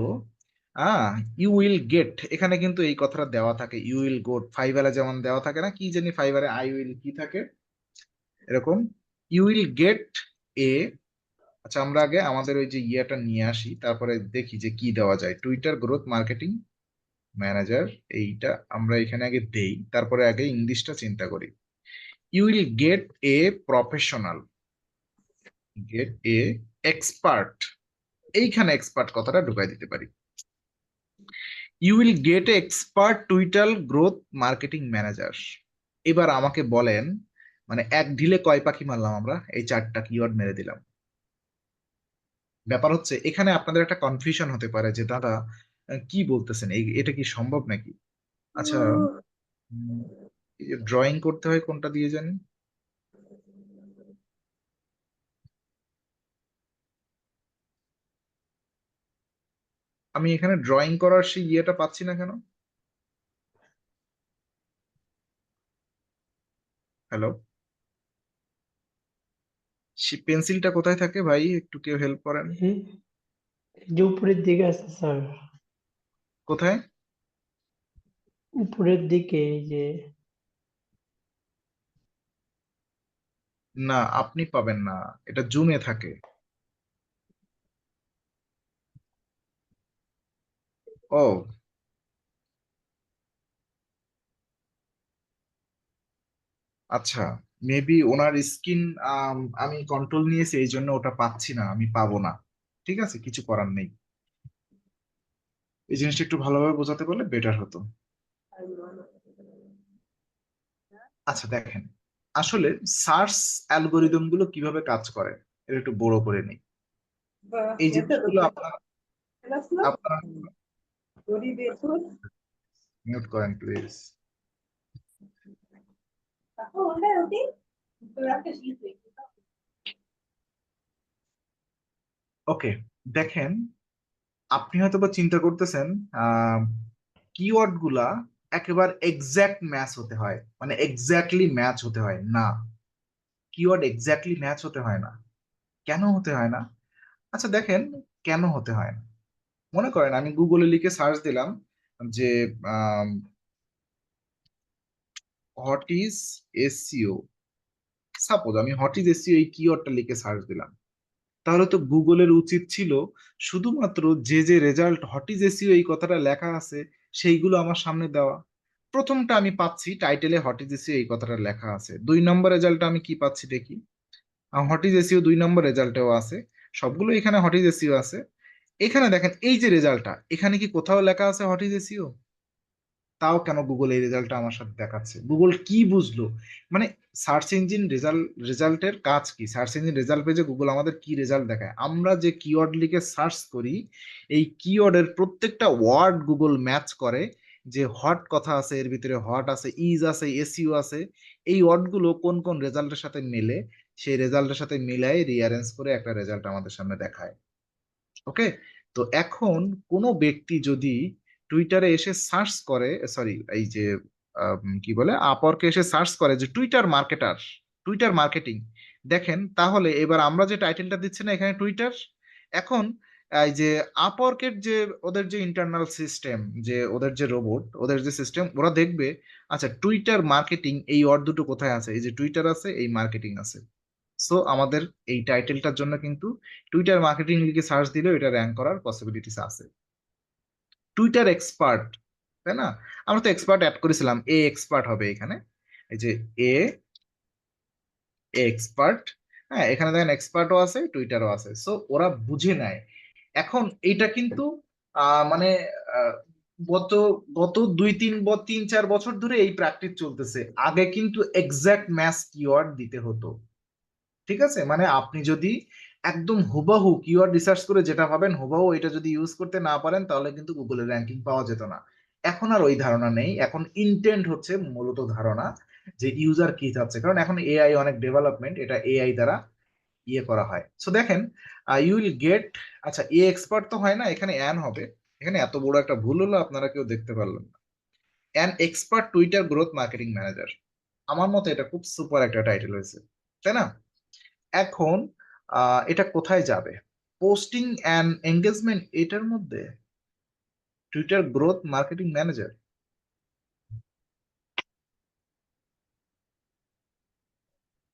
আহ ইউ উইল গেট, এখানে কিন্তু এই কথাটা দেওয়া থাকে, ইউ উইল গোট। ফাইবারে যেমন দেওয়া থাকে না, কি জানি ফাইবারে আই উইল কি থাকে, এরকম ইউ উইল গেট এ। আচ্ছা, আমরা আগে আমাদের ওই যে ইয়েটা নিয়ে আসি, তারপরে দেখি যে কি দেওয়া যায়। টুইটার গ্রোথ মার্কেটিং ম্যানেজার, এইটা আমরা এখানে আগে দেই, তারপরে আগে ইংলিশটা চিন্তা করি। You will get a professional, get a expert, এইখানে এক্সপার্ট কথাটা ঢুকাই দিতে পারি। You will get a expert Twitter growth marketing manager. এবার আমাকে বলেন, মানে এক ঢিলে কয় পাখি মারলাম আমরা? এই চারটা কিওয়ার্ড মেরে দিলাম। ব্যাপার হচ্ছে এখানে আপনাদের একটা কনফিউশন হতে পারে যে দাদা কি বলতেছেন, এটা কি সম্ভব নাকি? আচ্ছা, এই যে ড্রয়িং করতে হয় কোনটা দিয়ে জানি, আমি এখানে ড্রয়িং করার সেই ইয়েটা পাচ্ছি না কেন? হ্যালো, সে পেন্সিলটা কোথায় থাকে ভাই? একটু কেউ হেল্প করেন। এই এই যে উপরের দিকে আছে স্যার, কোথায়? উপরের দিকে এই যে। না, আপনি পাবেন না, এটা জুমে থাকে। ও, আচ্ছা, মেবি ওনার স্কিন আমি কন্ট্রোল নিয়েছি, এই জন্য ওটা পাচ্ছি না, আমি পাবো না। ঠিক আছে, কিছু করার নেই। এই জিনিসটা একটু ভালোভাবে বোঝাতে পারলে বেটার হতো। আচ্ছা দেখেন, আসলে সার্চ অ্যালগোরিদম গুলো কিভাবে কাজ করে এটা একটু বড় করে নিই। এই জিনিসগুলো আপনারা আপনারা মিউট করেন প্লিজ। ওকে, দেখেন, আপনি হয়তো বা চিন্তা করতেছেন কিওয়ার্ড গুলা একেবারে এক্সাক্ট ম্যাচ হতে হয়, মানে এক্স্যাক্টলি ম্যাচ হতে হয় না। কিওয়ার্ড এক্স্যাক্টলি ম্যাচ হতে হয় না। কেন হতে হয় না? আচ্ছা দেখেন, কেন হতে হয় না। মনে করেন আমি গুগলে লিখে সার্চ দিলাম যে হোয়াট ইজ এসইও, সাপোজ আমি হোয়াট ইজ এসইও এই কিওয়ার্ডটা লিখে সার্চ দিলাম, তাহলে তো গুগলের উচিত ছিল শুধুমাত্র যে যে রেজাল্ট হোয়াট ইজ এসইও এই কথাটা লেখা আছে সেইগুলো আমার সামনে দেওয়া। প্রথমটা আমি পাচ্ছি টাইটেলে হোয়াট ইজ এসইও এই কথাটা লেখা আছে, 2 নম্বর রেজাল্টটা আমি কি পাচ্ছি দেখি, হোয়াট ইজ এসইও 2 নম্বর রেজাল্টেও আছে, সবগুলো এখানে হোয়াট ইজ এসইও আছে। এখানে দেখেন এই যে রেজাল্টটা, এখানে কি কোথাও লেখা আছে হোয়াট ইজ এসইও? তাও কেন গুগল এই রেজাল্টটা আমার সাথে দেখাচ্ছে? গুগল কি বুঝলো? মানে সার্চ ইঞ্জিন রেজাল্টের কাজ কি? সার্চ ইঞ্জিন রেজাল্ট পেজে গুগল আমাদের কি রেজাল্ট দেখায়? আমরা যে কিওয়ার্ড লিখে সার্চ করি, এই কিওয়ার্ডের প্রত্যেকটা ওয়ার্ড গুগল ম্যাচ করে, যে হট কথা আছে এর ভিতরে, হট আছে, ইজ আছে, এসইও আছে, এই ওয়ার্ডগুলো কোন কোন রেজাল্টের সাথে মেলে, সেই রেজাল্টের সাথে মিলাই রিয়ারেঞ্জ করে একটা রেজাল্ট আমাদের সামনে দেখায়। ওকে, তো এখন কোনো ব্যক্তি যদি টুইটারে এসে সার্চ করে, সরি এই যে কি বলে আপওয়ার্কে এসে সার্চ করে যে টুইটার মার্কেটার, টুইটার মার্কেটিং, দেখেন তাহলে এবার আমরা যে টাইটেলটা দিচ্ছি না এখানে টুইটার, এখন এই যে আপওয়ার্কের যে ওদের যে ইন্টারনাল সিস্টেম, যে ওদের যে রোবট, ওদের যে সিস্টেম, ওরা দেখবে আচ্ছা টুইটার মার্কেটিং এই ওয়ার্ড দুটো কোথায় আছে, এই যে টুইটার আছে, এই মার্কেটিং আছে। সো আমাদের এই টাইটেলটার জন্য কিন্তু টুইটার মার্কেটিং লিখে সার্চ দিলেও এটা র্যাঙ্ক করার পসিবিলিটিস আছে। টুইটার এক্সপার্ট, তাই না? আমরা তো এক্সপার্ট অ্যাড করেছিলাম, এ এক্সপার্ট হবে এখানে, এই যে এ এক্সপার্ট। হ্যাঁ, এখানে দেখেন এক্সপার্টও আছে, টুইটারও আছে। সো ওরা বুঝে নেয়। এখন এইটা কিন্তু মানে আহ, গত গত 2-3-4 বছর ধরে এই প্র্যাকটিস চলতেছে। আগে কিন্তু এক্সাক্ট ম্যাচ কিওয়ার্ড দিতে হতো। ঠিক আছে, মানে আপনি যদি একদম হুবাহু কিওয়ার্ড রিসার্চ করে যেটা পাবেন হুবাহু এটা যদি ইউজ করতে না পারেন তাহলে কিন্তু গুগলের র্যাঙ্কিং পাওয়া যেত না। এখন আর ওই ধারণা নেই, এখন ইন্টেন্ট হচ্ছে মূলত ধারণা যে ইউজার কি চাচ্ছে, কারণ এখন এআই অনেক ডেভেলপমেন্ট, এটা এআই দ্বারা ইয়ে করা হয়। সো দেখেন ইউ উইল গেট, আচ্ছা এ এক্সপার্ট তো হয় না, এখানে অ্যান হবে। এখানে এত বড় একটা ভুল হলো, আপনারা কেউ দেখতে পারলেন না। An expert Twitter growth marketing manager, আমার মতে এটা খুব সুপার একটা টাইটেল হয়েছে, তাই না? এখন এটা কোথায় যাবে? পোস্টিং অ্যান্ড এঙ্গেজমেন্ট এটার মধ্যে, টুইটার গ্রোথ মার্কেটিং ম্যানেজার।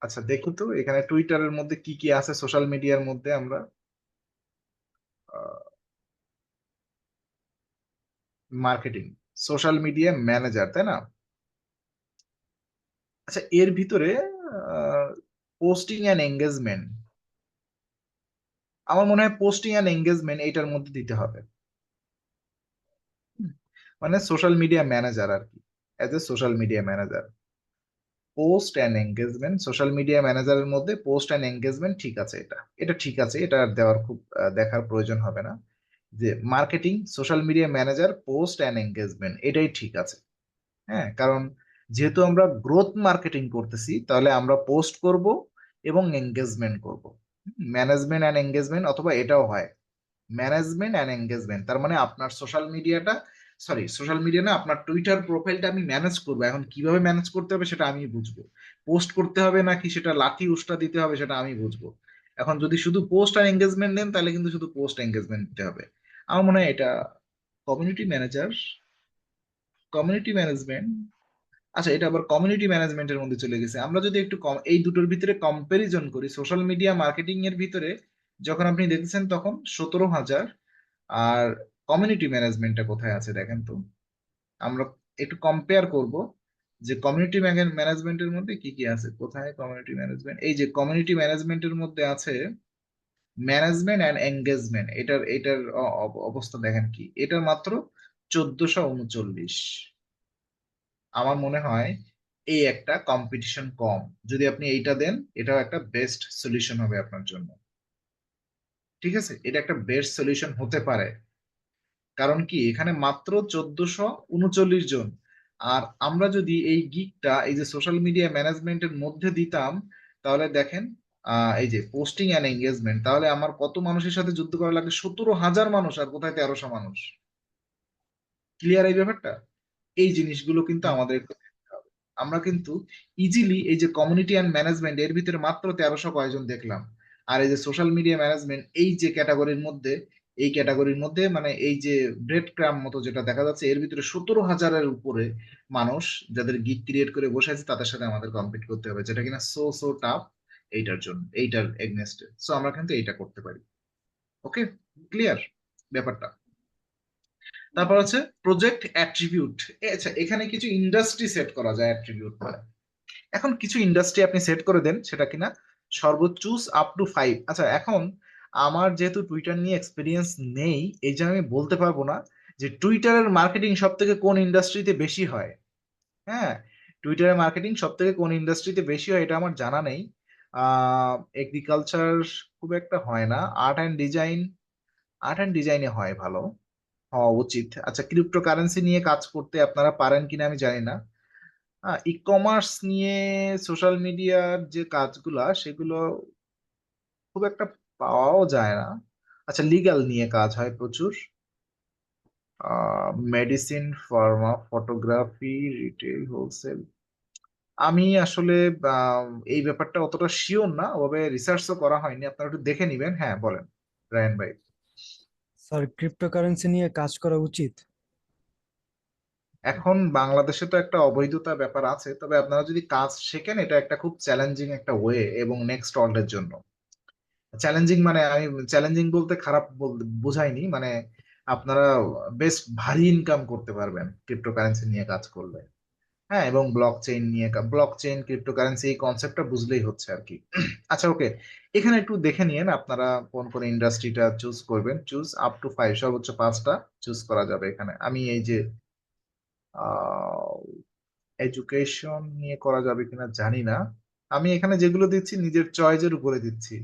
আচ্ছা দেখি তো এখানে টুইটারের মধ্যে কি কি আছে, সোশ্যাল মিডিয়ার মধ্যে আমরা মার্কেটিং সোশ্যাল মিডিয়া ম্যানেজার, তাই না? আচ্ছা এর ভিতরে পোস্টিং অ্যান্ড এঙ্গেজমেন্ট, আমার মনে হয় পোস্টিং অ্যান্ড এঙ্গেজমেন্ট এইটার মধ্যে দিতে হবে। মানে সোশ্যাল মিডিয়া ম্যানেজার আর কি, as a social media manager. Post and engagement, social media ম্যানেজারের মধ্যে পোস্ট অ্যান্ড এঙ্গেজমেন্ট, ঠিক আছে, এটা এটা ঠিক আছে, এটা আর দেওয়ার খুব দেখার প্রয়োজন হবে না। যে marketing social media manager post and engagement, এটাই ঠিক আছে। হ্যাঁ, কারণ যেহেতু আমরা গ্রোথ মার্কেটিং করতেছি তাহলে আমরা পোস্ট করব এবং এঙ্গেজমেন্ট করব। ম্যানেজমেন্ট অ্যান্ড এঙ্গেজমেন্ট, অথবা এটাও হয় ম্যানেজমেন্ট অ্যান্ড এঙ্গেজমেন্ট, তার মানে আপনার সোশ্যাল মিডিয়াটা, সরি সোশ্যাল মিডিয়া না, আপনার টুইটার প্রোফাইলটা আমি ম্যানেজ করবো। এখন কিভাবে ম্যানেজ করতে হবে সেটা আমি বুঝবো, পোস্ট করতে হবে নাকি সেটা লাঠি উষ্টা দিতে হবে সেটা আমি বুঝবো। এখন যদি শুধু পোস্ট আর এঙ্গেজমেন্ট দেন তাহলে কিন্তু শুধু পোস্ট এঙ্গেজমেন্ট দিতে হবে। আমার মনে হয় এটা কমিউনিটি ম্যানেজার, কমিউনিটি ম্যানেজমেন্ট। আচ্ছা এটা আবার কমিউনিটি ম্যানেজমেন্টের মধ্যে চলে গেছে। আমরা যদি একটু এই দুটোর ভিতরে কম্পারিজন করি, সোশ্যাল মিডিয়া মার্কেটিং এর ভিতরে যখন আপনি দেখছেন তখন 17,000, আর কমিউনিটি ম্যানেজমেন্টটা কোথায় আছে দেখেন তো। আমরা একটু কম্পেয়ার করব যে কমিউনিটি ম্যানেজমেন্টের মধ্যে কি কি আছে, কোথায় কমিউনিটি ম্যানেজমেন্ট, এই যে কমিউনিটি ম্যানেজমেন্টের মধ্যে আছে ম্যানেজমেন্ট অ্যান্ড এঙ্গেজমেন্ট, এটার অবস্থা দেখেন কি, এটার মাত্র 1439। আমার মনে হয় এই একটা কম্পিটিশন কম, যদি আপনি এইটা দেন এটাও একটা বেস্ট সলিউশন হবে আপনার জন্য। ঠিক আছে, এটা একটা বেস্ট সলিউশন হতে পারে, কারণ কি এখানে মাত্র 1439 জন। আর আমরা যদি এই গিগটা এই যে সোশ্যাল মিডিয়া ম্যানেজমেন্টের মধ্যে দিতাম, তাহলে দেখেন এই যে পোস্টিং অ্যান্ড এঙ্গেজমেন্ট, তাহলে আমার কত মানুষের সাথে যুদ্ধ করা লাগে, 17,000 মানুষ, আর কোথায় 1300 মানুষ। ক্লিয়ার এই ব্যাপারটা? এই জিনিসগুলো কিন্তু আমাদের একটু দেখতে হবে। আমরা কিন্তু ইজিলি এই যে কমিউনিটি অ্যান্ড ম্যানেজমেন্ট এর ভিতরে মাত্র 1300 কয়জন দেখলাম, আর এই যে সোশ্যাল মিডিয়া ম্যানেজমেন্ট এই যে ক্যাটাগরির মধ্যে, এই ক্যাটাগরির মধ্যে মানে এই যে ব্রেড ক্রাম মতো যেটা দেখা যাচ্ছে, এর ভিতরে 17,000-এর উপরে মানুষ যাদের গিগ ক্রিয়েট করে বসে আছে, তাদের সাথে আমাদের কম্পিট করতে হবে, যেটা কিনা সো টাফ এইটার জন্য, এইটার এগনেস্টে। সো আমরা কিন্তু এইটা করতে পারি। ওকে, ক্লিয়ার ব্যাপারটা? তারপর হচ্ছে প্রজেক্ট অ্যাট্রিবিউট। আচ্ছা, এখানে কিছু ইন্ডাস্ট্রি সেট করা যায় অ্যাট্রিবিউট মানে। এখন কিছু ইন্ডাস্ট্রি আপনি সেট করে দেন, সেটা কিনা সর্বোচ্চ আপ টু 5। আচ্ছা, এখন আমার যেহেতু টুইটার নিয়ে এক্সপিরিয়েন্স নেই, এই জন্য আমি বলতে পারবো না যে টুইটারের মার্কেটিং সব থেকে কোন ইন্ডাস্ট্রিতে বেশি হয়। হ্যাঁ, টুইটারের মার্কেটিং সব থেকে কোন ইন্ডাস্ট্রিতে বেশি হয় এটা আমার জানা নেই। এগ্রিকালচার খুব একটা হয় না, আর্ট অ্যান্ড ডিজাইনে হয় ভালো, হওয়া উচিত। আচ্ছা, ক্রিপ্টো কারেন্সি নিয়ে কাজ করতে আপনারা পারেন কিনা আমি জানি না। ই কমার্স নিয়ে সোশ্যাল মিডিয়ার যে কাজগুলা সেগুলো খুব একটা পাওয়াও যায় না। আচ্ছা, লিগ্যাল নিয়ে কাজ হয় প্রচুর, medicine, Pharma, photography, retail, wholesale. আমি আসলে এই ব্যাপারটা অতটা শিওর না, ওভাবে রিসার্চও করা হয়নি, আপনারা একটু দেখে নিবেন। হ্যাঁ বলেন রায়ন ভাই। স্যার ক্রিপ্টোকারেন্সি নিয়ে কাজ করা উচিত। এখন বাংলাদেশে তো একটা অবৈধতা ব্যাপার আছে, তবে আপনারা যদি কাজ শেখেন, এটা একটা খুব চ্যালেঞ্জিং একটা ওয়ে এবং নেক্সট ওয়ার্ল্ডের জন্য চ্যালেঞ্জিং। মানে আমি চ্যালেঞ্জিং বলতে খারাপ বোঝাইনি, মানে আপনারা বেশ ভারী ইনকাম করতে পারবেন ক্রিপ্টোকারেন্সি নিয়ে কাজ করলে। হ্যাঁ, এবং ব্লক চেইন ক্রিপ্টোকারেন্সি এই কনসেপ্টটা বুঝলেই হচ্ছে আর কি। আচ্ছা, ওকে, এখানে একটু দেখে নিয়েন আপনারা কোন কোন ইন্ডাস্ট্রিটা চুজ করবেন। চুজ আপ টু 5, সর্বোচ্চ 5টা চুজ করা যাবে এখানে। আমি এই যে এডুকেশন নিয়ে করা যাবে কিনা জানি না, আমি এখানে যেগুলো দিচ্ছি নিজের চয়েসের উপরে দিচ্ছি,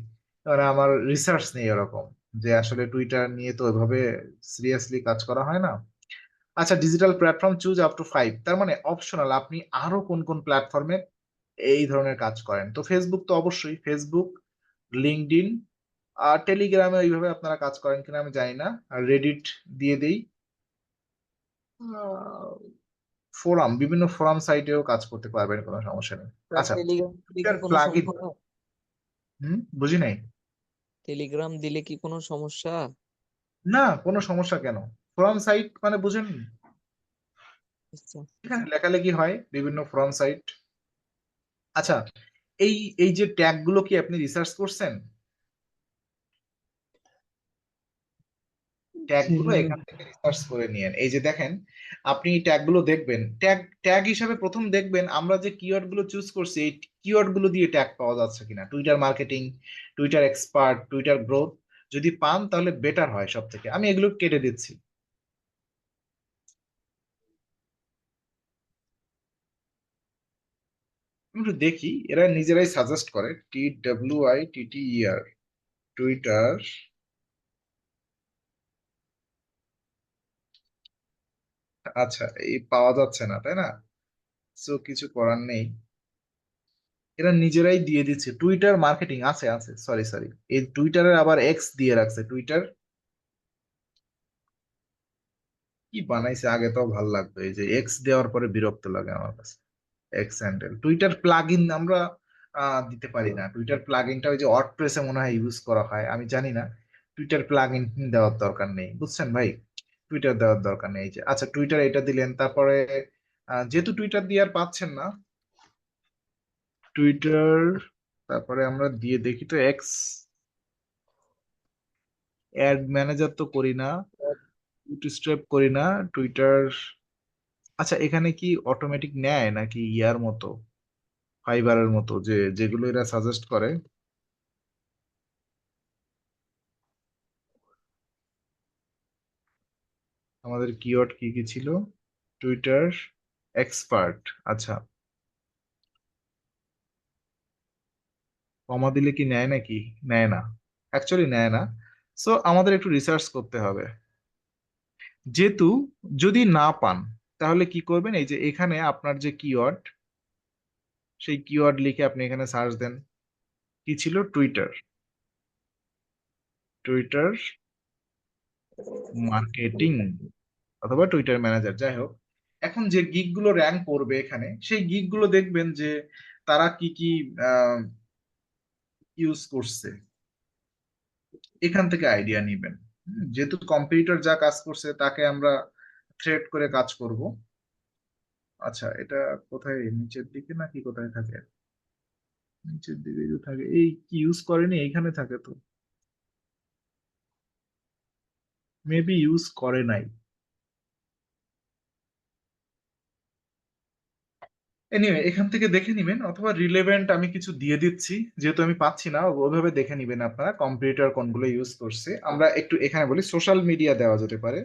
মানে আমার রিসার্চ নেই এরকম, যে আসলে টুইটার নিয়ে তো ওইভাবে সিরিয়াসলি কাজ করা হয় না। আচ্ছা, digital platform choose up to 5, তার মানে অপশনাল আপনি আরো কোন কোন প্ল্যাটফর্মে এই ধরনের কাজ করেন। তো ফেসবুক তো অবশ্যই, ফেসবুক, লিঙ্কডইন, আর টেলিগ্রামে ওইভাবে আপনারা কাজ করেন কিনা আমি জানি না। আর রেডিট দিয়ে দেই, ফোরাম, বিভিন্ন ফোরাম সাইটেও কাজ করতে পারবেন, কোনো সমস্যা নেই। আচ্ছা, টেলিগ্রাম দিলে কি টুইটার কোনো প্লাগইন। সমস্যা? বুঝি নাই। টেলিগ্রাম দিলে কি কোনো সমস্যা? না, কোনো সমস্যা কেন? ফোরাম সাইট মানে বুঝেন, আচ্ছা। এখানে লেখালেখি হয় বিভিন্ন ফোরাম সাইট। আচ্ছা, এই এই যে ট্যাগ গুলো কি আপনি রিসার্চ করছেন? ট্যাগ জি, গুলো এখান থেকে রিসার্চ করে নিয়েন। এই যে দেখেন, আপনি ট্যাগ গুলো দেখবেন, ট্যাগ ট্যাগ হিসাবে প্রথম দেখবেন আমরা যে কিওয়ার্ড গুলো চুজ করছি, এই কিওয়ার্ড গুলো দিয়ে ট্যাগ পাওয়া যাচ্ছে কিনা। Twitter marketing, Twitter expert, Twitter growth, যদি পান তাহলে বেটার হয় সব থেকে। আমি এগুলো কেটে দিচ্ছি। আমি একটু দেখি, এরা নিজেরাই সাজেস্ট করে, TWITTER, টুইটার। আচ্ছা, এই পাওয়া যাচ্ছে না তাই না? সো কিছু করার নেই, এরা নিজেরাই দিয়ে দিচ্ছে। টুইটার মার্কেটিং আছে, আছে, সরি সরি, এই টুইটারের আবার এক্স দিয়ে রাখছে। টুইটার কি বানাইছে, আগে তো ভাল লাগতো, এই যে এক্স দেওয়ার পরে বিরক্ত লাগে আমার কাছে। X handle Twitter plug in আমরা দিতে পারি না। টুইটার প্লাগ ইনটা ওই যে ওয়ার্ডপ্রেসে মনে হয় ইউজ করা হয়, আমি জানি না। টুইটার প্লাগ ইন দেওয়ার দরকার নেই, বুঝছেন ভাই? টুইটার দেওয়ার দরকার নেই। এই যে আচ্ছা, টুইটার এটা দিলেন, তারপরে যেহেতু টুইটার দিয়ে আর পাচ্ছেন না, টুইটার, তারপরে আমরা দিয়ে দেখি তো এক্স। অ্যাড ম্যানেজার তো করি না, বুটস্ট্র্যাপ করি না, টুইটার আচ্ছা, এখানে কি অটোমেটিক নেয় নাকি ইয়ার মতো, ফাইবারের মতো, যে যেগুলো এরা সাজেস্ট করে? আমাদের কিওয়ার্ড কি কি ছিল? Twitter expert. আচ্ছা, কমা দিলে কি নেয় নাকি? নেয় না, অ্যাকচুয়ালি নেয় না। সো আমাদের একটু রিসার্চ করতে হবে। যেহেতু যদি না পান, তাহলে কি করবেন, এই যে এখানে আপনার যে কিওয়ার্ড, সেই কিওয়ার্ড লিখে আপনি এখানে সার্চ দেন। কি ছিল? টুইটার, টুইটার মার্কেটিং অথবা টুইটার ম্যানেজার, যাই হোক। এখন যে গিগ গুলো র্যাঙ্ক করবে এখানে, সেই গিগ গুলো দেখবেন যে তারা কি কি ইউজ করছে, এখান থেকে আইডিয়া নিবেন। যেহেতু কম্পিউটার যা কাজ করছে তাকে আমরা থ্রেড করে কাজ করব। আচ্ছা, এটা কোথায়, নিচের দিকে নাকি কোথায় থাকে? নিচের দিকে যে থাকে, এই কি ইউজ করেনি, এইখানে থাকে তো, মেবি ইউজ করে নাই। এনিওয়ে, এখান থেকে দেখে নিবেন, অথবা রিলেভেন্ট আমি কিছু দিয়ে দিচ্ছি, যেহেতু আমি পাচ্ছি না, ওইভাবে দেখে নিবেন আপনারা কম্পিউটার কোনগুলো ইউজ করছে। আমরা একটু এখানে বলি সোশ্যাল মিডিয়া দেওয়া যেতে পারে।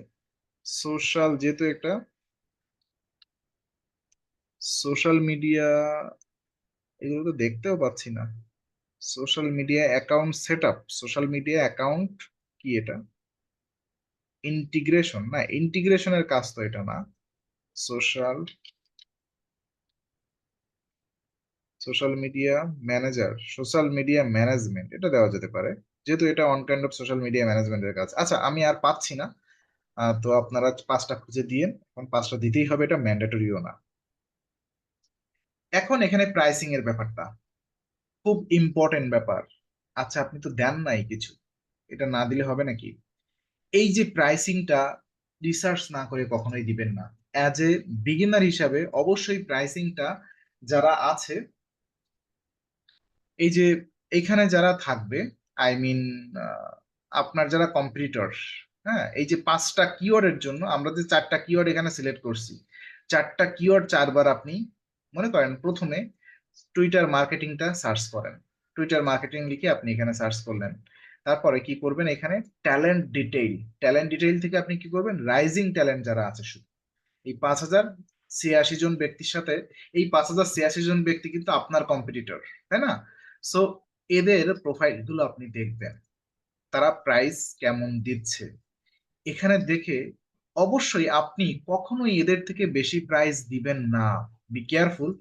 সোশ্যাল, যেহেতু একটা সোশ্যাল মিডিয়া, এগুলো তো দেখতেও পাচ্ছি না। Social media account set up, social media account কি এটা? ইন্টিগ্রেশন, না ইন্টিগ্রেশনের কাজ তো এটা না। Social social media manager, social media management, এটা দেওয়া যেতে পারে, যেহেতু এটা on kind of social media ম্যানেজমেন্টের কাজ। আচ্ছা, আমি আর পাচ্ছি না, তো আপনারা 5টা খুঁজে দিয়েন, এখন 5টা দিতেই হবে, এটা ম্যান্ডেটরিও না। এখন এখানে প্রাইসিং এর ব্যাপারটা খুব ইম্পর্টেন্ট ব্যাপার। আচ্ছা, আপনি তো দেন নাই কিছু, এটা না দিলে হবে নাকি? এই যে প্রাইসিংটা রিসার্চ না করে কখনোই দিবেন না। অ্যাজ এ বিগিনার হিসাবে অবশ্যই প্রাইসিংটা যারা আছে, এই যে এখানে যারা থাকবে, আই মিন আপনার যারা কম্পিটিটর, হ্যাঁ, এই যে 5টা কিওয়ার্ডের জন্য আমরা যে 4টা কিওয়ার্ড এখানে সিলেক্ট করছি, 4টা কিওয়ার্ড 4বার আপনি মনে করেন প্রথমে টুইটার মার্কেটিংটা সার্চ করেন। টুইটার মার্কেটিং লিখে আপনি এখানে সার্চ করলেন। তারপরে কি করবেন, এখানে ট্যালেন্ট ডিটেইল, ট্যালেন্ট ডিটেইল থেকে আপনি কি করবেন, রাইজিং ট্যালেন্ট যারা আছে, শুধু এই 5086 জন ব্যক্তির সাথে, এই 5086 জন ব্যক্তি কিন্তু আপনার কম্পিটিটর, তাই না? সো এদের প্রোফাইল গুলো আপনি দেখবেন, তারা প্রাইস কেমন দিচ্ছে এখানে দেখে অবশ্যই আপনি কখনোই এদের থেকে বেশি প্রাইস দিবেন না। বি কেয়ারফুল,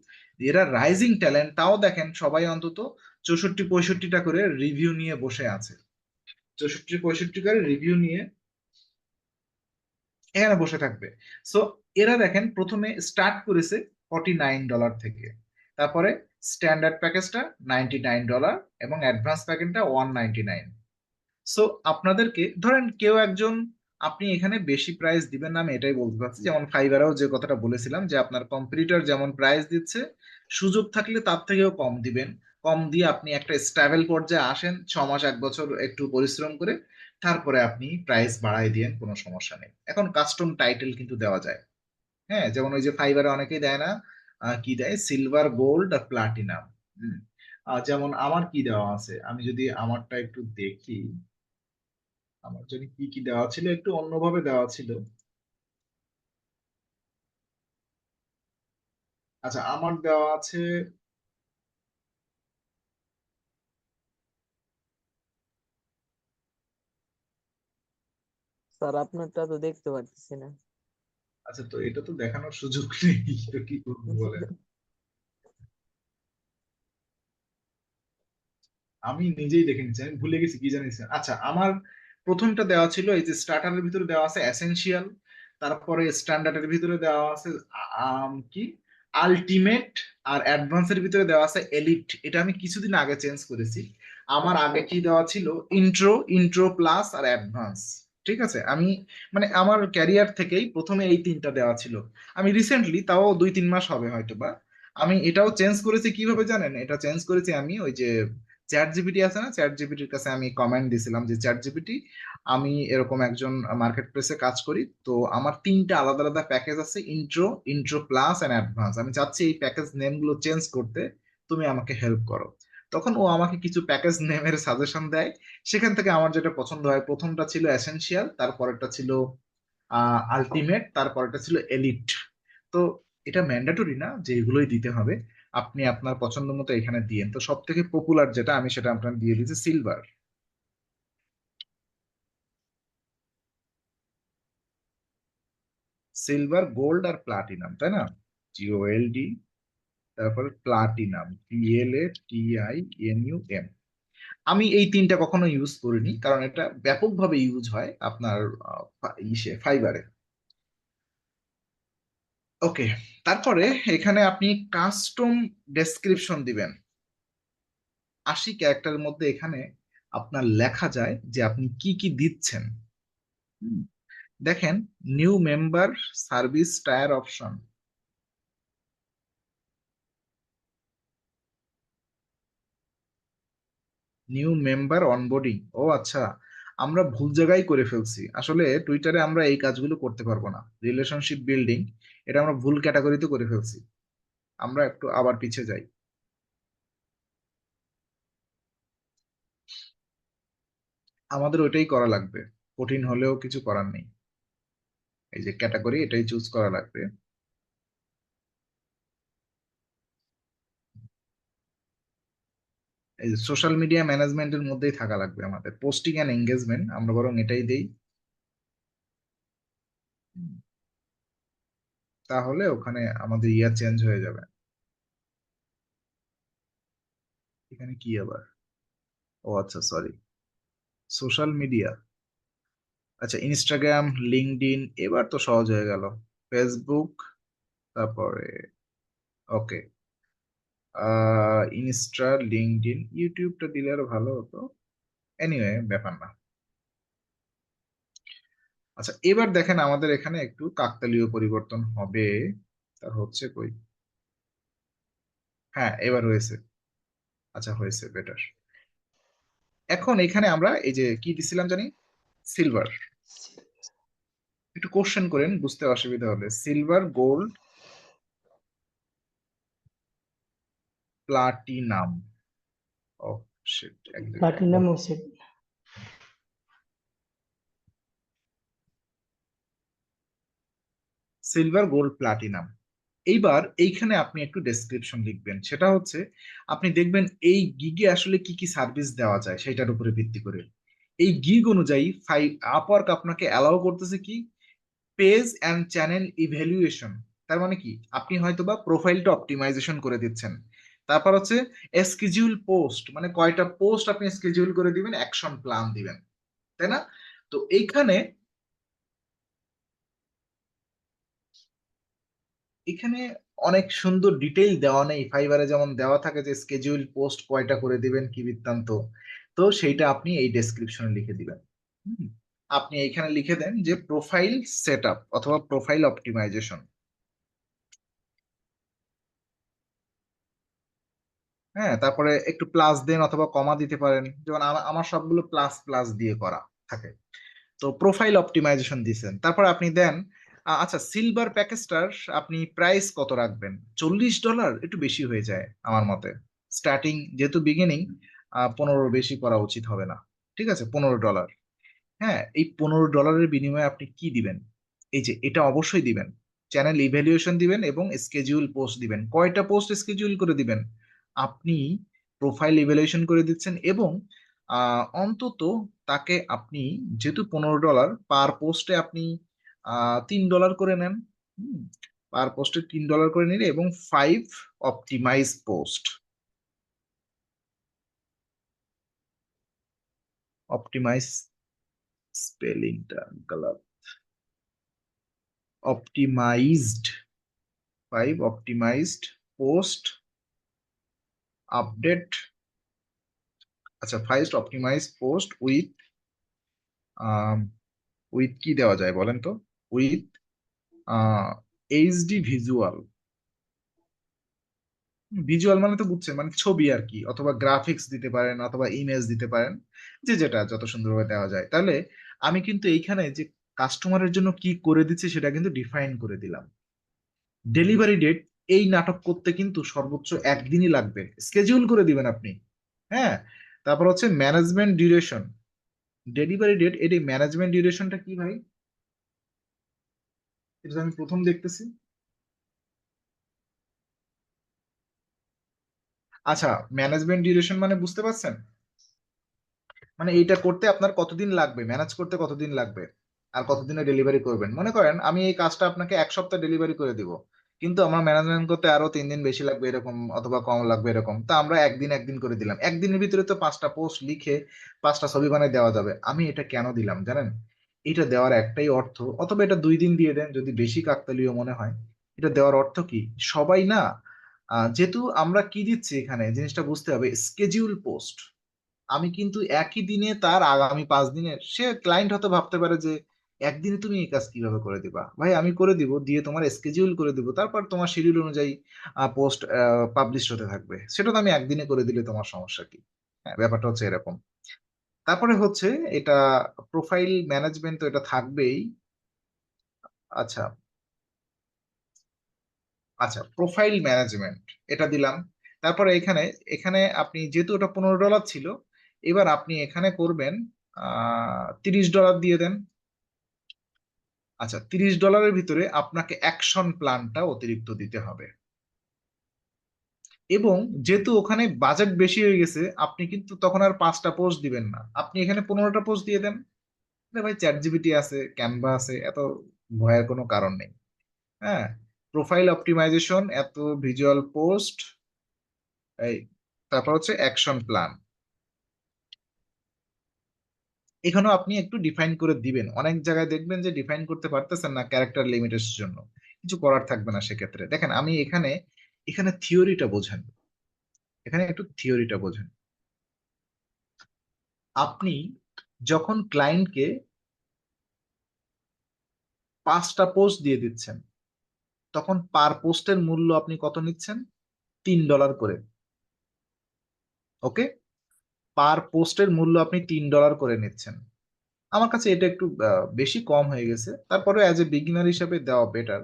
এরা রাইজিং ট্যালেন্ট, তাও দেখেন সবাই অন্তত 64-65টা করে রিভিউ নিয়ে বসে আছে, 64-65 করে রিভিউ নিয়ে এখানে বসে থাকবে। সো এরা দেখেন প্রথমে স্টার্ট করেছে $49 থেকে, তারপরে স্ট্যান্ডার্ড প্যাকেজটা $99 এবং অ্যাডভান্স প্যাকেজটা $199। সো আপনাদেরকে ধরেন কেউ একজন, আপনি এখানে বেশি প্রাইস দিবেন না, আমি এটাই বলতে চাচ্ছি। যেমন ফাইবারেও যে কথাটা বলেছিলাম যে আপনার কম্পিটিটর যেমন প্রাইস দিচ্ছে, সুযোগ থাকলে তার থেকেও কম দিবেন। কম দিয়ে আপনি একটা স্ট্যাবল পর্যায়ে আসেন, 6 মাস 1 বছর একটু পরিশ্রম করে, তারপরে আপনি প্রাইস বাড়াই দিয়েন, কোনো সমস্যা নেই। এখন কাস্টম টাইটেল কিন্তু দেওয়া যায়, হ্যাঁ, যেমন ওই যে ফাইবারে অনেকেই দেয় না, কি দেয়, সিলভার, গোল্ড আর প্লাটিনাম। যেমন আমার কি দেওয়া আছে, আমি যদি আমারটা একটু দেখি, আমার জন্য কি কি দেওয়া ছিল, একটু অন্যভাবে দেওয়া ছিল। আচ্ছা, আমার দেওয়া আছে, স্যার আপনারটা তো দেখতে পাচ্ছি না। আচ্ছা, তো এটা তো দেখানোর সুযোগ নেই, তো কি করবো বলেন? আমি নিজেই দেখে নিচ্ছি, আমি ভুলে গেছি কি জানিস। আচ্ছা, আমার প্রথমটা দেওয়া ছিল এই যে স্টার্টারের ভিতরে দেওয়া আছে এসেনশিয়াল, তারপরে স্ট্যান্ডার্ডের ভিতরে দেওয়া আছে কি আলটিমেট, আর অ্যাডভান্সের ভিতরে দেওয়া আছে এলিট। এটা আমি কিছুদিন আগে চেঞ্জ করেছি। আমার আগে কি দেওয়া ছিল, ইন্ট্রো, ইন্ট্রো প্লাস আর অ্যাডভান্স। ঠিক আছে, আমি মানে আমার ক্যারিয়ার থেকেই প্রথমে এই 3টা দেওয়া ছিল। আমি রিসেন্টলি, তাও 2-3 মাস হবে হয়তো বা, আমি এটাও চেঞ্জ করেছি। কিভাবে জানেন? এটা চেঞ্জ করেছি আমি ওই যে চ্যাট জিপিটি আছে না, চ্যাট জিপিটির কাছে আমি কমেন্ট দিছিলাম যে চ্যাট জিপিটি আমি এরকম একজন মার্কেট প্লেসে কাজ করি, তো আমার 3টা আলাদা আলাদা প্যাকেজ আছে, ইন্ট্রো প্লাস এন্ড অ্যাডভান্স। আমি চাচ্ছি এই প্যাকেজ নেম গুলো চেঞ্জ করতে, তুমি আমাকে হেল্প করো। তখন ও আমাকে কিছু প্যাকেজ নেমের সাজেশন দেয়, সেখান থেকে আমার যেটা পছন্দ হয়, প্রথমটা ছিল এসেনশিয়াল, তারপরেরটা ছিল আলটিমেট, তারপরেরটা ছিল এলিট। তো এটা ম্যান্ডেটরি না যে এগুলোই দিতে হবে, আপনি আপনার পছন্দ মতো এখানে দিয়েন। তো সব থেকে পপুলার যেটা, আমি সেটা আপনার দিয়ে দিয়েছি সিলভার। সিলভার, গোল্ড আর প্লাটিনাম, তাই না? GOLD, তারপরে প্লাটিনাম, PLATINUM। আমি এই 3টা কখনো ইউজ করিনি, কারণ এটা ব্যাপকভাবে ইউজ হয় আপনার ফাইবারে। ওকে, তারপরে এখানে আপনি কাস্টম ডেসক্রিপশন দিবেন 80 ক্যারেক্টারের মধ্যে। এখানে আপনার লেখা যায় যে আপনি কি কি দিচ্ছেন। হুম, দেখেন, new member service tier option, new member onboarding. ও আচ্ছা, আমরা ভুল জায়গায় করে ফেলছি। আসলে টুইটারে আমরা এই কাজগুলো করতে পারবো না, রিলেশনশিপ বিল্ডিং, এটা আমরা ভুল ক্যাটাগরিতে করে ফেলছি। আমরা একটু আবার পিছিয়ে যাই। আমাদের ওইটাই করা লাগবে, কঠিন হলেও কিছু করার নেই। এই যে ক্যাটাগরি, এটাই চুজ করা লাগবে। এই যে সোশ্যাল মিডিয়া ম্যানেজমেন্টের মধ্যেই থাকা লাগবে আমাদের, পোস্টিং এন্ড এঙ্গেজমেন্ট, আমরা বরং এটাই দেই। তাহলে ওখানে আমাদের ইয়ার চেঞ্জ হয়ে যাবে। এখানে কি আবার, ও আচ্ছা সরি, সোশ্যাল মিডিয়া, আচ্ছা ইনস্টাগ্রাম, লিঙ্কডইন, এবার তো সহজ হয়ে গেল। ফেসবুক, তারপরে ওকে, ইনস্টা, লিঙ্কডইন, ইউটিউবটা দিলে আরো ভালো হতো। এনিওয়ে, ব্যাপার না। আচ্ছা, এবার দেখেন আমাদের এখানে একটু কাকতালীয় পরিবর্তন হবে। তা হচ্ছে কই, হ্যাঁ এবার হয়েছে। আচ্ছা হয়েছে, বেটার। এখন এখানে আমরা এই যে কি দিছিলাম জানি, সিলভার। একটু কোশ্চেন করেন, বুঝতে অসুবিধা হলে। Silver, gold, platinum. Oh shit, platinum হচ্ছে সিলভার, গোল্ড, প্লাটিনাম। এইবার এইখানে আপনি একটু ডেসক্রিপশন লিখবেন, সেটা হচ্ছে আপনি দেখবেন এই গিগে আসলে কি কি সার্ভিস দেওয়া যায় সেটার উপরে ভিত্তি করে। এই গিগ অনুযায়ী আপওয়ার্ক আপনাকে অ্যালাউ করতেছে কি, পেজ অ্যান্ড চ্যানেল ইভ্যালুয়েশন। তার মানে কি, আপনি হয়তোবা প্রোফাইলটা অপটিমাইজেশন করে দিচ্ছেন। তারপর হচ্ছে স্কেডিউল পোস্ট, মানে কয়টা পোস্ট আপনি স্কেডিউল করে দিবেন, অ্যাকশন প্ল্যান দিবেন, তাই না? তো এইখানে এখানে অনেক সুন্দর ডিটেইল দেওয়া নেই, ফাইবারে যেমন দেওয়া থাকে যে স্কেডিউল পোস্ট কয়টা করে দিবেন, কি বৃত্তান্ত। তো সেইটা আপনি এই ডেসক্রিপশনে লিখে দিবেন। হুম, আপনি এখানে লিখে দেন যে প্রোফাইল সেটআপ অথবা প্রোফাইল অপটিমাইজেশন। হ্যাঁ, তারপরে একটু প্লাস দেন অথবা কমা দিতে পারেন, যেমন আমার সবগুলো প্লাস প্লাস দিয়ে করা থাকে। তো প্রোফাইল অপটিমাইজেশন দিছেন, তারপর আপনি দেন আচ্ছা সিলভার প্যাকেজটার আপনি প্রাইস কত রাখবেন। $40 একটু বেশি হয়ে যায় আমার মতে, স্টার্টিং যেহেতু বিগিনিং, 15 বেশি করা উচিত হবে না। ঠিক আছে, $15। হ্যাঁ, এই $15 বিনিময়ে আপনি কি দিবেন, এই যে এটা অবশ্যই দিবেন, চ্যানেল ইভ্যালুয়েশন দিবেন এবং স্কেডিউল পোস্ট দিবেন। কয়টা পোস্ট স্কেডিউল করে দিবেন, আপনি প্রোফাইল ইভ্যালুয়েশন করে দিচ্ছেন এবং অন্তত তাকে আপনি, যেহেতু $15 পার পোস্টে আপনি $3 করে নেন। পার পোস্টে $3 করে নিলে এবং 5 অপটিমাইজ পোস্ট, অপটিমাইজ স্পেলিংটা গালাত, অপটিমাইজড, 5 অপটিমাইজড পোস্ট আপডেট। আচ্ছা, 5 অপটিমাইজড পোস্ট উইথ উইথ কি দেওয়া যায় বলেন তো, উইথ এইচডি ভিজুয়াল। ভিজুয়াল মানে তো বুঝছেন, মানে ছবি আর কি, অথবা গ্রাফিক্স দিতে পারেন অথবা ইমেজ দিতে পারেন, যে যেটা যত সুন্দরভাবে দেওয়া যায়। তাহলে আমি কিন্তু এইখানে যে কাস্টমারের জন্য কি করে দিচ্ছি সেটা কিন্তু ডিফাইন করে দিলাম। ডেলিভারি ডেট এই নাটক করতে কিন্তু সর্বোচ্চ একদিনই লাগবে, স্কেডিউল করে দিবেন আপনি। হ্যাঁ, তারপর হচ্ছে ম্যানেজমেন্ট ডিউরেশন, ডেলিভারি ডেট, এটি ম্যানেজমেন্ট ডিউরেশনটা কি ভাই? এটা তো আমি প্রথম দেখতেছি। আচ্ছা, ম্যানেজমেন্ট ডিউরেশন মানে বুঝতে পারছেন? মানে এইটা করতে আপনার কতদিন লাগবে, ম্যানেজ করতে কতদিন লাগবে, আর কতদিনে ডেলিভারি করবেন। মনে করেন আমি এই কাজটা আপনাকে এক সপ্তাহ ডেলিভারি করে দিব, কিন্তু আমার ম্যানেজমেন্ট করতে আরো 3 দিন বেশি লাগবে এরকম, অথবা কম লাগবে এরকম। তা আমরা একদিন একদিন করে দিলাম, একদিনের ভিতরে তো 5টা পোস্ট লিখে 5টা ছবি বানিয়ে দেওয়া যাবে। আমি এটা কেন দিলাম জানেন? এটা দেওয়ার একটাই অর্থ, অথবা এটা 2 দিন দিয়ে দেন যদি বেশি কাকতালীয় মনে হয়। এটা দেওয়ার অর্থ কি, সবাই না যেহেতু আমরা কি দিচ্ছি এখানে জিনিসটা বুঝতে হবে, স্কেডিউল পোস্ট। আমি কিন্তু একই দিনে তার আগামী 5 দিনের, সে ক্লায়েন্ট হয়তো ভাবতে পারে যে একদিনে তুমি এই কাজ কিভাবে করে দিবা। ভাই আমি করে দিব, দিয়ে তোমার স্কেডিউল করে দিব, তারপর তোমার শিডিউল অনুযায়ী পোস্ট পাবলিশ হতে থাকবে। সেটা তো আমি একদিনে করে দিলে তোমার সমস্যা কি? হ্যাঁ, ব্যাপারটা হচ্ছে এরকম। তারপরে হচ্ছে এটা প্রোফাইল ম্যানেজমেন্ট, তো এটা থাকবেই। আচ্ছা আচ্ছা, প্রোফাইল ম্যানেজমেন্ট এটা দিলাম। তারপরে এখানে এখানে আপনি যেহেতু ওটা $15 ছিল, এবার আপনি এখানে করবেন $30 দিয়ে দেন। আচ্ছা, $30 ভিতরে আপনাকে অ্যাকশন প্ল্যানটা অতিরিক্ত দিতে হবে। এবং যেহেতু ওখানে বাজেট বেশি হয়ে গেছে, আপনি কিন্তু তখন আর 5টা পোস্ট দিবেন না, আপনি এখানে 15টা পোস্ট দিয়ে দেন। আরে ভাই, চ্যাট জিপিটি আছে, ক্যানভা আছে, এত ভয়ের কোনো কারণ নেই। হ্যাঁ, প্রোফাইল অপটিমাইজেশন, এত ভিজুয়াল পোস্ট, এই তারপর হচ্ছে অ্যাকশন প্ল্যান। এখানেও আপনি একটু ডিফাইন করে দিবেন। অনেক জায়গায় দেখবেন যে ডিফাইন করতে পারতেছেন না ক্যারেক্টার লিমিটের জন্য, কিছু করার থাকবে না সেক্ষেত্রে। দেখেন আমি এখানে এখানে থিওরিটা বোঝেন, এখানে একটু থিওরিটা বোঝেন। আপনি যখন ক্লায়েন্টকে 5টা পোস্ট দিয়ে দিচ্ছেন, তখন পার পোস্টের মূল্য আপনি কত নিচ্ছেন? $3 করে। ওকে, পার পোস্টের মূল্য আপনি $3 করে নিচ্ছেন। আমার কাছে এটা একটু বেশি কম হয়ে গেছে, তারপরে অ্যাজ এ বিগিনার হিসেবে দেওয়া বেটার।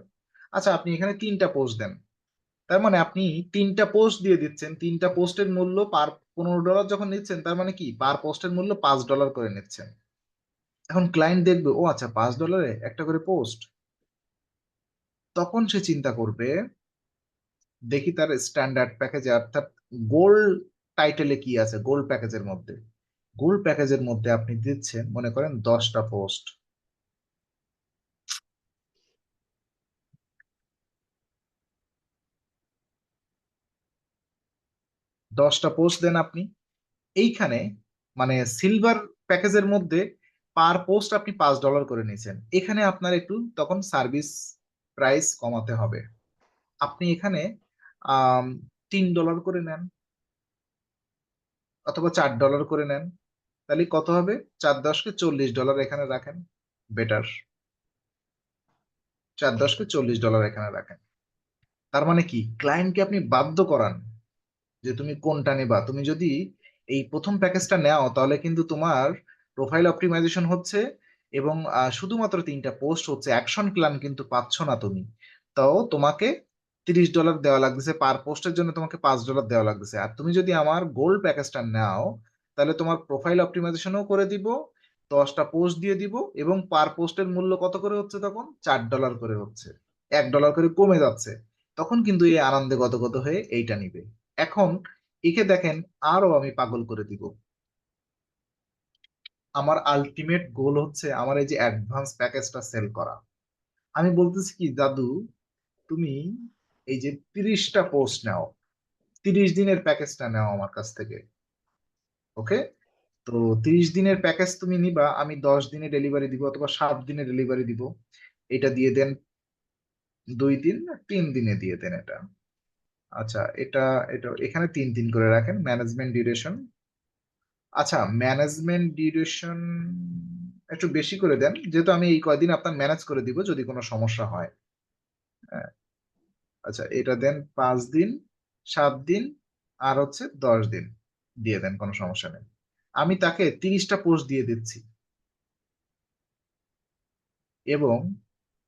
আচ্ছা, আপনি এখানে 3টা পোস্ট দেন, তার মানে আপনি 3টা পোস্ট দিয়ে দিচ্ছেন, 3টা পোস্টের মূল্য পার $15 যখন নিচ্ছেন, তার মানে কি পার পোস্টের মূল্য $5 করে নিচ্ছেন। এখন ক্লায়েন্ট দেখবে, ও আচ্ছা $5 একটা করে পোস্ট, তখন সে চিন্তা করবে দেখি তার স্ট্যান্ডার্ড প্যাকেজে, অর্থাৎ গোল্ড টাইটেলে কি আছে, গোল্ড প্যাকেজের মধ্যে। গোল্ড প্যাকেজের মধ্যে আপনি দিচ্ছেন মনে করেন 10টা পোস্ট, 10টা পোস্ট দেন আপনি এইখানে। মানে সিলভার প্যাকেজের মধ্যে পার পোস্ট আপনি $5 করে নিয়েছেন, এখানে আপনার একটু তখন সার্ভিস প্রাইস কমাতে হবে। আপনি এখানে আহ $3 করে নেন, অথবা $4 করে নেন। তাহলে কত হবে? 4×10 = $40 এখানে রাখেন, বেটার। 4×10 = $40 এখানে রাখেন। তার মানে কি, ক্লায়েন্টকে আপনি বাধ্য করান যে তুমি কোনটা নেবা। তুমি যদি এই প্রথম প্যাকেজটা নেও, তাহলে কিন্তু তোমার প্রোফাইল অপটিমাইজেশন হচ্ছে, এবং শুধুমাত্র 3টা পোস্ট হচ্ছে, অ্যাকশন প্ল্যান কিন্তু পাচ্ছ না তুমি। তাও তোমাকে $30 দেওয়া লাগতেছে, পার পোস্টের জন্য তোমাকে $5 দেওয়া লাগতেছে। আর তুমি যদি আমার গোল্ড প্যাকেজটা নাও, তাহলে তোমার প্রোফাইল অপটিমাইজেশনও করে দিব, 10টা পোস্ট দিয়ে দিব, এবং পার পোস্টের মূল্য কত করে হচ্ছে তখন? $4 করে হচ্ছে, $1 করে কমে যাচ্ছে। তখন কিন্তু এই আনন্দে গদগদ হয়ে এইটা নিবে। এখন একে দেখেন, আরো আমি পাগল করে দিব। আমার আলটিমেট গোল হচ্ছে আমার এই যে অ্যাডভান্স প্যাকেজটা সেল করা। আমি বলতেছি কি দাদু, তুমি এই যে 30টা পোস্ট নাও, 30 দিনের প্যাকেজটা নাও আমার কাছ থেকে। ওকে, তো 30 দিনের প্যাকেজ তুমি নিবা, আমি 10 দিনে ডেলিভারি দিব, অথবা 7 দিনে ডেলিভারি দিব। এটা দিয়ে দেন 2 দিন, 3 দিনে দিয়ে দেন এটা। আচ্ছা, এটা এটা এখানে 3 দিন করে রাখেন ম্যানেজমেন্ট ডিউরেশন। আচ্ছা, ম্যানেজমেন্ট ডিউরেশন একটু বেশি করে দেন, যেহেতু আমি এই কয়দিন আপনার ম্যানেজ করে দিব যদি কোনো সমস্যা হয়। হ্যাঁ, আচ্ছা এটা দেন 5 দিন, 7 দিন, আর হচ্ছে 10 দিন দিয়ে দেন, কোনো সমস্যা নেই। আমি তাকে 30টা পোস্ট দিয়ে দিচ্ছি, এবং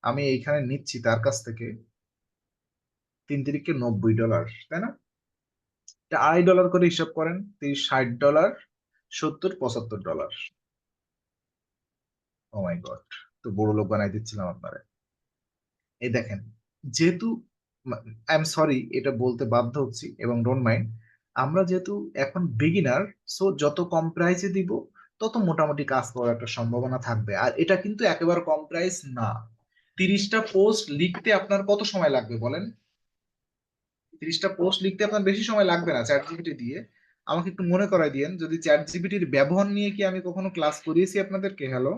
আমি এইখানে নিচ্ছি তার কাছ থেকে 3 তিরিকে $90, তাই না? এটা $2.5 করে হিসাব করেন, $30-60, $70-75। ও মাই গড, তো বড় লোক বানাই দিচ্ছিলাম আপনারা। এই দেখেন, যেহেতু আই এম সরি এটা বলতে বাধ্য হচ্ছি, এবং ডোন্ট মাইন্ড, আমরা যেহেতু এখন বিগিনার, সো যত কম প্রাইসে দিব তত মোটামুটি কাজ করার একটা সম্ভাবনা থাকবে। আর এটা কিন্তু একেবারে কম প্রাইস না। 30টা পোস্ট লিখতে আপনার কত সময় লাগবে বলেন? 30টা পোস্ট লিখতে আপনার বেশি সময় লাগবে না চ্যাট জিপিটি দিয়ে। আমাকে একটু মনে করাই দিয়েন, যদি চ্যাট জিপিটির ব্যবহার নিয়ে কি আমি কখনো ক্লাস করিয়েছি আপনাদেরকে? হ্যালো,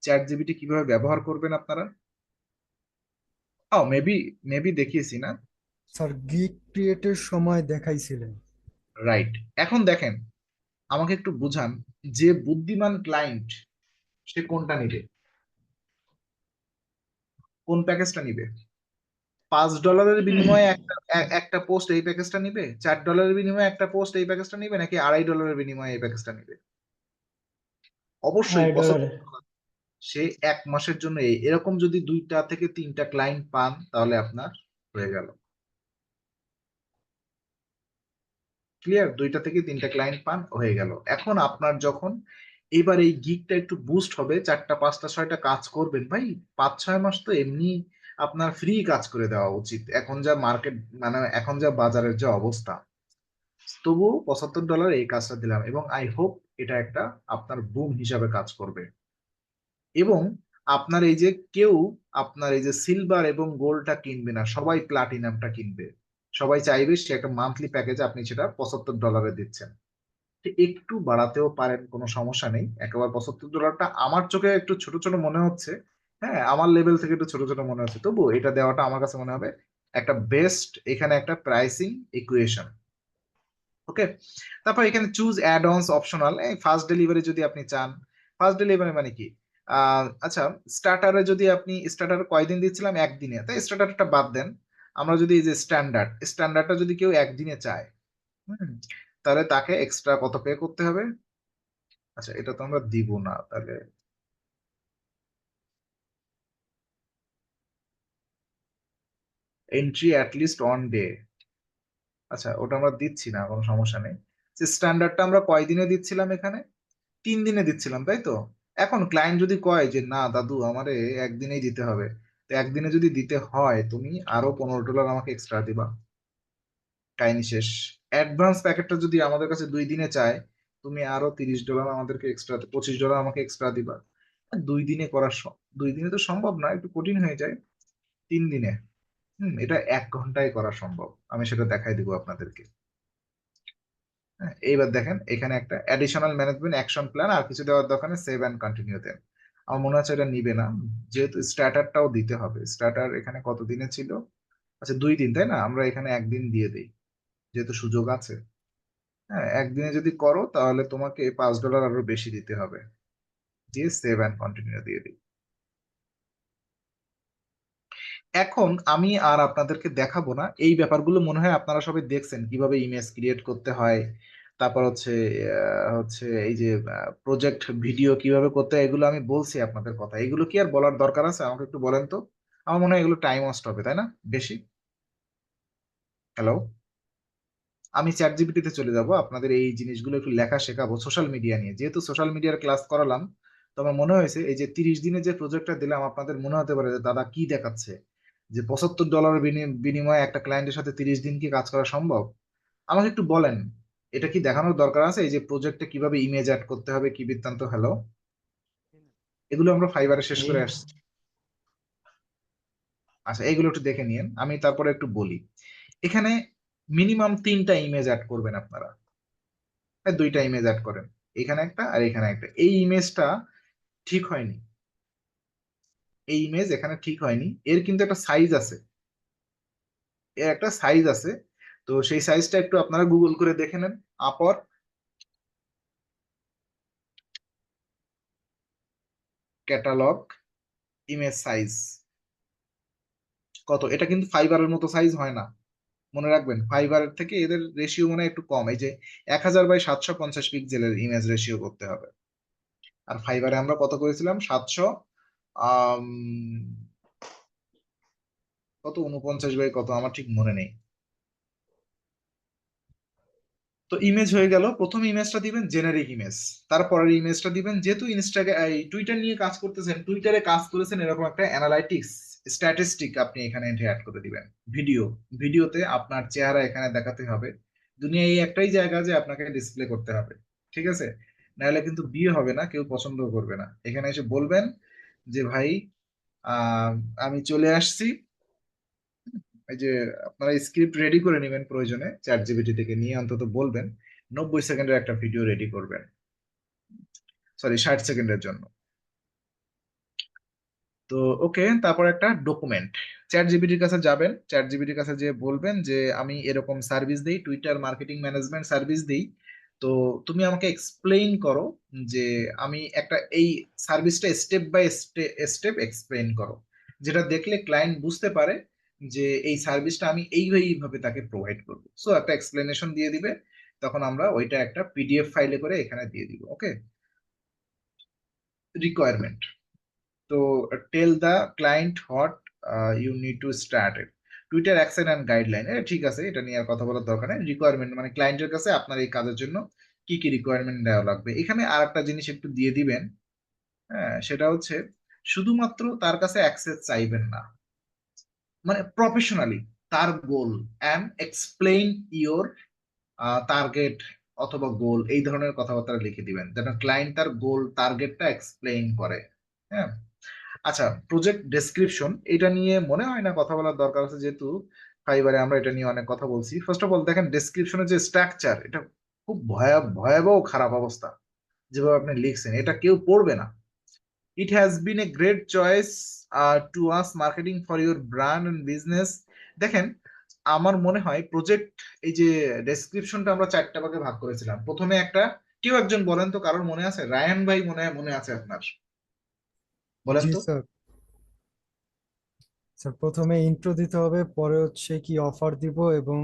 চ্যাট জিপিটি কিভাবে ব্যবহার করবেন আপনারা? ও মেবি মেবি দেখিয়েছি না? স্যার গিগ ক্রিয়েটের সময় দেখাইছিলেন। রাইট। এখন দেখেন, আমাকে একটু বুঝান, যে বুদ্ধিমান ক্লায়েন্ট সে কোনটা নিবে, কোন প্যাকেজটা নিবে? $5 বিনিময়ে একটা পোস্ট এই প্যাকেজটা নিবে, $4 বিনিময়ে একটা পোস্ট এই প্যাকেজটা নিবে, নাকি $2.5 বিনিময়ে এই প্যাকেজটা নিবে? অবশ্যই $2.5 সে 1 মাসের জন্য এরকম যদি 2টা থেকে 3টা ক্লায়েন্ট পান তাহলে আপনার হয়ে গেল। ক্লিয়ার? 2টা থেকে 3টা ক্লায়েন্ট পান, হয়ে গেল। এখন আপনার যখন এবার এই গিগটা একটু বুস্ট হবে, 4টা 5টা 6টা কাজ করবেন ভাই, 5-6 মাস তো এমনি আপনার ফ্রি কাজ করে দেওয়া উচিত, এখন যা মার্কেট, মানে এখন যা বাজারের যে অবস্থা। তবুও $75 এই কাজটা দিলাম, এবং আই হোপ এটা একটা আপনার বুম হিসাবে কাজ করবে। এবং আপনার এই যে কেউ আপনার এই যে সিলভার এবং গোল্ডটা কিনবে না, সবাই প্লাটিনামটা কিনবে। সবাই চাইবে সে একটা মান্থলি প্যাকেজ, আপনি সেটা $75 দিচ্ছেন। তো একটু বাড়াতেও পারেন, কোনো সমস্যা নেই। একেবারে $75টা আমার চোখে একটু ছোট ছোট মনে হচ্ছে, হ্যাঁ আমার লেভেল থেকে একটু ছোট ছোট মনে হচ্ছে, তবু এটা দেওয়াটা আমার কাছে মনে হবে একটা বেস্ট, এখানে একটা প্রাইসিং ইকুয়েশন। ওকে, তারপর এখানে চুজ অ্যাড অনস অপশনাল, এই ফার্স্ট ডেলিভারি যদি আপনি চান। ফার্স্ট ডেলিভারি মানে কি? আচ্ছা, স্টার্টারে যদি আপনি, স্টার্টার কয়দিন দিচ্ছিলাম? একদিনে, তাই স্টার্টারটা বাদ দেন। আমরা যদি এই যে স্ট্যান্ডার্ডটা যদি কেউ একদিনে চায়, তাহলে তাকে এক্সট্রা কত পে করতে হবে? আচ্ছা, এটা তো আমরা দিব না তাহলে। এন্ট্রি অ্যাটলিস্ট 1 ডে, আচ্ছা ওটা আমরা দিচ্ছি না, কোনো সমস্যা নেই। যে স্ট্যান্ডার্ডটা আমরা কয়দিনে দিচ্ছিলাম এখানে? 3 দিনে দিচ্ছিলাম, তাই তো? এখন ক্লায়েন্ট যদি কয় যে না দাদু আমারে একদিনেই দিতে হবে, তো একদিনে যদি দিতে হয় তুমি আরো $15 আমাকে এক্সট্রা দিবা, কাহিনী শেষ। অ্যাডভান্স প্যাকেটটা যদি আমাদের কাছে 2 দিনে চায়, তুমি আরো $30 আমাদেরকে এক্সট্রা, $25 আমাকে এক্সট্রা দিবা। 2 দিনে করার 2 দিনে তো সম্ভব না, একটু কঠিন হয়ে যায়। 3 দিনে, এটা 1 ঘন্টায় করা সম্ভব, আমি সেটা দেখাই দিব আপনাদেরকে। হ্যাঁ, এইবার দেখেন এখানে একটা অ্যাডিশনাল ম্যানেজমেন্ট অ্যাকশন প্ল্যান আর কিছু দেওয়ার দোকানে সেভ অ্যান্ড কন্টিনিউ দেন। আমার মনে হচ্ছে এটা নিবে না, যেহেতু স্টার্টারটাও দিতে হবে। স্টার্টার এখানে কত দিনে ছিল? আচ্ছা 2 দিন, তাই না? আমরা এখানে 1 দিন দিয়ে দিই, যেহেতু সুযোগ আছে। হ্যাঁ, একদিনে যদি করো তাহলে তোমাকে $5 আরো বেশি দিতে হবে, দিয়ে সেভ অ্যান্ড কন্টিনিউ দিয়ে দিই। এখন আমি আর আপনাদেরকে দেখাবো না এই ব্যাপারগুলো, মনে হয় আপনারা সবাই দেখছেন কিভাবে ইমেজ ক্রিয়েট করতে হয়, তারপর হচ্ছে এই যে প্রজেক্ট ভিডিও কিভাবে করতে হয়, এগুলো আমি বলছি আপনাদের কথা। এগুলো কি আর বলার দরকার আছে? আমাকে একটু বলেন তো। আমার মনে হয় এগুলো টাইম ওয়েস্ট হবে, তাই না বেশি? হ্যালো, আমি চ্যাট জিপিটিতে চলে যাব, আপনাদের এই জিনিসগুলো একটু লেখা শেখাবো সোশ্যাল মিডিয়া নিয়ে। যেহেতু সোশ্যাল মিডিয়ার ক্লাস করালাম, তো আমার মনে হয়েছে এই যে 30 দিনে যে প্রজেক্টটা দিলাম, আপনাদের মনে হতে পারে যে দাদা কি দেখাচ্ছে, যে $75 বিনিময়ে একটা ক্লায়েন্টের সাথে 30 দিন কি কাজ করা সম্ভব? আমাকে একটু বলেন, এটা কি দেখানোর দরকার আছে? এই যে প্রজেক্টে কিভাবে ইমেজ অ্যাড করতে হবে, কি বৃত্তান্ত। হ্যালো, এগুলো আমরা ফাইবারে শেষ জি করে আসছি। আচ্ছা, এগুলো একটু দেখে নিন, আমি তারপরে একটু বলি। এখানে মিনিমাম 3টা ইমেজ অ্যাড করবেন আপনারা, 2টা ইমেজ অ্যাড করেন, এখানে একটা আর এখানে একটা। এই ইমেজটা ঠিক হয়নি, এই ইমেজ এখানে ঠিক হয়নি, এর কিন্তু একটা সাইজ আছে, এর একটা সাইজ আছে। তো সেই সাইজটা একটু আপনারা গুগল করে দেখে নেন। আপর ক্যাটালগ ইমেজ সাইজ কত, এটা কিন্তু ফাইবারের মতো সাইজ হয় না, মনে রাখবেন। ফাইবারের থেকে এদের রেশিও মনে হয় একটু কম, এই যে 1000x750 পিক্সেলের ইমেজ রেশিও করতে হবে। আর ফাইবারে আমরা কত করেছিলাম? আম, কত 49 বাই কত আমার ঠিক মনে নেই। তো ইমেজ হয়ে গেল, প্রথম ইমেজটা দিবেন জেনারিক ইমেজ, তারপরের ইমেজটা দিবেন, যেহেতু টুইটার নিয়ে কাজ করতেছেন, টুইটারে কাজ করেছেন, এরকম একটা অ্যানালাইটিক্স স্ট্যাটিস্টিক আপনি এখানে অ্যাড করে দিবেন। ভিডিওতে আপনার চেহারা এখানে দেখাতে হবে। দুনিয়া এই একটাই জায়গা যে আপনাকে ডিসপ্লে করতে হবে, ঠিক আছে? নাহলে কিন্তু বিয়ে হবে না, কেউ পছন্দ করবে না। এখানে এসে বলবেন যে ভাই আহ আমি চলে আসছি। এই যে আপনারা স্ক্রিপ্ট রেডি করে নেবেন, প্রয়োজনে চ্যাট জিপিটি থেকে নিয়ে অন্তত বলবেন 90 সেকেন্ডের একটা ভিডিও রেডি করবেন, সরি 60 সেকেন্ডের জন্য। তো ওকে, তারপর একটা ডকুমেন্ট চ্যাট জিপিটির কাছে যাবেন, চ্যাট জিপিটির কাছে যে বলবেন যে আমি এরকম সার্ভিস দিই, টুইটার মার্কেটিং ম্যানেজমেন্ট সার্ভিস দিই, তো তুমি আমাকে এক্সপ্লেইন করো যে আমি একটা এই সার্ভিসটা স্টেপ বাই স্টেপ এক্সপ্লেইন করো, যেটা দেখলে ক্লায়েন্ট বুঝতে পারে যে এই সার্ভিসটা আমি এইভাবে তাকে প্রোভাইড করবো। সো একটা এক্সপ্লেনেশন দিয়ে দিবে, তখন আমরা ওইটা একটা পিডিএফ ফাইলে করে এখানে দিয়ে দিব। ওকে, রিকোয়ারমেন্ট, তো tell the client what you need to start it, Twitter action and guideline. ঠিক আছে, এটা নিয়ে আর কথা বলার দরকার নেই। রিকোয়ারমেন্ট মানে ক্লায়েন্টের কাছে আপনার এই কাজের জন্য কি কি রিকোয়ারমেন্ট দেওয়া লাগবে। এখানে আর একটা জিনিস একটু দিয়ে দিবেন, হ্যাঁ, সেটা হচ্ছে শুধুমাত্র তার কাছে অ্যাক্সেস চাইবেন না, মানে প্রফেশনালি তার গোল অ্যান্ড এক্সপ্লেইন ইওর টার্গেট অথবা গোল, এই ধরনের কথাবার্তা লিখে দিবেন যেন ক্লায়েন্ট তার গোল টার্গেটটা এক্সপ্লেইন করে। হ্যাঁ, আচ্ছা, প্রজেক্ট ডেসক্রিপশন, এটা নিয়ে মনে হয় না কথা বলার দরকার আছে, যেহেতু ফাইবারে আমরা এটা নিয়ে অনেক কথা বলছি। ফার্স্ট অফ অল দেখেন ডেসক্রিপশনের যে স্ট্রাকচার, এটা খুব ভয়াবহ খারাপ অবস্থা। যেভাবে আপনি লিখছেন এটা কেউ পড়বে না। It has been a great choice to us marketing for your brand and business. দেখেন, আমার মনে হয় প্রজেক্ট, এই যে ডেসক্রিপশনটা আমরা 4টা ভাগে ভাগ করেছিলাম। প্রথমে একটা, কেউ একজন বলেন তো, কারোর মনে আছে? রায়ান ভাই মনে হয় মনে আছে আপনার, বলেন জি তো। স্যার। স্যার, প্রথমে ইন্ট্রো দিতে হবে, পরে হচ্ছে কি অফার দিব এবং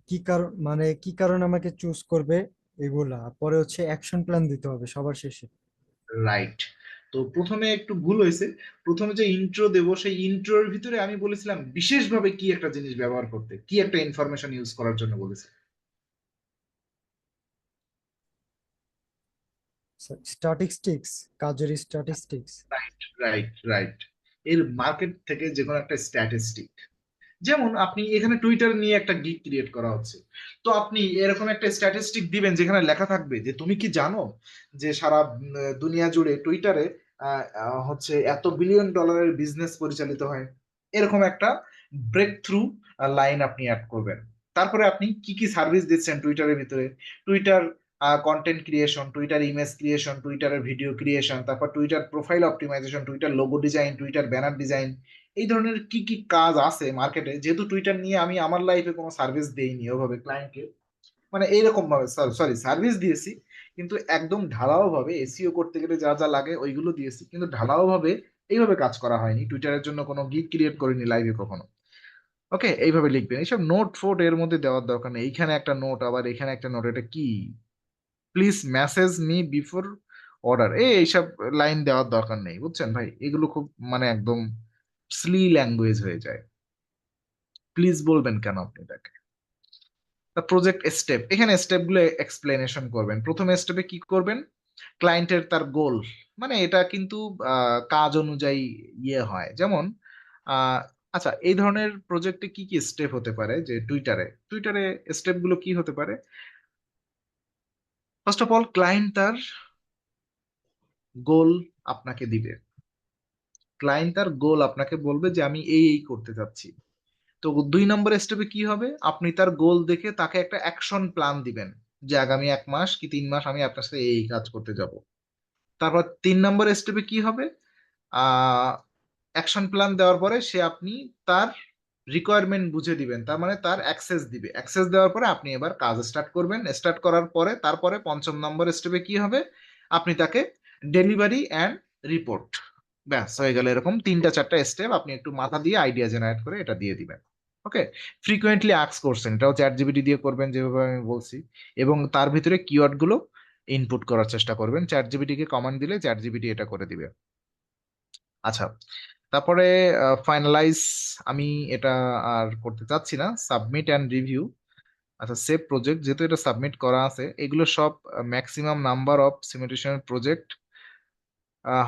কি কারণ, মানে কি কারণে আমাকে চুজ করবে এগুলা, আর পরে হচ্ছে অ্যাকশন প্ল্যান দিতে হবে সবার শেষে। রাইট, তো প্রথমে একটু ভুল হয়েছে। প্রথমে যে ইন্ট্রো দেবো, সেই ইন্ট্রোর ভিতরে আমি বলেছিলাম বিশেষভাবে কি একটা জিনিস ব্যবহার করতে, কি একটা ইনফরমেশন ইউজ করার জন্য বলেছি। স্ট্যাটিস্টিক্স, কাজের স্ট্যাটিস্টিক্স। রাইট, রাইট, রাইট, এর মার্কেট থেকে যে কোনো একটা স্ট্যাটিস্টিক। যেমন আপনি এখানে টুইটার নিয়ে একটা গিগ ক্রিয়েট করা হচ্ছে, তো আপনি এরকম একটা স্ট্যাটিস্টিক দিবেন যেখানে লেখা থাকবে যে তুমি কি জানো যে সারা দুনিয়া জুড়ে টুইটারে হচ্ছে এত বিলিয়ন ডলারের বিজনেস পরিচালিত হয়। এরকম একটা ব্রেক থ্রু লাইন আপনি অ্যাড করবেন। তারপরে আপনি কি কি সার্ভিস দিচ্ছেন টুইটারের ভিতরে, Twitter content creation, Twitter image creation, টুইটারের ভিডিও ক্রিয়েশন, তারপর Twitter profile optimisation, Twitter logo design, Twitter banner design, এই ধরনের কি কি কাজ আছে মার্কেটে। যেহেতু টুইটার নিয়ে আমি আমার লাইফে কোনো সার্ভিস দেইনি ওভাবে ক্লায়েন্টকে, মানে এইরকম ভাবে, সরি সার্ভিস দিয়েছি কিন্তু একদম ঢালাও ভাবে, এসইও করতে গেলে যা যা লাগে ওইগুলো দিয়েছি, কিন্তু ঢালাও ভাবে এইভাবে কাজ করা হয়নি। টুইটারের জন্য কোনো গিগ ক্রিয়েট করিনি লাইভে কখনো। ওকে, এইভাবে লিখবেন। এইসব নোট ফোট এর মধ্যে দেওয়ার দরকার নেই। এইখানে একটা নোট, আবার এখানে একটা নোট, এটা কি? Please message me before order, এইসব লাইন দেওয়ার দরকার নেই, বুঝছেন ভাই? এগুলো খুব মানে একদম স্লি ল্যাঙ্গুয়েজ হয়ে যায়। প্লিজ বলবেন কেন আপনি এটাকে? প্রজেক্ট স্টেপ, এখানে স্টেপ গুলো এক্সপ্লেনেশন করবেন। প্রথম স্টেপে কি করবেন, ক্লায়েন্টের তার গোল, মানে এটা কিন্তু কাজ অনুযায়ী ইয়ে হয়। যেমন আহ, আচ্ছা, এই ধরনের প্রজেক্টে কি কি স্টেপ হতে পারে, যে টুইটারে স্টেপ গুলো কি হতে পারে? ফার্স্ট অফ অল ক্লায়েন্ট তার গোল আপনাকে দিবে, ক্লায়েন্ট তার গোল আপনাকে বলবে যে আমি এই করতে চাচ্ছি। তো 2 নম্বর স্টেপে কি হবে, আপনি তার গোল দেখে তাকে একটা অ্যাকশন প্ল্যান দিবেন যে আগামী 1 মাস কি 3 মাস আমি আপনার সাথে এই কাজ করতে যাব। তারপর 3 নম্বর স্টেপে কি হবে, অ্যাকশন প্ল্যান দেওয়ার পরে সে আপনি তার রিকোয়ারমেন্ট বুঝে দিবেন, তার মানে তার অ্যাক্সেস দিবে। অ্যাক্সেস দেওয়ার পরে আপনি এবার কাজ স্টার্ট করবেন। স্টার্ট করার পরে তারপরে 5ম নম্বর স্টেপে কি হবে, আপনি তাকে ডেলিভারি অ্যান্ড রিপোর্ট, ব্যাস হয়ে গেল। এরকম 3টা 4টা স্টেপ আপনি একটু মাথা দিয়ে আইডিয়া জেনারেট করে এটা দিয়ে দিবেন। ওকে, ফ্রিকোয়েন্টলি আস্ক করছেন, এটাও চ্যাট জিপিটি দিয়ে করবেন যেভাবে আমি বলছি, এবং তার ভিতরে কিওয়ার্ড গুলো ইনপুট করার চেষ্টা করবেন। চ্যাট জিপিটি কে কমান্ড দিলে চ্যাট জিপিটি এটা করে দিবে। আচ্ছা, তারপরে ফাইনালাইজ আমি এটা আর করতে চাচ্ছি না, সাবমিট অ্যান্ড রিভিউ। আচ্ছা, সেভ প্রজেক্ট, যেহেতু এটা সাবমিট করা আছে, এগুলো সব maximum number of simulation project,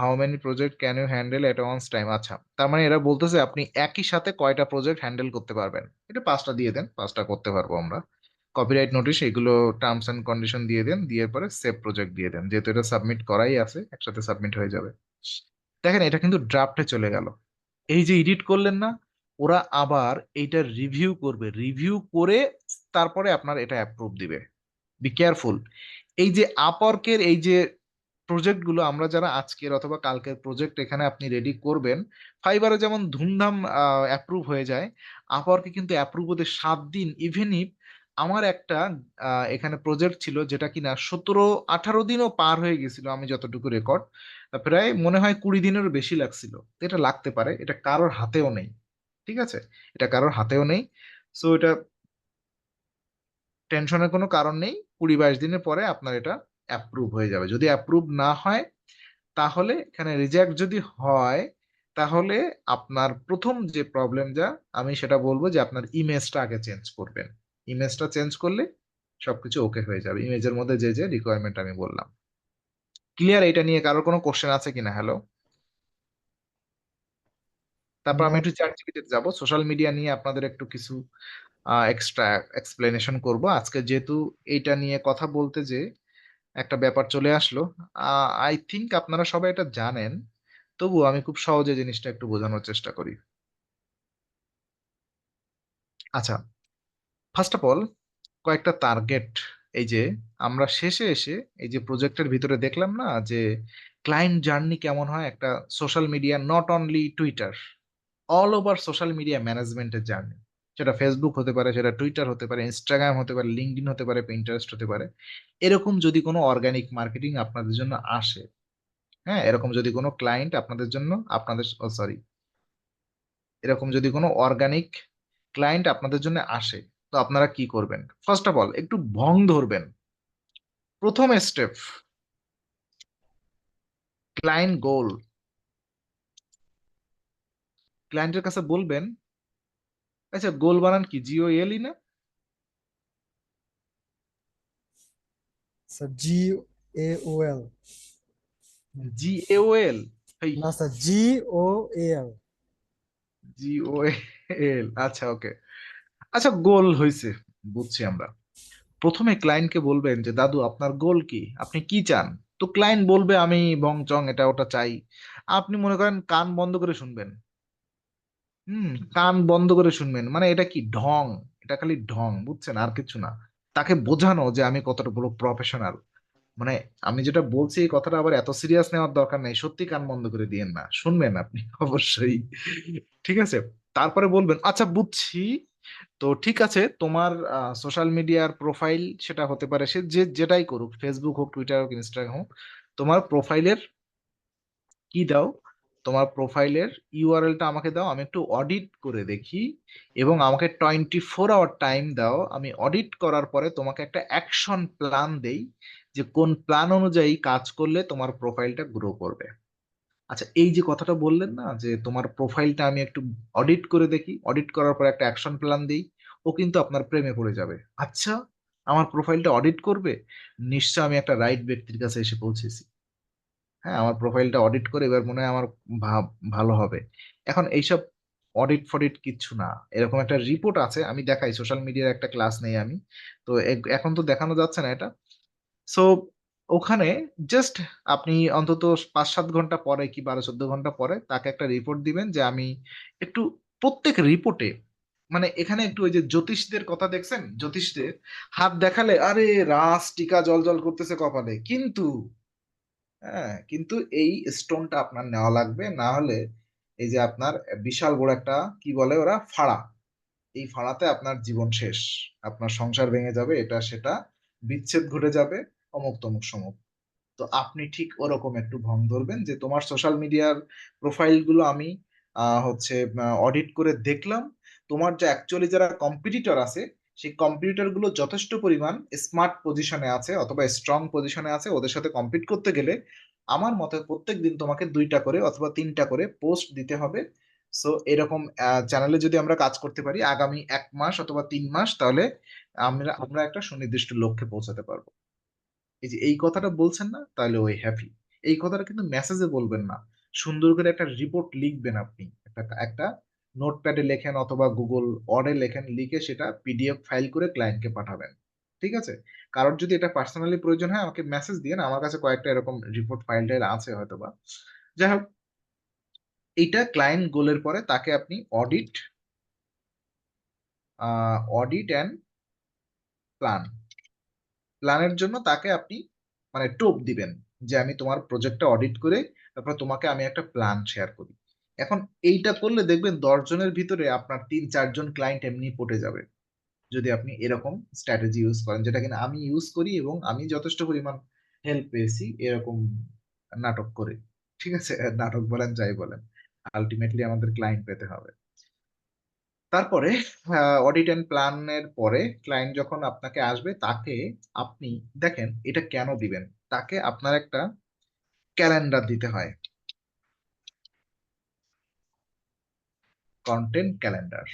how many project can you handle at once time. আচ্ছা, তার মানে এরা বলতেছে আপনি একই সাথে কয়টা প্রজেক্ট হ্যান্ডেল করতে পারবেন। এটা 5টা দিয়ে দেন, 5টা করতে পারবো আমরা। কপিরাইট নোটিশ এগুলো টার্মস এন্ড কন্ডিশন দিয়ে দেন, দিয়ে পরে সেভ প্রজেক্ট দিয়ে দেন, যেহেতু এটা সাবমিট করাই আছে একসাথে সাবমিট হয়ে যাবে। দেখেন এটা কিন্তু ড্রাফটে চলে গেল। এই যে এডিট করলেন না, ওরা আবার এইটা রিভিউ করবে, রিভিউ করে তারপরে আপনার এটা অ্যাপ্রুভ দিবে। Be careful. এই যে আপওয়ার্কের এই যে প্রজেক্ট গুলো আমরা যারা আজকের অথবা কালকের প্রজেক্ট এখানে আপনি রেডি করবেন, ফাইবারে যেমন ধুমধাম অ্যাপ্রুভ হয়ে যায়, আপওয়ার্কে কিন্তু অ্যাপ্রুভ হতে 7 দিন। ইভেন ইফ আমার একটা এখানে প্রজেক্ট ছিল যেটা কিনা 17-18 দিনও পার হয়ে গেছিল, আমি যতটুকু রেকর্ড, প্রায় মনে হয় 20 দিনেরও বেশি লাগছিল। তো এটা লাগতে পারে, এটা কারোর হাতেও নেই। ঠিক আছে, এটা কারোর হাতেও নেই। সো এটা টেনশনের কোনো কারণ নেই, 20-22 দিনের পরে আপনার এটা অ্যাপ্রুভ হয়ে যাবে। যদি অ্যাপ্রুভ না হয়, তাহলে এখানে রিজেক্ট যদি হয়, তাহলে আপনার প্রথম যে প্রবলেম যা আমি সেটা বলবো যে আপনার ইমেজটা আগে চেঞ্জ করবেন। ইমেজটা চেঞ্জ করলে সবকিছু ওকে হয়ে যাবে, ইমেজের মধ্যে যে যে রিকোয়ারমেন্ট আমি বললাম। ক্লিয়ার? এটা নিয়ে কারোর কোনো কোশ্চেন আছে কিনা? হ্যালো। তারপর আমি না একটু চ্যাট জিপিটিতে যাবো, সোশ্যাল মিডিয়া নিয়ে আপনাদের একটু কিছু এক্সট্রা এক্সপ্লেনেশন করব আজকে, যেহেতু এইটা নিয়ে কথা বলতে যে একটা ব্যাপার চলে আসলো। আই থিংক আপনারা সবাই এটা জানেন, তবুও আমি খুব সহজে জিনিসটা একটু বোঝানোর চেষ্টা করি। আচ্ছা, ফার্স্ট অফ অল কয়েকটা টার্গেট। এই যে আমরা শেষে এসে এই যে প্রজেক্টের ভিতরে দেখলাম না যে ক্লায়েন্ট জার্নি কেমন হয় একটা social media, not only Twitter, all over social media ম্যানেজমেন্টের জার্নি। সেটা ফেসবুক হতে পারে, সেটা টুইটার হতে পারে, ইনস্টাগ্রাম হতে পারে, লিঙ্কডইন হতে পারে, পিন্টারেস্ট হতে পারে। এরকম যদি কোনো অর্গানিক মার্কেটিং আপনাদের জন্য আসে, হ্যাঁ, এরকম যদি কোনো ক্লায়েন্ট আপনাদের জন্য আপনাদের সরি এরকম যদি কোনো অর্গানিক ক্লায়েন্ট আপনাদের জন্য আসে, তো আপনারা কি করবেন? ফার্স্ট অফ অল একটু ভং ধরবেন। প্রথম স্টেপ, ক্লায়েন্ট গোল। ক্লায়েন্টের কাছে বলবেন, আচ্ছা গোল বানান কি? GOAL না? Sir GAOL। GAOL? এই না স্যার GOAL। GOAL, আচ্ছা ওকে। আচ্ছা, গোল হয়েছে, বুঝছি আমরা। প্রথমে ক্লায়েন্টকে বলবেন যে দাদু আপনার গোল কি, আপনি কি চান? তো ক্লায়েন্ট বলবে আমি বং চং এটা ওটা চাই। আপনি মনে করেন কান বন্ধ করে শুনবেন। কান বন্ধ করে শুনবেন, মানে এটা কি ঢং? এটা খালি ঢং, বুঝছেন, আর কিছু না। তাকে বোঝানো যে আমি কতটা বড় প্রফেশনাল। মানে আমি যেটা বলছি এই কথাটা আবার এত সিরিয়াস নেওয়ার দরকার নেই, সত্যি কান বন্ধ করে দিয়েন না, শুনবেন আপনি অবশ্যই। ঠিক আছে, তারপরে বলবেন আচ্ছা বুঝছি, তো ঠিক আছে তোমার সোশ্যাল মিডিয়ার প্রোফাইল, সেটা হতে পারে সে যে যেটাই করুক, ফেসবুক হোক, টুইটার হোক, ইনস্টাগ্রাম হোক, তোমার প্রোফাইলের কি দাও, তোমার প্রোফাইলের ইউআরএলটা আমাকে দাও, আমি একটু অডিট করে দেখি, এবং আমাকে 24 আওয়ার টাইম দাও, আমি অডিট করার পরে তোমাকে একটা অ্যাকশন প্ল্যান দেই, যে কোন প্ল্যান অনুযায়ী কাজ করলে তোমার প্রোফাইলটা গ্রো করবে। আচ্ছা, এই যে কথাটা বললেন না যে তোমার প্রোফাইলটা আমি একটু অডিট করে দেখি, অডিট করার পর একটা অ্যাকশন প্ল্যান দিই, ও কিন্তু আপনার প্রেমে পড়ে যাবে। আচ্ছা, আমার প্রোফাইলটা অডিট করবে, নিশ্চয় আমি একটা রাইট ব্যক্তির কাছে এসে পৌঁছেছি। হ্যাঁ, আমার প্রোফাইলটা অডিট করে এবার মনে হয় আমার ভাব ভালো হবে। এখন এইসব অডিট ফডিট কিচ্ছু না, এরকম একটা রিপোর্ট আছে, আমি দেখাই, সোশ্যাল মিডিয়ার একটা ক্লাস নেই আমি, তো এখন তো দেখানো যাচ্ছে না এটা। সো ওখানে জাস্ট আপনি অন্তত 5-7 ঘন্টা পরে কি 12-14 ঘন্টা পরে তাকে একটা রিপোর্ট দিবেন যে আমি একটু, প্রত্যেক রিপোর্টে, মানে এখানে একটু ওই যে জ্যোতিষদের কথা দেখছেন, জ্যোতিষদের হাত দেখালে আরে রাস টিকা জল জল করতেছে কপালে, কিন্তু হ্যাঁ, কিন্তু এই স্টোনটা আপনার নেওয়া লাগবে, না হলে এই যে আপনার বিশাল বড় একটা কি বলে ওরা ফাড়া, এই ফাড়াতে আপনার জীবন শেষ, আপনার সংসার ভেঙে যাবে, এটা সেটা বিচ্ছেদ ঘটে যাবে, অমুক তমুক সমুক। তো আপনি ঠিক ওরকম একটু ভং ধরবেন যে তোমার সোশ্যাল মিডিয়ার প্রোফাইল গুলো আমি হচ্ছে অডিট করে দেখলাম, তোমার যে অ্যাকচুয়ালি যারা কম্পিটিটর আছে, সেই কম্পিটিটর গুলো যথেষ্ট পরিমাণ স্মার্ট পজিশনে আছে অথবা স্ট্রং পজিশনে আছে, ওদের সাথে কম্পিট করতে গেলে আমার মতে প্রত্যেকদিন তোমাকে 2টা করে অথবা 3টা করে পোস্ট দিতে হবে। সো এরকম চ্যানেলে যদি আমরা কাজ করতে পারি আগামী 1 মাস অথবা 3 মাস, তাহলে আমরা একটা সুনির্দিষ্ট লক্ষ্যে পৌঁছাতে পারবো। এই যে এই কথাটা বলছেন না, তাহলে ওই হ্যাপি। এই কথাটা কিন্তু মেসেজে বলবেন না, সুন্দর করে একটা রিপোর্ট লিখবেন আপনি, একটা নোটপ্যাডে লেখেন অথবা গুগল ওয়ার্ডে লেখেন, লিখে সেটা পিডিএফ ফাইল করে ক্লায়েন্টকে পাঠাবেন। ঠিক আছে? কারোর যদি এটা পার্সোনালি প্রয়োজন হয় আমাকে মেসেজ দিয়েন, আমার কাছে কয়েকটা এরকম রিপোর্ট ফাইল টাইল আছে হয়তোবা। যাই হোক, এইটা ক্লায়েন্ট গোলের পরে তাকে আপনি অডিট অ্যান্ড প্ল্যানের জন্য তাকে আপনি মানে টোপ দিবেন যে আমি তোমার প্রজেক্টটা অডিট করে তারপর তোমাকে আমি একটা প্ল্যান শেয়ার করি। এখন এইটা করলে দেখবেন 10 জনের ভিতরে আপনার 3-4 জন ক্লায়েন্ট এমনি পটে যাবে, যদি আপনি এরকম স্ট্র্যাটেজি ইউজ করেন, যেটা কিনা আমি ইউজ করি এবং আমি যথেষ্ট পরিমাণ হেল্প পেয়েছি এরকম নাটক করে। ঠিক আছে? নাটক বলেন যাই বলেন, আলটিমেটলি আমাদের ক্লায়েন্ট পেতে হবে। তারপরে অডিট অ্যান্ড প্ল্যানের পরে ক্লায়েন্ট যখন আপনাকে আসবে তাকে আপনি দেখেন এটা কেন দিবেন, তাকে আপনার একটা ক্যালেন্ডার দিতে হয়, কন্টেন্ট ক্যালেন্ডার।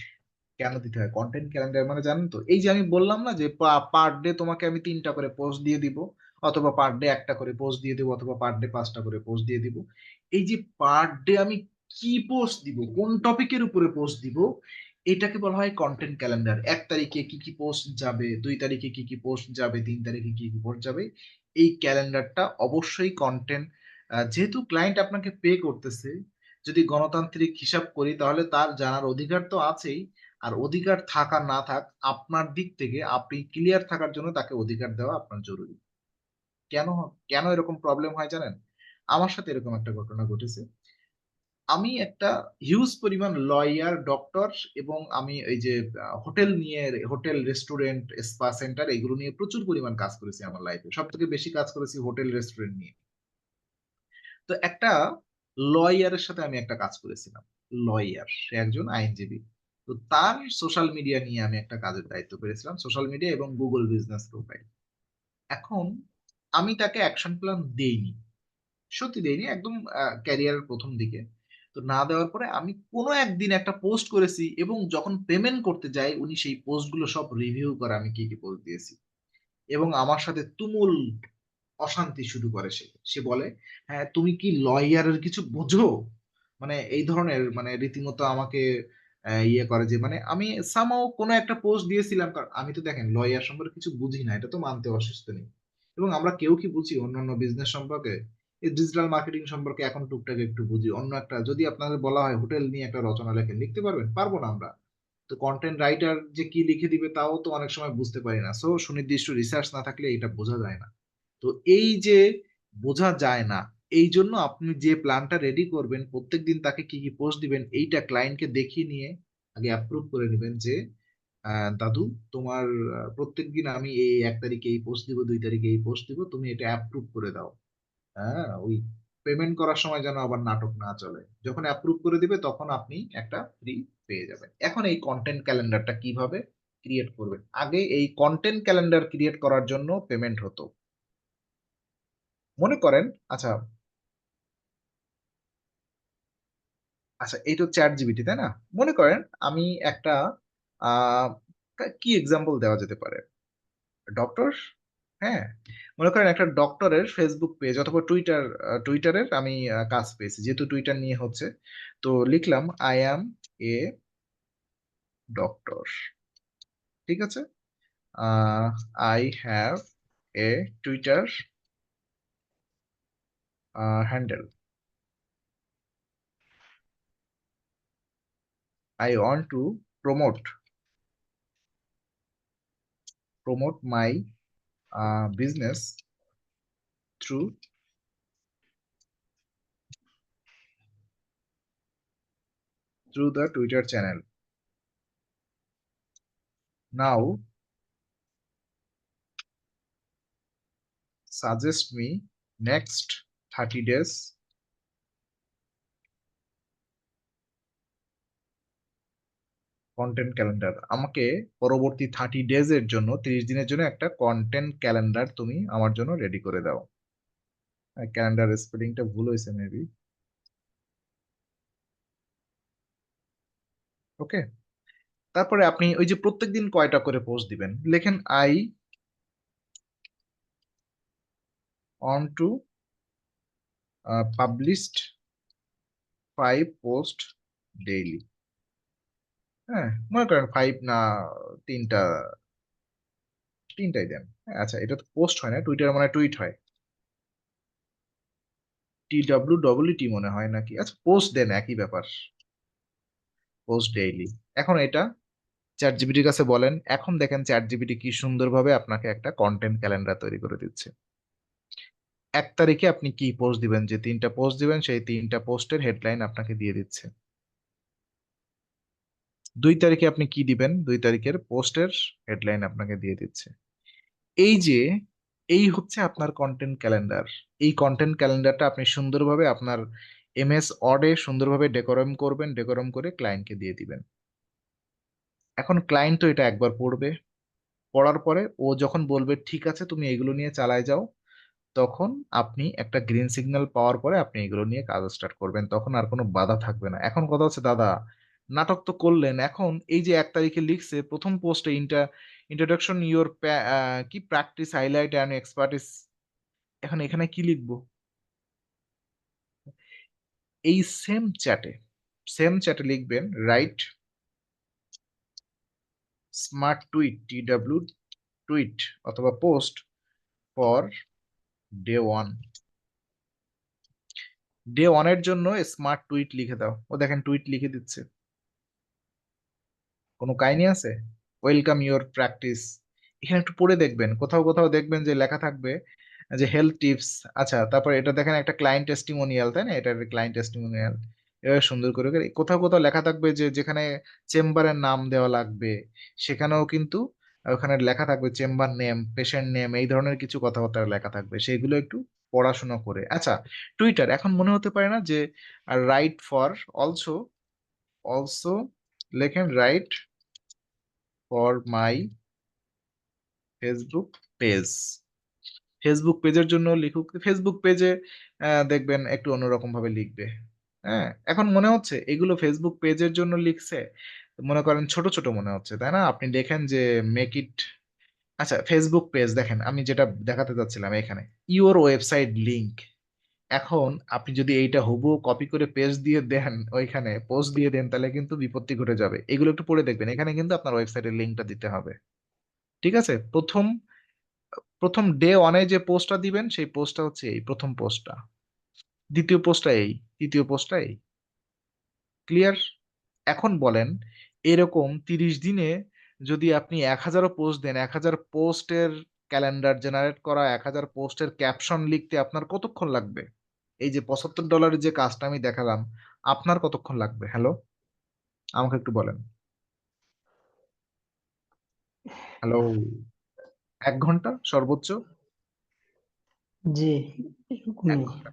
কেন দিতে হয় কন্টেন্ট ক্যালেন্ডার মানে জানেন তো? এই যে আমি বললাম না যে পার ডে তোমাকে আমি 3টা করে পোস্ট দিয়ে দিব, অথবা পার ডে 1টা করে পোস্ট দিয়ে দিব, অথবা পার ডে 5টা করে পোস্ট দিয়ে দিব। এই যে পার ডে আমি কি পোস্ট দিব, কোন টপিকের উপরে পোস্ট দিব, এটাকে বলা হয় কন্টেন্ট ক্যালেন্ডার। 1 তারিখে কি কি পোস্ট যাবে, 2 তারিখে কি কি পোস্ট যাবে, 3 তারিখে কি কি পোস্ট যাবে। এই ক্যালেন্ডারটা অবশ্যই কন্টেন্ট, যেহেতু ক্লায়েন্ট আপনাকে পে করতেছে, যদি গণতান্ত্রিক হিসাব করি তাহলে তার জানার অধিকার তো আছেই। আর অধিকার থাকা না থাক, আপনার দিক থেকে আপনি ক্লিয়ার থাকার জন্য তাকে অধিকার দেওয়া আপনার জরুরি। কেন কেন এরকম প্রবলেম হয় জানেন? আমার সাথে এরকম একটা ঘটনা ঘটেছে। আমি একটা হিউজ পরিমাণ লয়ার, ডক্টর এবং আমি এই যে হোটেল নিয়ে, হোটেল, রেস্টুরেন্ট, স্পা সেন্টার এগুলো নিয়ে প্রচুর পরিমাণ কাজ করেছি আমার লাইফে। সব থেকে বেশি কাজ করেছি হোটেল রেস্টুরেন্ট নিয়ে। তো একটা লয়ারের সাথে আমি একটা কাজ করেছিলাম। লয়ার, সে একজন আইনজীবী। তো তার সোশ্যাল মিডিয়া নিয়ে আমি একটা কাজের দায়িত্ব পেয়েছিলাম, সোশ্যাল মিডিয়া এবং গুগল বিজনেস প্রোফাইল। এখন আমি তাকে অ্যাকশন প্ল্যান দেইনি, সত্যি দেইনি, একদম ক্যারিয়ারের প্রথম দিকে। তো না দেওয়ার পরে আমি কোনো একদিন একটা পোস্ট করেছি এবং যখন পেমেন্ট করতে যাই উনি সেই পোস্টগুলো সব রিভিউ করে আমি কি কি পোস্ট দিয়েছি, এবং আমার সাথে তুমুল অশান্তি শুরু করে। সে সে বলে, হ্যাঁ তুমি কি লয়ারের কিছু বোঝো, মানে এই ধরনের, মানে রীতিমতো আমাকে ইয়ে করে যে মানে আমি সামাও কোনো একটা পোস্ট দিয়েছিলাম, কারণ আমি তো দেখেন লয়ার সম্পর্কে কিছু বুঝি না, এটা তো মানতে অসুস্থ নেই। এবং আমরা কেউ কি বুঝি অন্যান্য বিজনেস সম্পর্কে? এই ডিজিটাল মার্কেটিং সম্পর্কে এখন টুকটাক একটু বুঝি। অন্য একটা যদি আপনাদের বলা হয় হোটেল নিয়ে একটা রচনা লেখেন, লিখতে পারবেন? পারবো না আমরা। তো কন্টেন্ট রাইটার যে কি লিখে দিবে তাও তো অনেক সময় বুঝতে পারি না। সো সুনির্দিষ্ট রিসার্চ না থাকলে এটা বোঝা যায় না। তো এই যে বোঝা যায় না, এই জন্য আপনি যে প্ল্যানটা রেডি করবেন প্রত্যেকদিন তাকে কি কি পোস্ট দিবেন এইটা ক্লায়েন্টকে দেখিয়ে নিয়ে আগে অ্যাপ্রুভ করে নেবেন যে দাদু তোমার প্রত্যেকদিন আমি এই 1 তারিখে এই পোস্ট দিব, 2 তারিখে এই পোস্ট দিব, তুমি এটা অ্যাপ্রুভ করে দাও। হ্যাঁ, ওই পেমেন্ট করার সময় যেন আবার নাটক না চলে। যখন অ্যাপ্রুভ করে দিবে তখন আপনি একটা ফ্রি পেয়ে যাবেন। এখন এই কন্টেন্ট ক্যালেন্ডারটা কিভাবে ক্রিয়েট করবেন? আগে এই কন্টেন্ট ক্যালেন্ডার ক্রিয়েট করার জন্য পেমেন্ট হতো। মনে করেন, আচ্ছা আচ্ছা এই তো চ্যাট জিপিটি তাই না? মনে করেন আমি একটা আহ কি এক্সাম্পল দেওয়া যেতে পারে, ডক্টর, হ্যাঁ, মনে করেন একটা ডক্টরের ফেসবুক পেজ অথবা টুইটারের আমি কাজ পেয়েছি, যেহেতু টুইটার নিয়ে হচ্ছে। তো লিখলাম আই অ্যাম এ ডক্টর। ঠিক আছে? I have a Twitter handle, I want to promote my business through the Twitter channel. Now suggest me next 30 days content calendar. আমাকে পরবর্তী 30 ডেজ এর জন্য, 30 দিনের জন্য একটা কন্টেন্ট ক্যালেন্ডার তুমি আমার জন্য রেডি করে দাও। ক্যালেন্ডার স্পেলিংটা ভুল হয়েছে মেবি। ওকে, তারপরে আপনি ওই যে প্রত্যেকদিন কয়টা করে পোস্ট দিবেন লেখেন, I want to published 5 post daily. হ্যাঁ, মনে করেন 5 না, তিনটা, তিনটাই দেন। হ্যাঁ, আচ্ছা এটা তো পোস্ট হয় না, টুইটার মানে টুইট হয়, TWEET মনে হয় নাকি, আচ্ছা পোস্ট দেন, একই ব্যাপার, পোস্ট ডেইলি। এখন এটা চ্যাট জিপিটির কাছে বলেন, এখন দেখেন চ্যাট জিপিটি কি সুন্দরভাবে আপনাকে একটা কন্টেন্ট ক্যালেন্ডার তৈরি করে দিচ্ছে। 1 তারিখে আপনি কি পোস্ট দিবেন, যে 3টা পোস্ট দিবেন সেই 3টা পোস্টের হেডলাইন আপনাকে দিয়ে দিচ্ছে। 2 তারিখে আপনি কি দিবেন, 2 তারিখের পোস্টের হেডলাইন আপনাকে দিয়ে দিচ্ছে। এই যে, এই হচ্ছে আপনার কন্টেন্ট ক্যালেন্ডার। এই কন্টেন্ট ক্যালেন্ডারটা আপনি সুন্দরভাবে আপনার MS ওয়ার্ডে সুন্দরভাবে ডেকোরাম করবেন, ডেকোরাম করে ক্লায়েন্টকে দিয়ে দিবেন। এখন ক্লায়েন্ট তো এটা একবার পড়বে, পড়ার পরে ও যখন বলবে ঠিক আছে তুমি এগুলো নিয়ে চালায় যাও, তখন আপনি একটা গ্রিন সিগন্যাল পাওয়ার পরে আপনি এগুলো নিয়ে কাজ স্টার্ট করবেন, তখন আর কোনো বাধা থাকবে না। এখন কথা হচ্ছে দাদা, নাটক তো করলেন, এখন এই যে 1 তারিখে লিখছে প্রথম পোস্টে ইন্ট্রোডাকশন ইউর কি প্র্যাকটিস হাইলাইট অ্যান্ড এক্সপার্টিস, এখন এখানে কি লিখবো? এই সেম চ্যাটে লিখবেন রাইট স্মার্ট টুইট টুইট অথবা পোস্ট ফর ডে 1। ডে 1 এর জন্য স্মার্ট টুইট লিখে দাও। ও দেখেন টুইট লিখে দিচ্ছে, কোনো কাহিনী আছে, ওয়েলকাম ইউর প্র্যাকটিস। এখানে একটু পড়ে দেখবেন, কোথাও কোথাও দেখবেন যে লেখা থাকবে যে হেলথ টিপস। আচ্ছা, তারপরে এটা দেখেন একটা ক্লায়েন্ট টেস্টিমোনিয়াল, তাই না, এটা একটা ক্লায়েন্ট টেস্টিমোনিয়াল। এবার সুন্দর করে করে কোথাও কোথাও লেখা থাকবে যে যেখানে চেম্বারের নাম দেওয়া লাগবে, সেখানেও কিন্তু ওখানে লেখা থাকবে চেম্বার নেম, পেশেন্ট নেম, এই ধরনের কিছু কথাবার্তা লেখা থাকবে, সেইগুলো একটু পড়াশোনা করে। আচ্ছা, টুইটার এখন মনে হতে পারে না যে রাইট ফর অলসো, অলসো লেখেন right for my Facebook page. Facebook পেজের জন্য লিখুক, ফেসবুক পেজে দেখবেন একটু অন্যরকম ভাবে লিখবে। হ্যাঁ, এখন মনে হচ্ছে এগুলো ফেসবুক পেজের জন্য লিখছে, মনে করেন ছোট ছোট মনে হচ্ছে, তাই না? আপনি দেখেন যে মেক ইট, আচ্ছা ফেসবুক পেজ দেখেন, আমি যেটা দেখাতে চাচ্ছিলাম এখানে ইওর ওয়েবসাইট লিংক। এখন আপনি যদি এইটা হুবহু কপি করে পেস্ট দিয়ে দেন, ওইখানে পোস্ট দিয়ে দেন, তাহলে কিন্তু বিপত্তি ঘটে যাবে। এগুলো একটু পড়ে দেখবেন, এখানে কিন্তু আপনার ওয়েবসাইটের লিঙ্কটা দিতে হবে। ঠিক আছে, প্রথম প্রথম ডে 1-এ যে পোস্টটা দিবেন সেই পোস্টটা হচ্ছে এই প্রথম পোস্টটা, দ্বিতীয় পোস্টটা এই, তৃতীয় পোস্টটা এই। ক্লিয়ার? এখন বলেন, এরকম 30 দিনে যদি আপনি 1000 পোস্ট দেন, 1000 পোস্টের ক্যালেন্ডার জেনারেট করা, 1000 পোস্টের ক্যাপশন লিখতে আপনার কতক্ষণ লাগবে? এই যে $75 যে কাজটা আমি দেখালাম, আপনার কতক্ষণ লাগবে? হ্যালো, আমাকে একটু বলেন। হ্যালো, 1 ঘন্টা সর্বোচ্চ? জি, 1 এরকমই। ঘন্টা।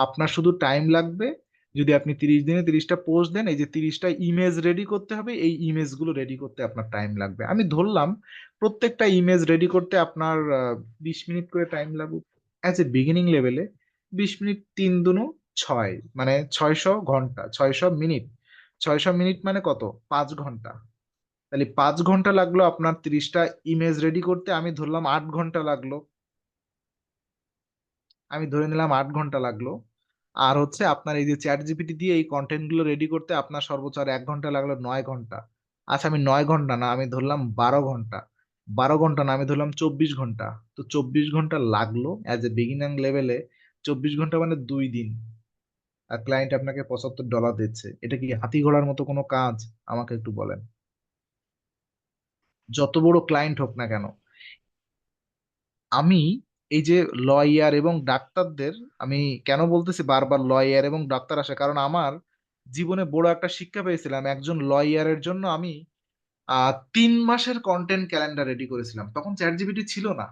আপনার শুধু টাইম লাগবে, যদি আপনি 30 দিনে 30টা পোস্ট দেন, এই যে 30টা ইমেজ রেডি করতে হবে, এই ইমেজগুলো রেডি করতে আপনার টাইম লাগবে। আমি ধরলাম প্রত্যেকটা ইমেজ রেডি করতে আপনার 20 মিনিট করে টাইম লাগুক। অ্যাজ এ বিগিনিং লেভেলে 20 মিনিট 3 দুনো 6, মানে 600 ঘন্টা, 600 মিনিট, 600 মিনিট মানে কত? 5 ঘন্টা। তাহলে 5 ঘন্টা লাগলো আপনার 30টা ইমেজ রেডি করতে, আমি ধরলাম 8 ঘন্টা লাগলো, আমি ধরে নিলাম 8 ঘন্টা লাগলো। আর হচ্ছে আপনার এই যে চ্যাট জিপিটি দিয়ে এই কন্টেন্ট গুলো রেডি করতে আপনার সর্বোচ্চ আর 1 ঘন্টা লাগলো, 9 ঘন্টা। আচ্ছা, আমি 9 ঘন্টা না, আমি ধরলাম 12 ঘন্টা। 12 ঘন্টা না, আমি ধরলাম 24 ঘন্টা। তো 24 ঘন্টা লাগলো অ্যাজ এ বিগিনার লেভেলে, 24 ঘন্টা মানে 2 দিন। আর ক্লায়েন্ট আপনাকে $75 দিচ্ছে, এটা কি হাতি ঘোড়ার মতো কোনো কাজ? আমাকে একটু বলেন। যত বড় ক্লায়েন্ট হোক না কেন, আমি এই যে লয়ার এবং ডাক্তারদের, আমি কেন বলতেছি বারবার লয়ার এবং ডাক্তার আসে, কারণ আমার জীবনে বড় একটা শিক্ষা পেয়েছিলাম। একজন লয়ারের জন্য আমি 3 মাসের কন্টেন্ট ক্যালেন্ডার রেডি করেছিলাম, তখন চ্যাট জিপিটি ছিল না।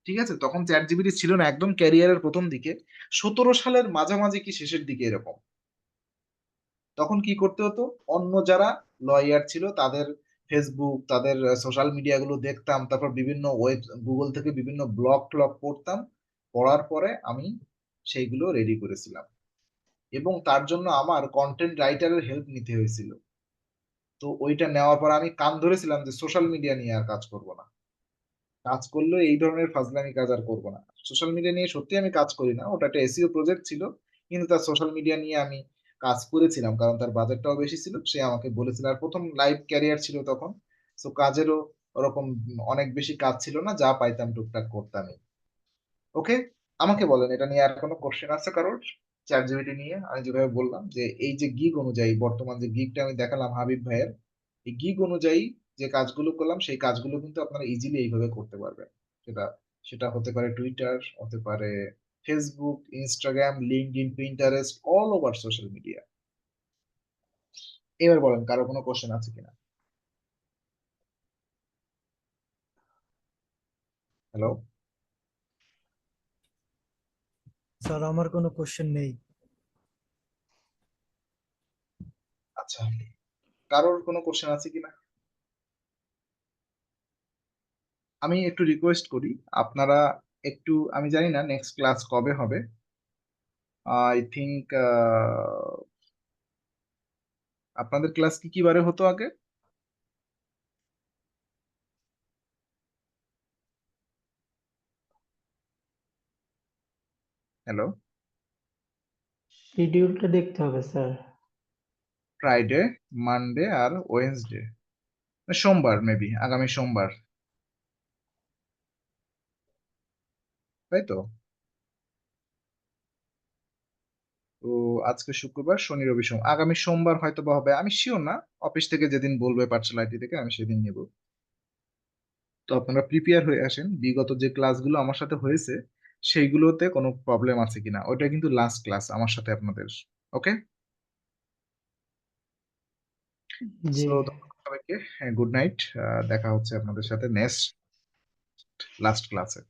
ঠিক আছে, তখন চ্যাট জিপিটি ছিল না, একদম ক্যারিয়ারের প্রথম দিকে, 17 সালের মাঝামাঝি কি শেষের দিকে এরকম। তখন কি করতে হতো, অন্য যারা লয়ার ছিল তাদের ফেসবুক, তাদের সোশ্যাল মিডিয়া গুলো দেখতাম, তারপর বিভিন্ন ওয়েব, গুগল থেকে বিভিন্ন ব্লগ ট্লগ পড়তাম, পড়ার পরে আমি সেইগুলো রেডি করেছিলাম, এবং তার জন্য আমার কন্টেন্ট রাইটারের হেল্প নিতে হয়েছিল। তো ওইটা নেওয়ার পর আমি কান ধরেছিলাম যে সোশ্যাল মিডিয়া নিয়ে আর কাজ করব না, কাজ করলেও এই ধরনের ফাজলামি কাজ আর করবো না। সোশ্যাল মিডিয়া নিয়ে সত্যি আমি কাজ করি না, ওটা একটা এসইও প্রজেক্ট ছিল, কিন্তু তার সোশ্যাল মিডিয়া নিয়ে আমি কাজ করেছিলাম কারণ তার বাজেটটাও বেশি ছিল, সে আমাকে বলেছিল। আর প্রথম লাইভ ক্যারিয়ার ছিল তখন, তো কাজেরও ওরকম অনেক বেশি কাজ ছিল না, যা পাইতাম টুকটাক করতামই। ওকে, আমাকে বলেন এটা নিয়ে আর কোনো কোশ্চেন আছে কারোর? চ্যাট জিপিটি নিয়ে আমি যেভাবে বললাম যে এই যে গিগ অনুযায়ী, বর্তমান যে গিগটা আমি দেখালাম হাবিব ভাইয়ের, এই গিগ অনুযায়ী যে কাজগুলো করলাম সেই কাজগুলো কিন্তু আপনারা ইজিলি এইভাবে করতে পারবেন। সেটা সেটা হতে পারে টুইটার, হতে পারে Facebook, Instagram, LinkedIn, Pinterest, all over social media. এবার বলেন কারো কোনো কোশ্চেন আছে কিনা? হ্যালো? স্যার আমার কোনো কোশ্চেন নেই। আচ্ছা, কারোর কোনো কোশ্চেন আছে কিনা? আমি একটু রিকোয়েস্ট করি, আপনারা একটু, আমি জানি না নেক্সট ক্লাস কবে হবে, আই থিংক আপনাদের ক্লাস কি কি বারে হতো আগে? হ্যালো? শিডিউলটা দেখতে হবে স্যার। ফ্রাইডে, মানডে আর ওয়েডনেসডে, সোমবার, মেবি আগামী সোমবার, তাই তো? তো আজকে শুক্রবার, শনি, রবি, সোম, আগামী সোমবার হয়তো বা হবে, আমি শিওর না। অফিস থেকে যেদিন বলবে, পার্সোনালিটি থেকে, আমি সেদিন নেব। তো আপনারা প্রিপেয়ার হয়ে আসেন, বিগত যে ক্লাসগুলো আমার সাথে হয়েছে সেইগুলোতে কোনো প্রবলেম আছে কিনা। ওইটা কিন্তু লাস্ট ক্লাস আমার সাথে আপনাদের। ওকে, জি। সো সবাইকে গুড নাইট, দেখা হচ্ছে আপনাদের সাথে নেক্সট লাস্ট ক্লাসে।